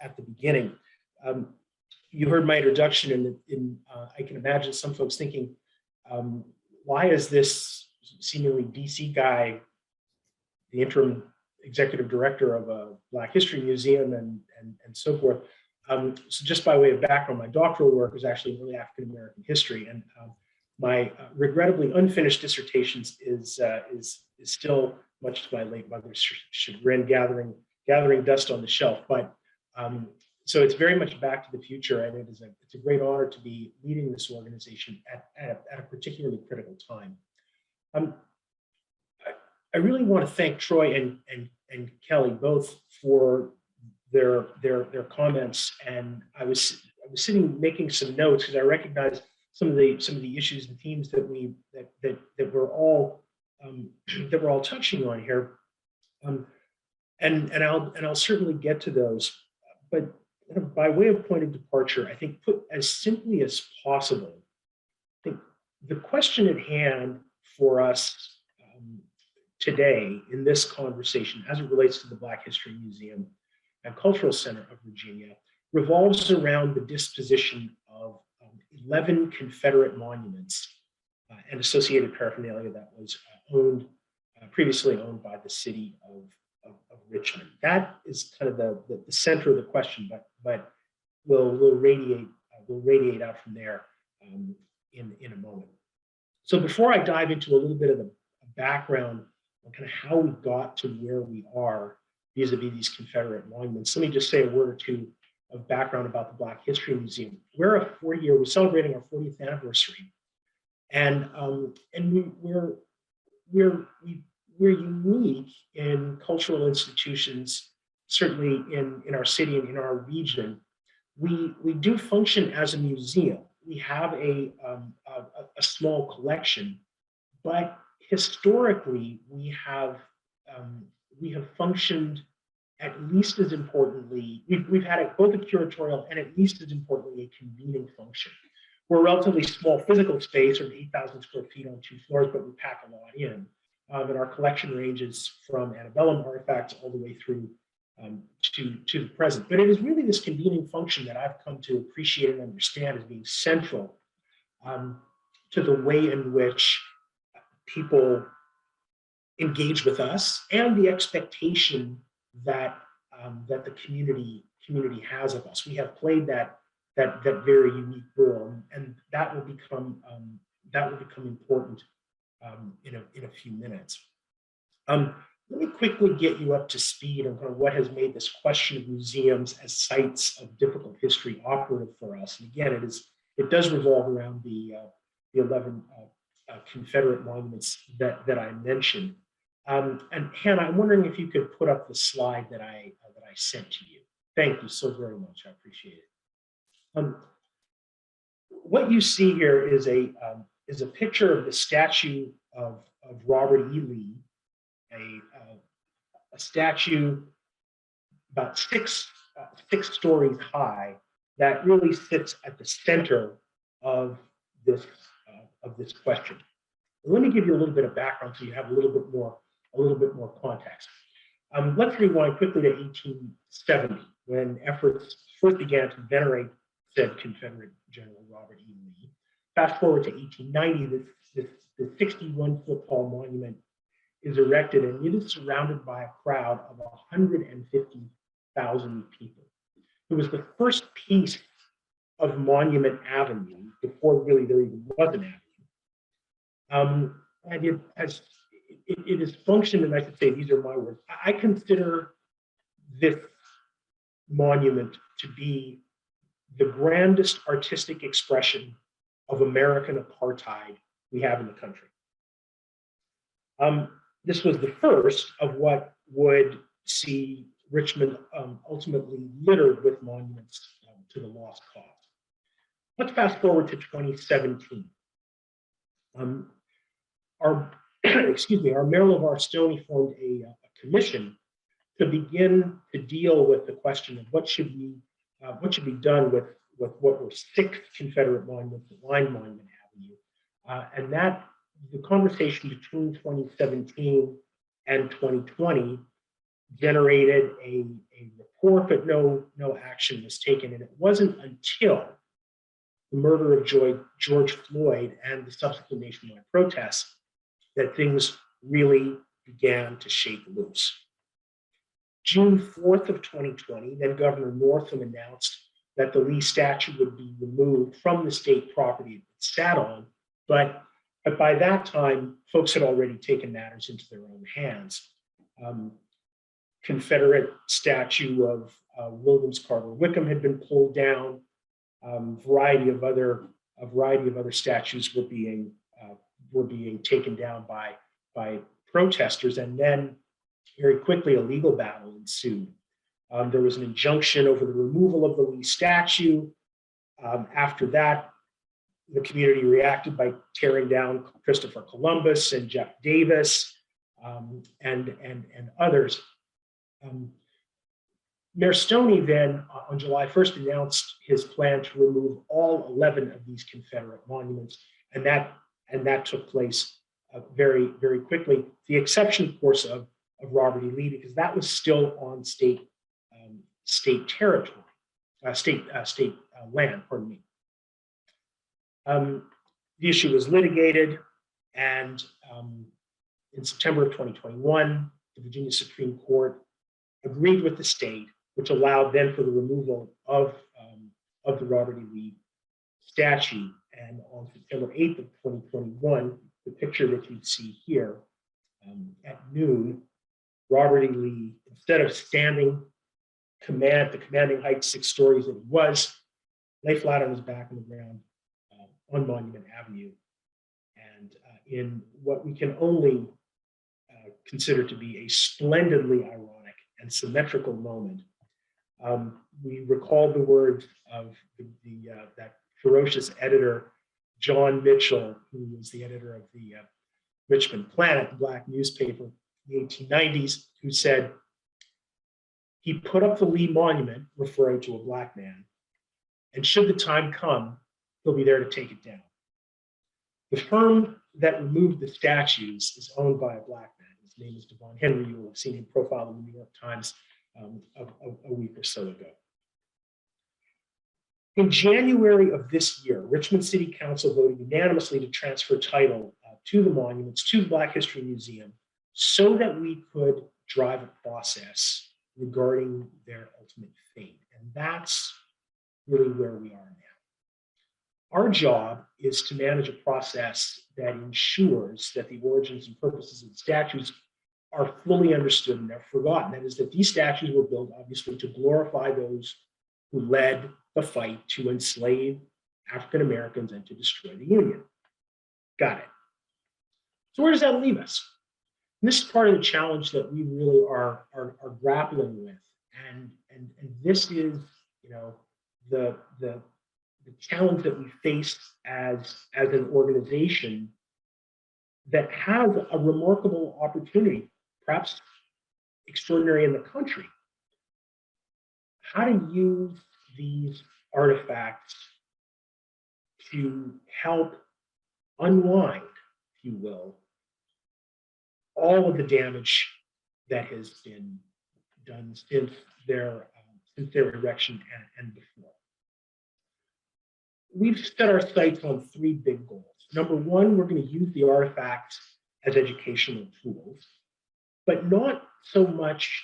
at the beginning. You heard my introduction, and I can imagine some folks thinking, why is this seemingly DC guy the interim executive director of a Black History Museum and so forth? So just by way of background, my doctoral work was actually in early African American history, and my regrettably unfinished dissertation is still, much to my late mother's chagrin, gathering dust on the shelf. But so it's very much back to the future, and it's a great honor to be leading this organization at a particularly critical time. I really want to thank Troy and Kelly both for their comments, and I was sitting making some notes because I recognized some of the issues and themes that we're all touching on here, and I'll certainly get to those, but by way of point of departure, I think put as simply as possible, I think the question at hand for us today in this conversation, as it relates to the Black History Museum and Cultural Center of Virginia, revolves around the disposition of 11 Confederate monuments and associated paraphernalia that was previously owned by the city of Richmond. That is kind of the center of the question, but we'll radiate out from there in a moment. So before I dive into a little bit of the background on kind of how we got to where we are vis-a-vis these Confederate monuments, let me just say a word or two of background about the Black History Museum. We're celebrating our 40th anniversary, and we're unique in cultural institutions, certainly in our city and in our region. We do function as a museum. We have a small collection, but historically we have functioned at least as importantly. We've had both a curatorial and at least as importantly a convening function. We're a relatively small physical space, or 8,000 square feet on 2 floors, but we pack a lot in. And our collection ranges from antebellum artifacts all the way through to the present. But it is really this convening function that I've come to appreciate and understand as being central to the way in which people engage with us and the expectation that that the community has of us. We have played that very unique role, and that will become important in a few minutes. Let me quickly get you up to speed on kind of what has made this question of museums as sites of difficult history operative for us. And again, it does revolve around the 11 Confederate monuments that I mentioned. And Hannah, I'm wondering if you could put up the slide that I sent to you. Thank you so very much. I appreciate it. What you see here is a picture of the statue of Robert E. Lee, a statue about six stories high that really sits at the center of this question. Let me give you a little bit of background so you have a little bit more context. Let's rewind quickly to 1870, when efforts first began to venerate said Confederate General Robert E. Lee. Fast forward to 1890, the 61-foot tall monument is erected, and it is surrounded by a crowd of 150,000 people. It was the first piece of Monument Avenue before really there even was an avenue. And it has functioned, and I should say, these are my words, I consider this monument to be the grandest artistic expression of American apartheid we have in the country. This was the first of what would see Richmond ultimately littered with monuments to the lost cause. Let's fast forward to 2017. Our Mayor LeVar Stoney formed a commission to begin to deal with the question of what should be done with what were 6 Confederate monuments that lined Monument Avenue, and that the conversation between 2017 and 2020 generated a report, but no action was taken. And it wasn't until the murder of George Floyd and the subsequent nationwide protests that things really began to shake loose. June 4th of 2020, then Governor Northam announced that the Lee statue would be removed from the state property it sat on, but by that time, folks had already taken matters into their own hands. Confederate statue of Williams Carter Wickham had been pulled down. A variety of other statues were being taken down by protesters, and then very quickly a legal battle ensued. There was an injunction over the removal of the Lee statue. After that, the community reacted by tearing down Christopher Columbus and Jeff Davis and others. Mayor Stoney then, on July 1st, announced his plan to remove all 11 of these Confederate monuments, and that took place very, very quickly. The exception, of course, of Robert E. Lee, because that was still on state territory, state land. Pardon me. The issue was litigated, and in September of 2021, the Virginia Supreme Court agreed with the state, which allowed then for the removal of the Robert E. Lee statue. And on September 8th of 2021, the picture that you see here, at noon, Robert E. Lee, instead of standing the commanding height 6 stories that he was, lay flat on his back on the ground on Monument Avenue. And in what we can only consider to be a splendidly ironic and symmetrical moment, we recall the words of that ferocious editor, John Mitchell, who was the editor of the Richmond Planet, the black newspaper in the 1890s, who said, he put up the Lee Monument, referring to a black man, and should the time come, he'll be there to take it down. The firm that removed the statues is owned by a black man. His name is Devon Henry. You will have seen him profiled in the New York Times a week or so ago. In January of this year, Richmond City Council voted unanimously to transfer title to the monuments to the Black History Museum so that we could drive a process regarding their ultimate fate. And that's really where we are now. Our job is to manage a process that ensures that the origins and purposes of the statutes are fully understood and never forgotten. That is, that these statutes were built, obviously, to glorify those who led the fight to enslave African Americans and to destroy the Union. Got it. So where does that leave us? And this is part of the challenge that we really are grappling with. And this is, you know, the challenge that we face as an organization that has a remarkable opportunity, perhaps extraordinary in the country, how to use these artifacts to help unwind, if you will, all of the damage that has been done since their erection and before. We've set our sights on three big goals. Number one, we're going to use the artifacts as educational tools, but not so much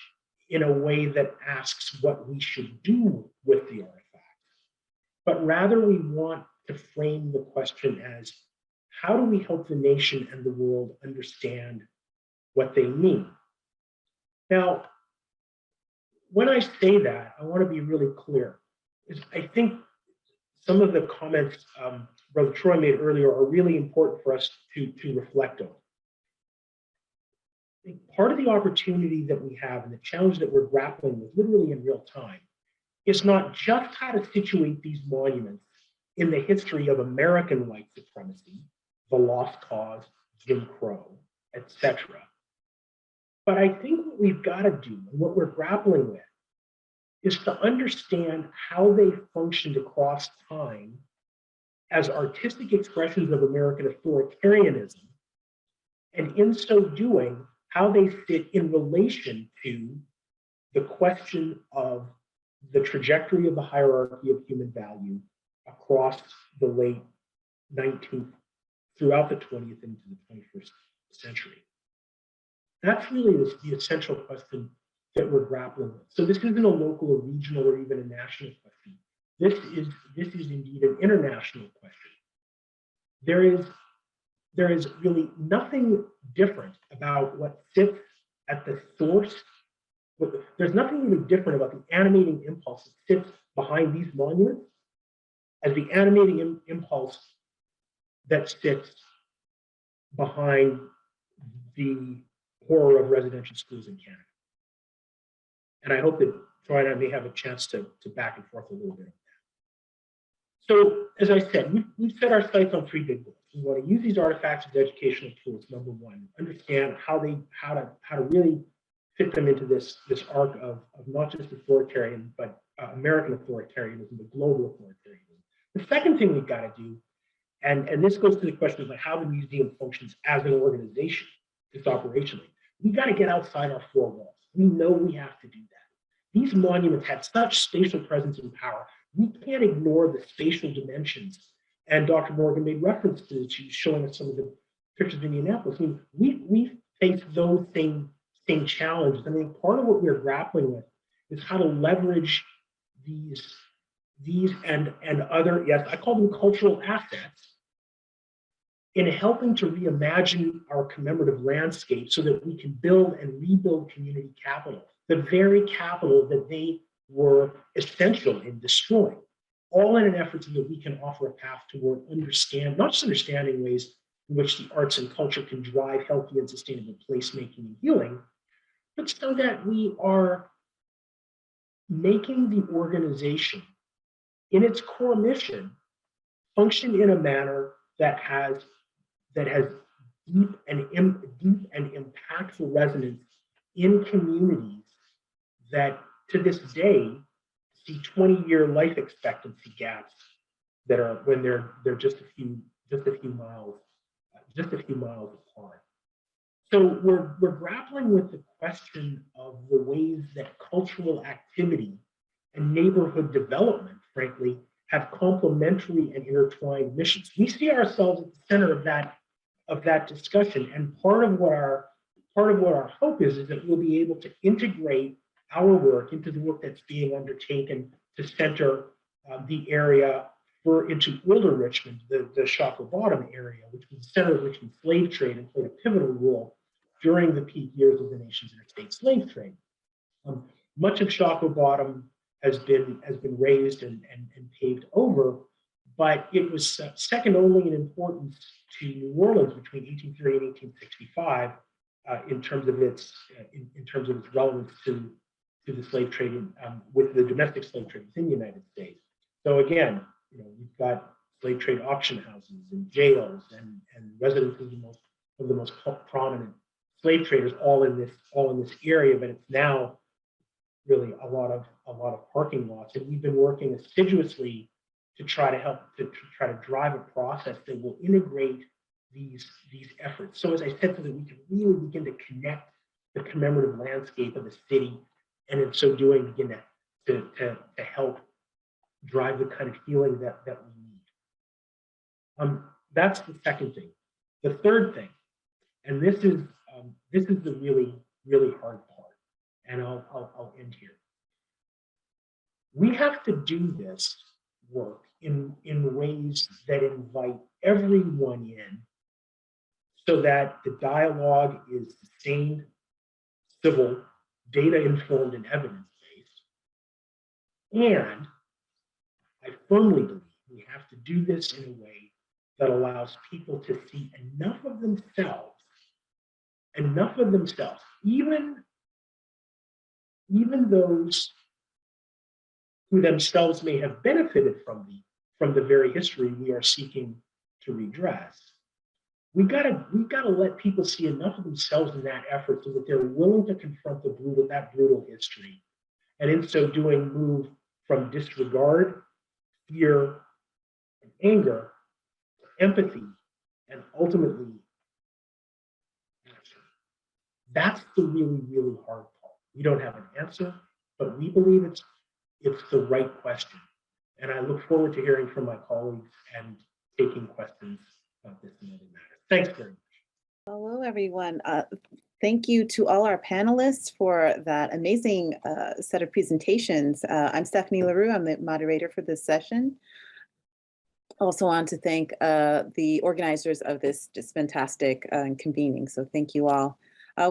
in a way that asks what we should do with the artifacts, but rather we want to frame the question as, how do we help the nation and the world understand what they mean? Now, when I say that, I want to be really clear. I think some of the comments Brother Troy made earlier are really important for us to reflect on. I think part of the opportunity that we have and the challenge that we're grappling with literally in real time is not just how to situate these monuments in the history of American white supremacy, the lost cause, Jim Crow, etc. But I think what we've got to do and what we're grappling with is to understand how they functioned across time as artistic expressions of American authoritarianism, and in so doing, how they fit in relation to the question of the trajectory of the hierarchy of human value across the late 19th, throughout the 20th into the 21st century. That's really the essential question that we're grappling with. So this isn't a local or regional or even a national question. This is indeed an international question. There is really nothing different about what sits at the source. There's nothing really different about the animating impulse that sits behind these monuments as the animating impulse that sits behind the horror of residential schools in Canada. And I hope that Troy and I may have a chance to back and forth a little bit on that. So, as I said, we've set our sights on three big goals. We want to use these artifacts as educational tools, number one, understand how to really fit them into this arc of not just authoritarian, but American authoritarianism, but global authoritarianism. The second thing we've got to do, and this goes to the question of like how the museum functions as an organization, just operationally, we've got to get outside our four walls. We know we have to do that. These monuments have such spatial presence and power. We can't ignore the spatial dimensions. And Dr. Morgan made reference to it. She was showing us some of the pictures of Indianapolis. I mean, we face those same challenges. I mean, part of what we're grappling with is how to leverage these and other, yes, I call them cultural assets, in helping to reimagine our commemorative landscape so that we can build and rebuild community capital, the very capital that they were essential in destroying, all in an effort so that we can offer a path toward not just understanding ways in which the arts and culture can drive healthy and sustainable placemaking and healing, but so that we are making the organization in its core mission function in a manner that has deep and impactful resonance in communities that to this day see 20-year life expectancy gaps that are when they're just a few miles apart. So we're grappling with the question of the ways that cultural activity and neighborhood development, frankly, have complementary and intertwined missions. We see ourselves at the center of that discussion, and part of part of what our hope is that we'll be able to integrate our work into the work that's being undertaken to center the area into older Richmond, the Shockoe Bottom area, which was the center of Richmond slave trade and played a pivotal role during the peak years of the nation's interstate slave trade. Much of Shockoe Bottom has been razed and paved over, but it was second only in importance to New Orleans between 1830 and 1865 in terms of its relevance to the slave trade with the domestic slave trade within the United States. So again, we've got slave trade auction houses and jails and residences of the most prominent slave traders all in this area, but it's now really a lot of parking lots, and we've been working assiduously to try to drive a process that will integrate these efforts. So as I said, so that we can really begin to connect the commemorative landscape of the city, and in so doing, begin to help drive the kind of healing that we need. That's the second thing. The third thing, and this is the really, really hard part, and I'll end here. We have to do this work in ways that invite everyone in so that the dialogue is sustained, civil, data-informed, and evidence-based. And I firmly believe we have to do this in a way that allows people to see enough of themselves, even those who themselves may have benefited from the very history we are seeking to redress. We gotta let people see enough of themselves in that effort so that they're willing to confront that brutal history, and in so doing, move from disregard, fear, and anger to empathy, and ultimately action. That's the really, really hard part. We don't have an answer, but we believe it's the right question. And I look forward to hearing from my colleagues and taking questions about this and other matters. Thanks very much. Hello, everyone. Thank you to all our panelists for that amazing set of presentations. I'm Stephanie LaRue. I'm the moderator for this session. Also want to thank the organizers of this just fantastic convening. So thank you all.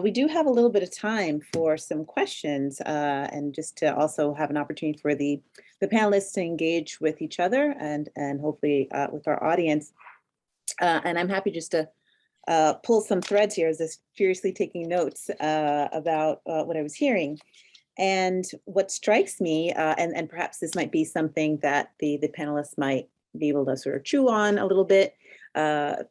We do have a little bit of time for some questions and just to also have an opportunity for the panelists to engage with each other and hopefully with our audience. And I'm happy just to pull some threads here as I'm furiously taking notes about what I was hearing. And what strikes me, and perhaps this might be something that the panelists might be able to sort of chew on a little bit,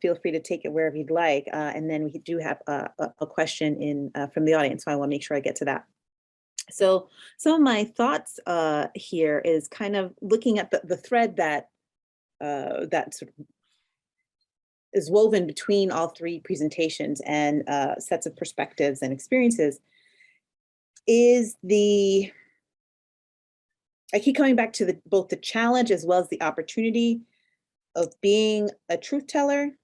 feel free to take it wherever you'd like. And then we do have a question from the audience, so I want to make sure I get to that. So some of my thoughts here is kind of looking at the thread that sort of is woven between all three presentations and sets of perspectives and experiences I keep coming back to both the challenge as well as the opportunity of being a truth teller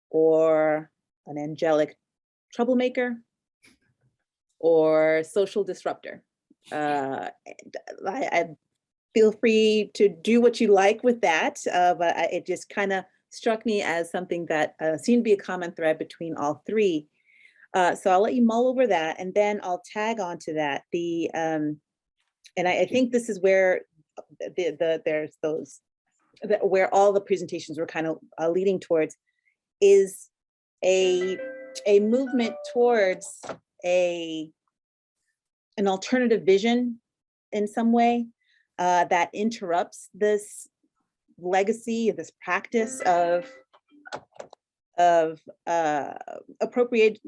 or an angelic troublemaker or social disruptor. I feel free to do what you like with that, but it just kind of struck me as something that seemed to be a common thread between all three. So I'll let you mull over that, and then I'll tag onto that. And I think this is where where all the presentations were kind of leading towards is a movement towards an alternative vision in some way that interrupts this legacy, this practice of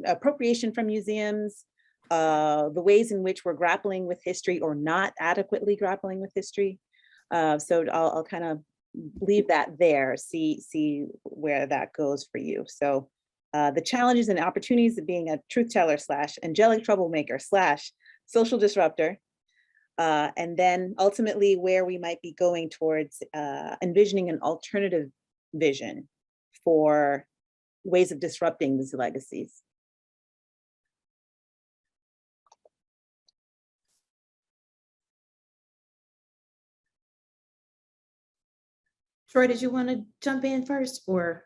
appropriation from museums, the ways in which we're grappling with history or not adequately grappling with history. So I'll kind of leave that there, see where that goes for you. So the challenges and opportunities of being a truth teller / angelic troublemaker / social disruptor. And then ultimately where we might be going towards envisioning an alternative vision for ways of disrupting these legacies. Troy, did you want to jump in first, or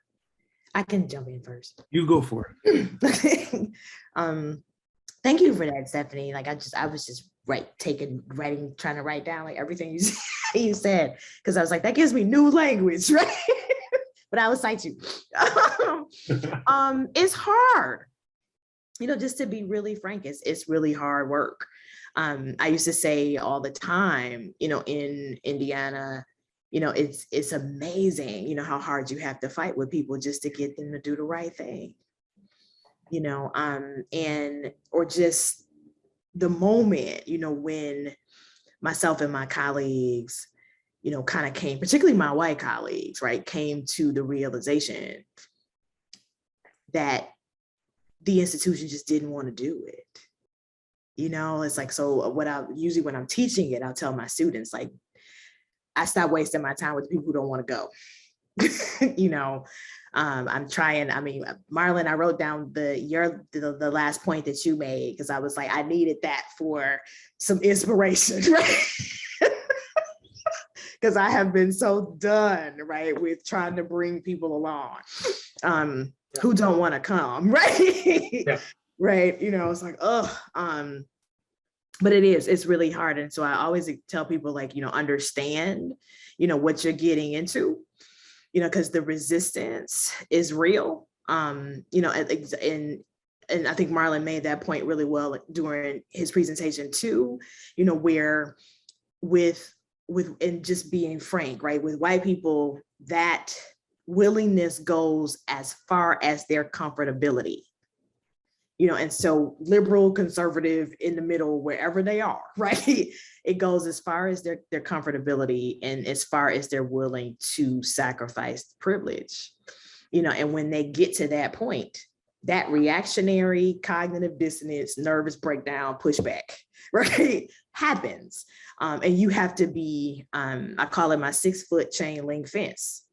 I can jump in first? You go for it. Thank you for that, Stephanie. Like I was just trying to write down like everything you said, because I was like, that gives me new language, right? But I will cite you. It's hard, just to be really frank, it's really hard work. I used to say all the time, in Indiana, it's amazing, how hard you have to fight with people just to get them to do the right thing, or just the moment, when myself and my colleagues, kind of came, particularly my white colleagues, right, came to the realization that the institution just didn't want to do it. It's like, so usually when I'm teaching it, I'll tell my students, like, I stop wasting my time with people who don't want to go. I'm trying, Marland, I wrote down the last point that you made, because I was like, I needed that for some inspiration, right? Because I have been so done, right, with trying to bring people along who don't want to come, right? Yeah. Right, it's like, but it's really hard. And so I always tell people, like, understand, what you're getting into, because the resistance is real. And I think Marland made that point really well during his presentation too, where and just being frank, right, with white people, that willingness goes as far as their comfortability, and so liberal, conservative, in the middle, wherever they are, right, it goes as far as their comfortability and as far as they're willing to sacrifice privilege, and when they get to that point, that reactionary cognitive dissonance, nervous breakdown, pushback, right, happens. And you have to be, I call it my 6-foot chain link fence.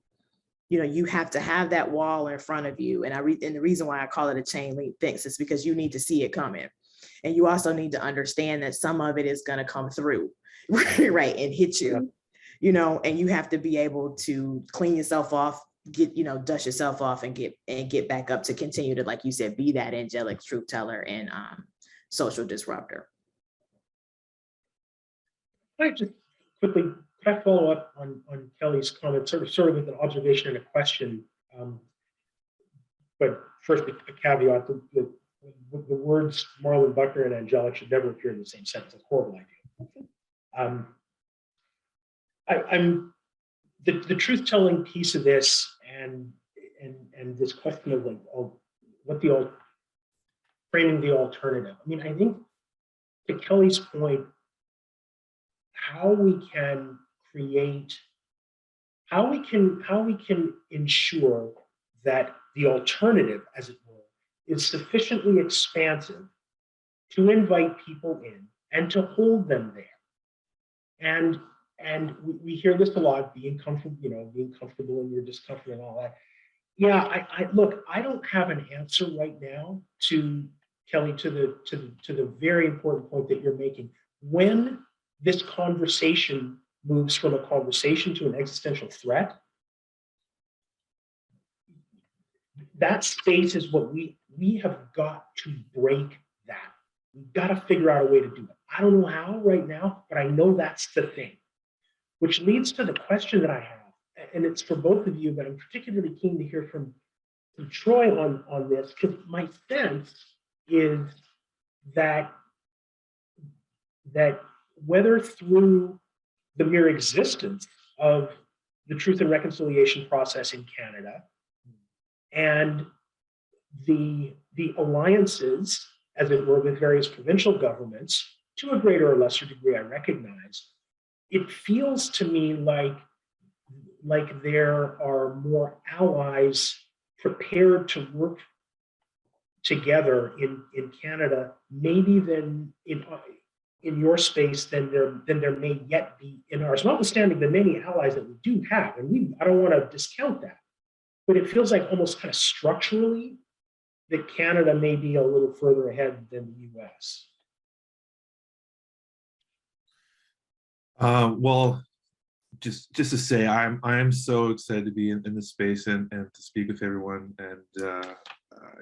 You have to have that wall in front of you. And the reason why I call it a chain link fence is because you need to see it coming. And you also need to understand that some of it is going to come through, right, and hit you, and you have to be able to clean yourself off, dust yourself off and get back up to continue to, like you said, be that angelic truth teller and social disruptor. I just quickly, can I follow up on Kelly's comment, sort of with an observation and a question? But first, a caveat: the words Marland, Buckner, and angelic should never appear in the same sentence. It's a horrible idea. I'm the truth-telling piece of this, and this question of like, framing the alternative. I think to Kelly's point, how we can ensure that the alternative, as it were, is sufficiently expansive to invite people in and to hold them there. And we hear this a lot, being comfortable in your discomfort and all that. Yeah, look, I don't have an answer right now to Kelly, to the very important point that you're making. When this conversation moves from a conversation to an existential threat, that space is what we have got to break that. We've got to figure out a way to do it. I don't know how right now, but I know that's the thing. Which leads to the question that I have, and it's for both of you, but I'm particularly keen to hear from Troy on this, because my sense is that whether through the mere existence of the Truth and Reconciliation process in Canada and the alliances, as it were, with various provincial governments, to a greater or lesser degree, I recognize, it feels to me like there are more allies prepared to work together in Canada, maybe than in your space than there may yet be in ours, notwithstanding the many allies that we do have. And I don't want to discount that, but it feels like almost kind of structurally that Canada may be a little further ahead than the US. Well, just to say, I'm so excited to be in this space and to speak with everyone. And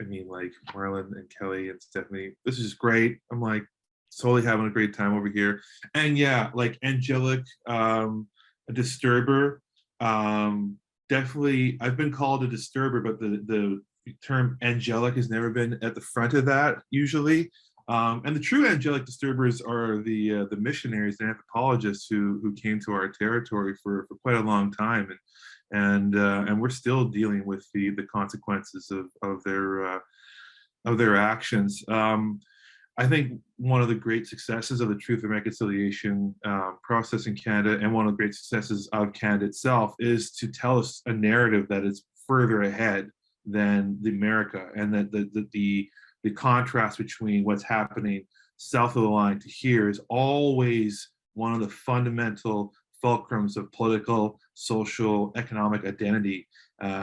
I mean, like Marland and Kelly and Stephanie, this is just great. I'm like totally having a great time over here. And yeah, like angelic, a disturber. Definitely, I've been called a disturber, but the term angelic has never been at the front of that usually. And the true angelic disturbers are the missionaries and anthropologists who came to our territory for quite a long time, and we're still dealing with the consequences of their actions. I think one of the great successes of the Truth and Reconciliation process in Canada, and one of the great successes of Canada itself, is to tell us a narrative that is further ahead than the America, and that the contrast between what's happening south of the line to here is always one of the fundamental fulcrums of political, social, economic identity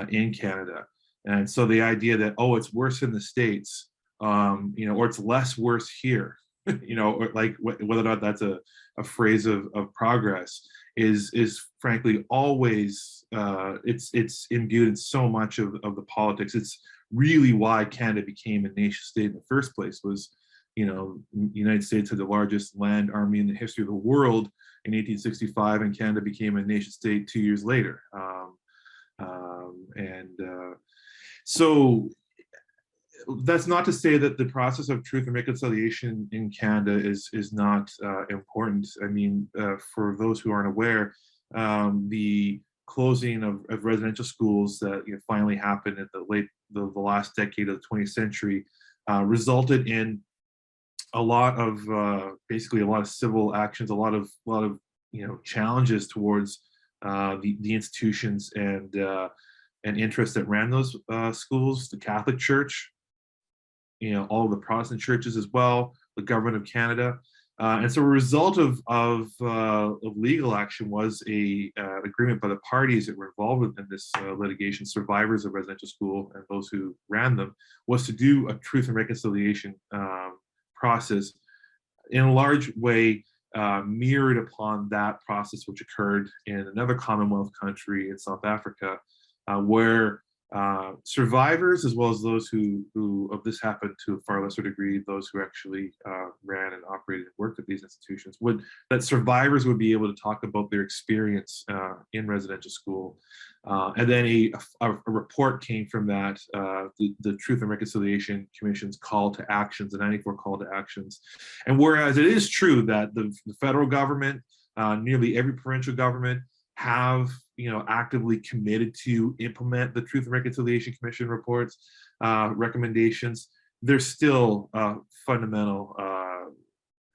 in Canada. And so the idea that, oh, it's worse in the States, or it's less worse here, or like whether or not that's a phrase of progress is frankly always, it's imbued in so much of the politics. It's really why Canada became a nation state in the first place. Was, the United States had the largest land army in the history of the world in 1865, and Canada became a nation state 2 years later. So that's not to say that the process of truth and reconciliation in Canada is not important. I mean, for those who aren't aware, the closing of residential schools that finally happened at the last decade of the 20th century resulted in a lot of basically a lot of civil actions, a lot of challenges towards the institutions and interests that ran those schools, the Catholic Church, all of the Protestant churches as well, the government of Canada. And so a result of legal action was an agreement by the parties that were involved in this litigation, survivors of residential school and those who ran them, was to do a truth and reconciliation process in a large way mirrored upon that process which occurred in another Commonwealth country in South Africa, where survivors, as well as those who of this happened to a far lesser degree, those who actually ran and operated and worked at these institutions, that survivors would be able to talk about their experience in residential school. And then a report came from that, the Truth and Reconciliation Commission's call to actions, the 94 call to actions. And whereas it is true that the federal government, nearly every provincial government, have actively committed to implement the Truth and Reconciliation Commission reports, recommendations, there's still fundamental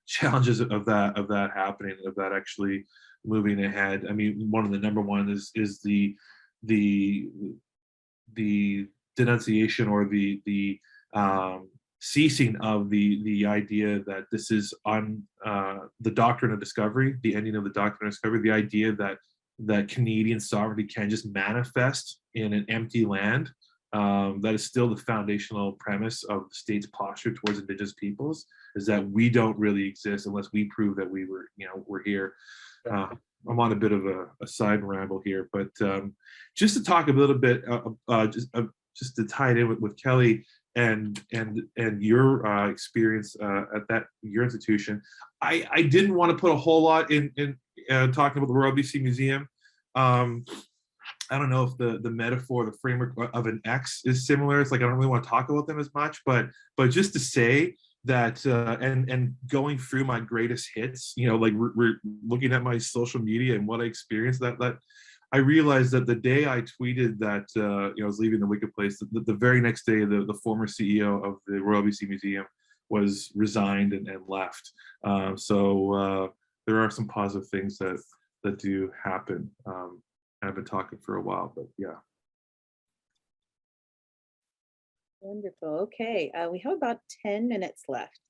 challenges of that happening, of that actually moving ahead. I mean, one of the number one is the denunciation or the ceasing of the idea that this is on the doctrine of discovery, the ending of the doctrine of discovery, the idea that Canadian sovereignty can just manifest in an empty land. That is still the foundational premise of the state's posture towards Indigenous peoples, is that we don't really exist unless we prove that we're here. I'm on a bit of a side ramble here, but just to talk a little bit, just to tie it in with Kelly and your experience at your institution, I didn't want to put a whole lot in talking about the Royal BC Museum. I don't know if the metaphor, the framework of an X is similar. It's like I don't really want to talk about them as much, but just to say that and going through my greatest hits, like we're looking at my social media and what I experienced, that I realized that the day I tweeted that I was leaving the Wicked Place, the very next day the former CEO of the Royal BC Museum was resigned and left. So there are some positive things that do happen. I've been talking for a while, but yeah. Wonderful. Okay, we have about 10 minutes left.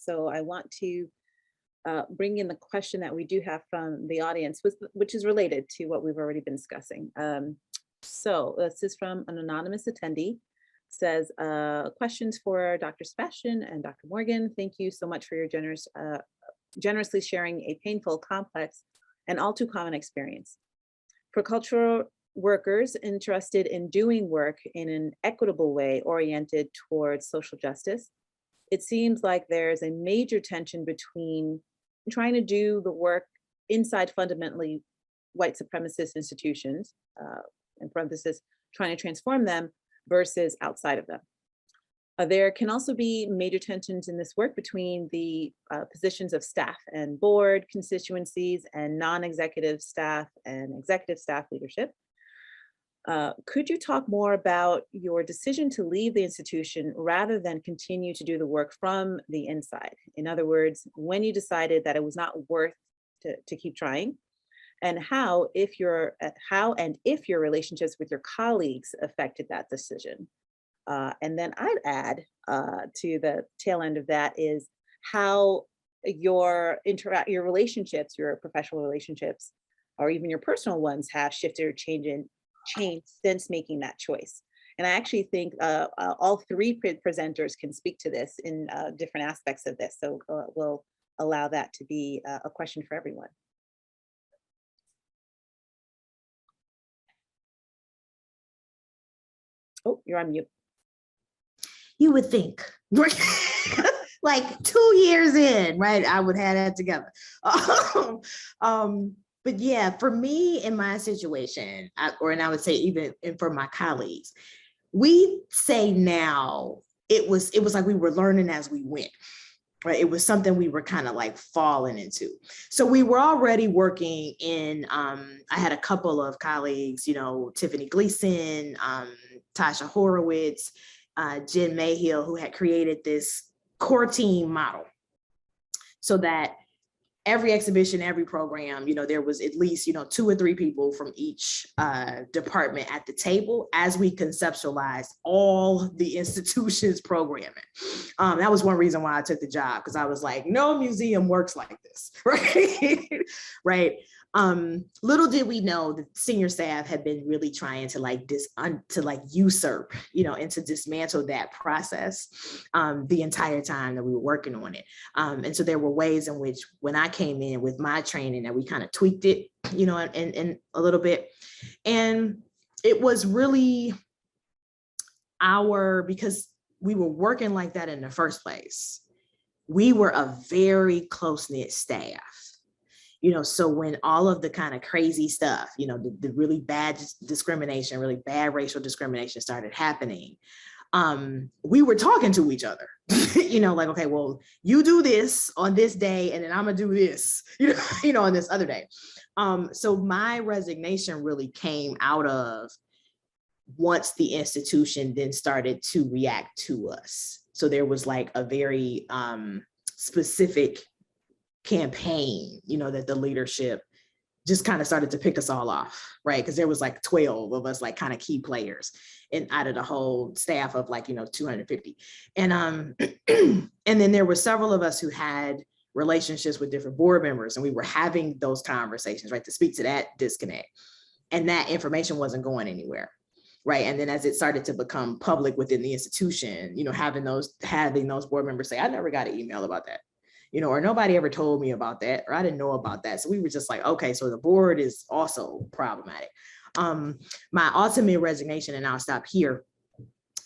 So I want to bring in the question that we do have from the audience, which is related to what we've already been discussing. So this is from an anonymous attendee. Says, questions for Dr. Sebastian and Dr. Morgan. Thank you so much for your generously sharing a painful, complex, an all too common experience. For cultural workers interested in doing work in an equitable way oriented towards social justice, it seems like there's a major tension between trying to do the work inside fundamentally white supremacist institutions, in parentheses, trying to transform them, versus outside of them. There can also be major tensions in this work between the positions of staff and board constituencies and non-executive staff and executive staff leadership. Could you talk more about your decision to leave the institution rather than continue to do the work from the inside? In other words, when you decided that it was not worth to keep trying, and how if your relationships with your colleagues affected that decision? And then I'd add to the tail end of that is how your relationships, your professional relationships, or even your personal ones have shifted or changed since making that choice. And I actually think all three presenters can speak to this in different aspects of this. So we'll allow that to be a question for everyone. Oh, you're on mute. You would think, like 2 years in, right? I would have that together. But yeah, for me in my situation, and I would say even for my colleagues, we say now it was like we were learning as we went, right? It was something we were kind of like falling into. So we were already working in, I had a couple of colleagues, Tiffany Gleason, Tasha Horowitz, Jen Mayhill, who had created this core team model so that every exhibition, every program, there was at least, 2 or 3 people from each department at the table as we conceptualized all the institution's programming. That was one reason why I took the job, because I was like, no museum works like this, right? Right. Little did we know that senior staff had been really trying to usurp, and to dismantle that process the entire time that we were working on it. And so there were ways in which when I came in with my training that we kind of tweaked it, and a little bit. And it was really because we were working like that in the first place, we were a very close-knit staff. So when all of the kind of crazy stuff, the really bad discrimination, really bad racial discrimination started happening, we were talking to each other, like, okay, well, you do this on this day, and then I'm gonna do this, on this other day. So my resignation really came out of once the institution then started to react to us. So there was like a very specific campaign, that the leadership just kind of started to pick us all off, right? Because there was like 12 of us, like kind of key players, and out of the whole staff of like, 250. And then there were several of us who had relationships with different board members, and we were having those conversations, right, to speak to that disconnect. And that information wasn't going anywhere, right? And then as it started to become public within the institution, having those board members say, I never got an email about that. Or nobody ever told me about that, or I didn't know about that. So we were just like, okay, so the board is also problematic. My ultimate resignation, and I'll stop here,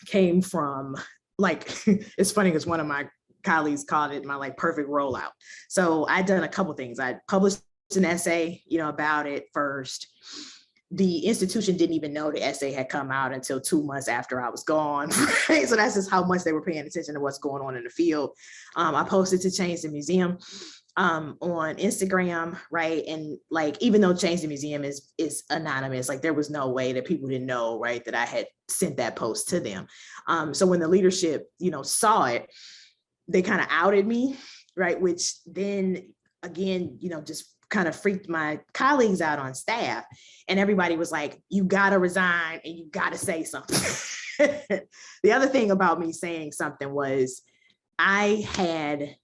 came from like, it's funny because one of my colleagues called it my like perfect rollout. So I'd done a couple things. I published an essay, about it first. The institution didn't even know the essay had come out until 2 months after I was gone. Right? So that's just how much they were paying attention to what's going on in the field. I posted to Change the Museum on Instagram, right? And like, even though Change the Museum is anonymous, like there was no way that people didn't know, right, that I had sent that post to them. So when the leadership, saw it, they kind of outed me, right? Which then again, just kind of freaked my colleagues out on staff, and everybody was like, you gotta resign and you gotta say something. The other thing about me saying something was I had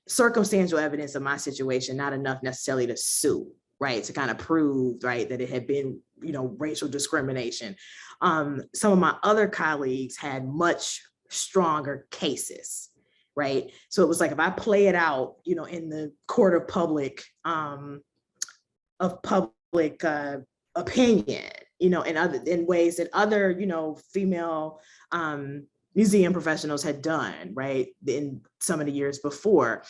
circumstantial evidence of my situation, not enough necessarily to sue, right, to kind of prove, right, that it had been, racial discrimination. Some of my other colleagues had much stronger cases, right? So it was like, if I play it out, in the court of public of public opinion, you know, in ways that other, you know, female museum professionals had done, right, in some of the years before.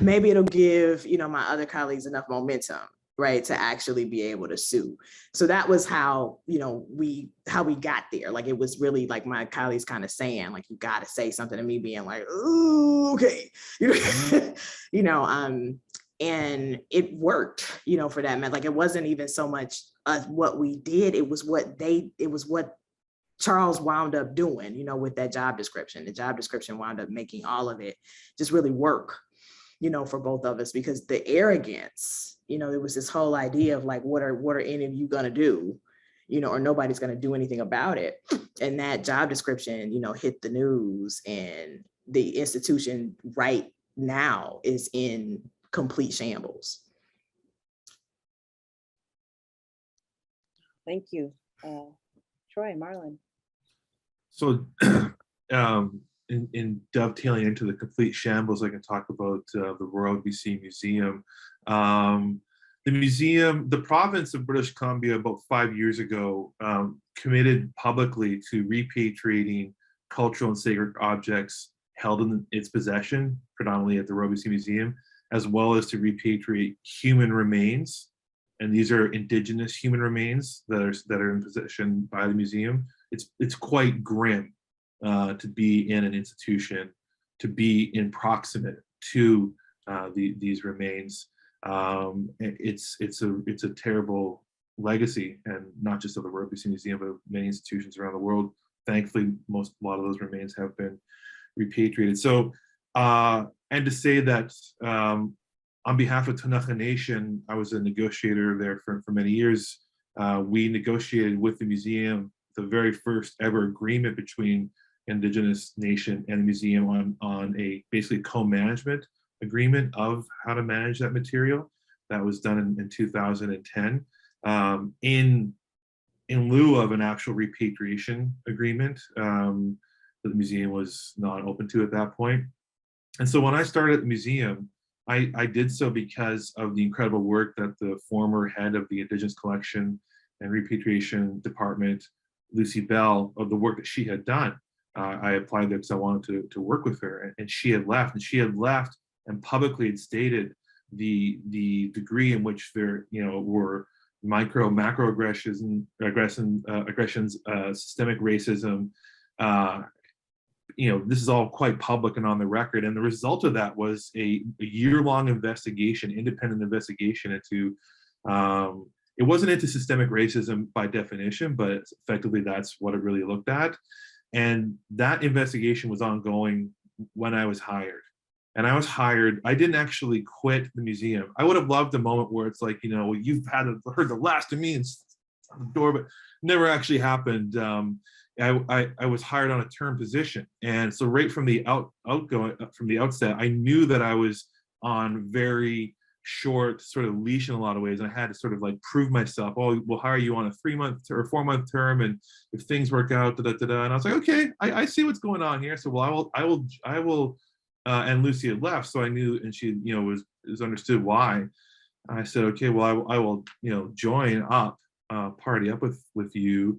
Maybe it'll give, you know, my other colleagues enough momentum, right, to actually be able to sue. So that was how, you know, how we got there. Like, it was really like my colleagues kind of saying, like, you got to say something to me, being like, ooh, okay, you know, you know, and it worked, you know, for that man. Like, it wasn't even so much what we did, it was what Charles wound up doing, you know, with that job description. The job description wound up making all of it just really work, you know, for both of us, because the arrogance, you know, it was this whole idea of like, what are any of you gonna do, you know, or nobody's gonna do anything about it. And that job description, you know, hit the news, and the institution right now is in complete shambles. Thank you. Troy, Marland. So in dovetailing into the complete shambles, I can talk about the Royal BC Museum. The province of British Columbia about 5 years ago committed publicly to repatriating cultural and sacred objects held in its possession, predominantly at the Royal BC Museum, as well as to repatriate human remains. And these are Indigenous human remains that are in possession by the museum. It's quite grim to be in an institution, to be in proximate to these remains. It's a terrible legacy, and not just of the Royal BC Museum, but many institutions around the world. Thankfully, a lot of those remains have been repatriated. So, and to say that on behalf of Ktunaxa Nation, I was a negotiator there for many years. We negotiated with the museum the very first ever agreement between Indigenous Nation and the museum on a basically co-management agreement of how to manage that material. That was done in 2010 in lieu of an actual repatriation agreement that the museum was not open to at that point. And so when I started at the museum, I did so because of the incredible work that the former head of the Indigenous Collection and Repatriation Department, Lucy Bell, of the work that she had done. I applied there because I wanted to work with her, and she had left. And she had left and publicly had stated the degree in which there, you know, were macro aggressions, systemic racism. You know, this is all quite public and on the record. And the result of that was a year-long investigation, independent investigation into, it wasn't into systemic racism by definition, but effectively that's what it really looked at. And that investigation was ongoing when I was hired. And I was hired, I didn't actually quit the museum. I would have loved a moment where it's like, you know, you've heard the last of me and on the door, but never actually happened. I was hired on a term position. And so right from the outset, I knew that I was on very short sort of leash in a lot of ways. And I had to sort of like prove myself. Oh, we'll hire you on a 3-month or 4-month term. And if things work out, And I was like, okay, I see what's going on here. So, well, I will, and Lucy had left. So I knew, and she, you know, was understood why. I said, okay, well, I will, you know, join up, party up with you,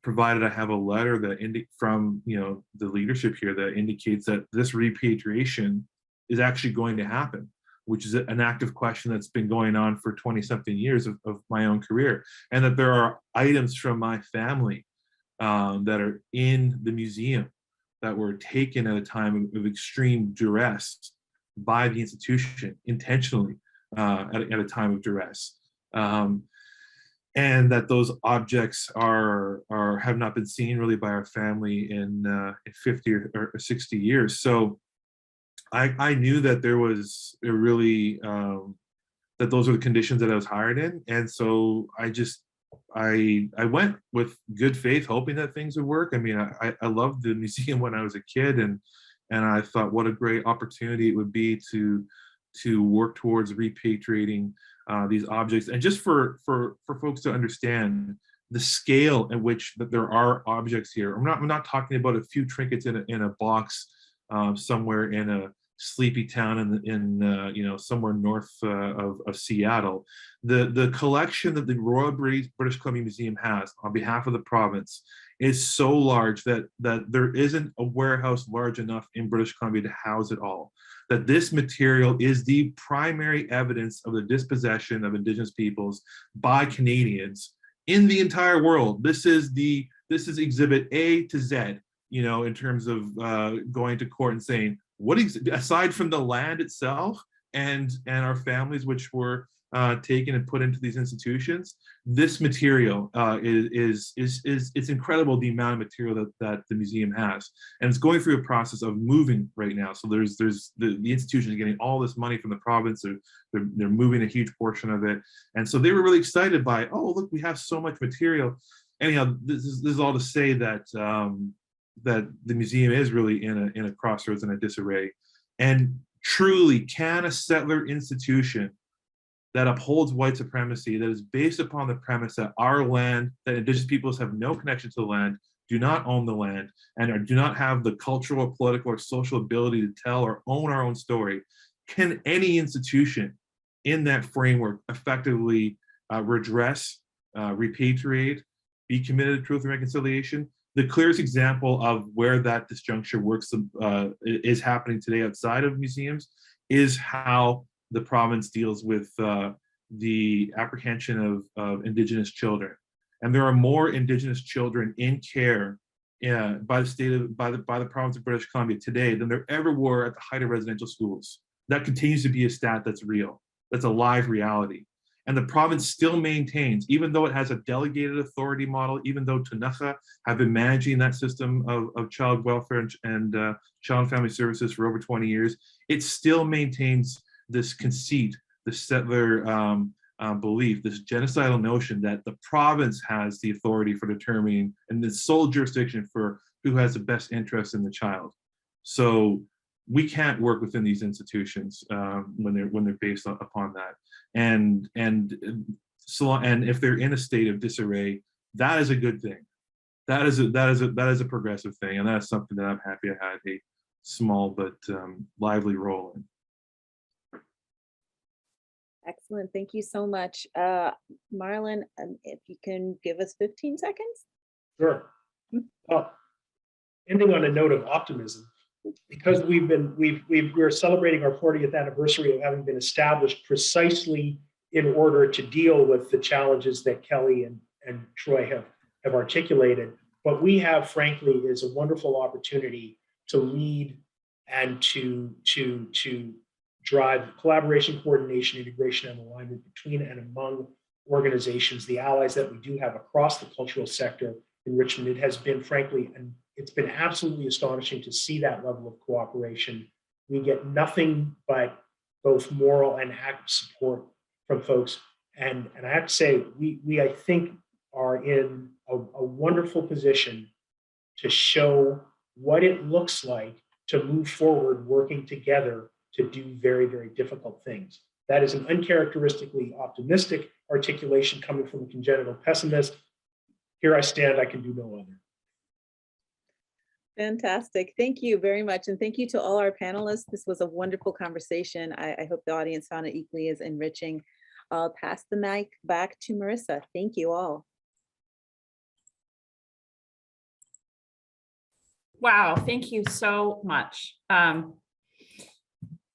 provided I have a letter that from, you know, the leadership here that indicates that this repatriation is actually going to happen, which is an active question that's been going on for 20-something years of my own career, and that there are items from my family that are in the museum that were taken at a time of extreme duress by the institution, intentionally at a time of duress. And that those objects have not been seen really by our family in 50 or 60 years. So I knew that there was a really, that those were the conditions that I was hired in. And so I went with good faith, hoping that things would work. I mean, I loved the museum when I was a kid, and I thought what a great opportunity it would be to work towards repatriating these objects. And just for folks to understand the scale at which that there are objects here. I'm not talking about a few trinkets in a box somewhere in sleepy town in somewhere north of Seattle. The collection that the Royal British Columbia Museum has on behalf of the province is so large that there isn't a warehouse large enough in British Columbia to house it all. That this material is the primary evidence of the dispossession of Indigenous peoples by Canadians in the entire world. This is exhibit A to Z, in terms of going to court and saying, aside from the land itself and our families which were taken and put into these institutions, this material it's incredible, the amount of material that the museum has, and it's going through a process of moving right now. So there's the institution is getting all this money from the province. They're moving a huge portion of it, and so they were really excited by, oh look, we have so much material. Anyhow, this is all to say that that the museum is really in a crossroads and a disarray. And truly, can a settler institution that upholds white supremacy, that is based upon the premise that our land, that Indigenous peoples have no connection to the land, do not own the land, and do not have the cultural, political, or social ability to tell or own our own story, can any institution in that framework effectively redress, repatriate, be committed to truth and reconciliation? The clearest example of where that disjuncture works is happening today outside of museums is how the province deals with the apprehension of Indigenous children. And there are more Indigenous children in care by the province of British Columbia today than there ever were at the height of residential schools. That continues to be a stat that's real. That's a live reality. And the province still maintains, even though it has a delegated authority model, even though Ktunaxa have been managing that system of child welfare and child and family services for over 20 years, it still maintains this conceit, this settler belief, this genocidal notion that the province has the authority for determining and the sole jurisdiction for who has the best interest in the child. So we can't work within these institutions when they're based upon that. And if they're in a state of disarray, that is a good thing. That is a progressive thing, and that's something that I'm happy I had a small but lively role in. Excellent. Thank you so much. Marland, if you can give us 15 seconds. Sure. Ending on a note of optimism, because we're celebrating our 40th anniversary of having been established precisely in order to deal with the challenges that Kelly and Troy have articulated. What we have, frankly, is a wonderful opportunity to lead and to drive collaboration, coordination, integration, and alignment between and among organizations, the allies that we do have across the cultural sector in Richmond. It has been, frankly, and it's been absolutely astonishing to see that level of cooperation. We get nothing but both moral and active support from folks. And I have to say, we I think, are in a wonderful position to show what it looks like to move forward working together to do very, very difficult things. That is an uncharacteristically optimistic articulation coming from a congenital pessimist. Here I stand, I can do no other. Fantastic. Thank you very much. And thank you to all our panelists. This was a wonderful conversation. I hope the audience found it equally as enriching. I'll pass the mic back to Marissa. Thank you all. Wow, thank you so much.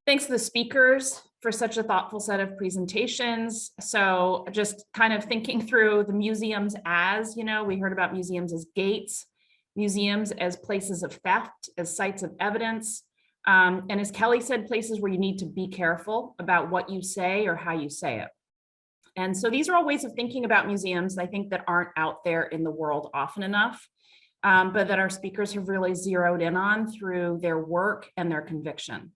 Thanks to the speakers for such a thoughtful set of presentations. So just kind of thinking through the museums as, we heard about museums as gates, museums as places of theft, as sites of evidence. And as Kelly said, places where you need to be careful about what you say or how you say it. And so these are all ways of thinking about museums, I think, that aren't out there in the world often enough, but that our speakers have really zeroed in on through their work and their conviction.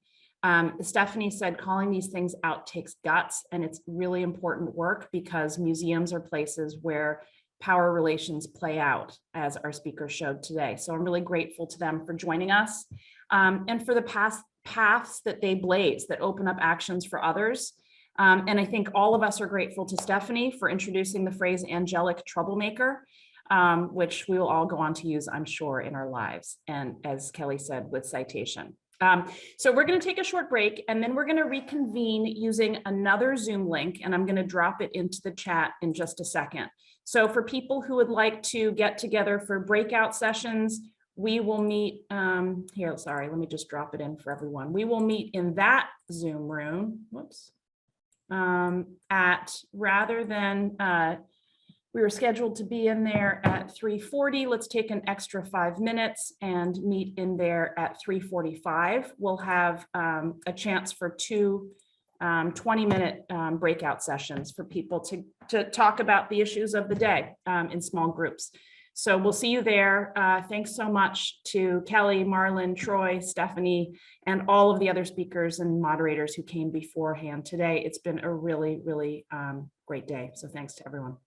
Stephanie said calling these things out takes guts, and it's really important work because museums are places where power relations play out, as our speakers showed today. So I'm really grateful to them for joining us and for the paths that they blaze that open up actions for others. And I think all of us are grateful to Stephanie for introducing the phrase angelic troublemaker, which we will all go on to use, I'm sure, in our lives. And as Kelly said, with citation. So we're going to take a short break and then we're going to reconvene using another Zoom link, and I'm going to drop it into the chat in just a second. So for people who would like to get together for breakout sessions, we will meet here. Sorry, let me just drop it in for everyone. We will meet in that Zoom room. Whoops. Rather than we were scheduled to be in there at 3:40. Let's take an extra 5 minutes and meet in there at 3:45. We'll have a chance for two 20-minute breakout sessions for people to talk about the issues of the day in small groups. So we'll see you there. Thanks so much to Kelly, Marland, Troy, Stephanie, and all of the other speakers and moderators who came beforehand today. It's been a really, really great day. So thanks to everyone.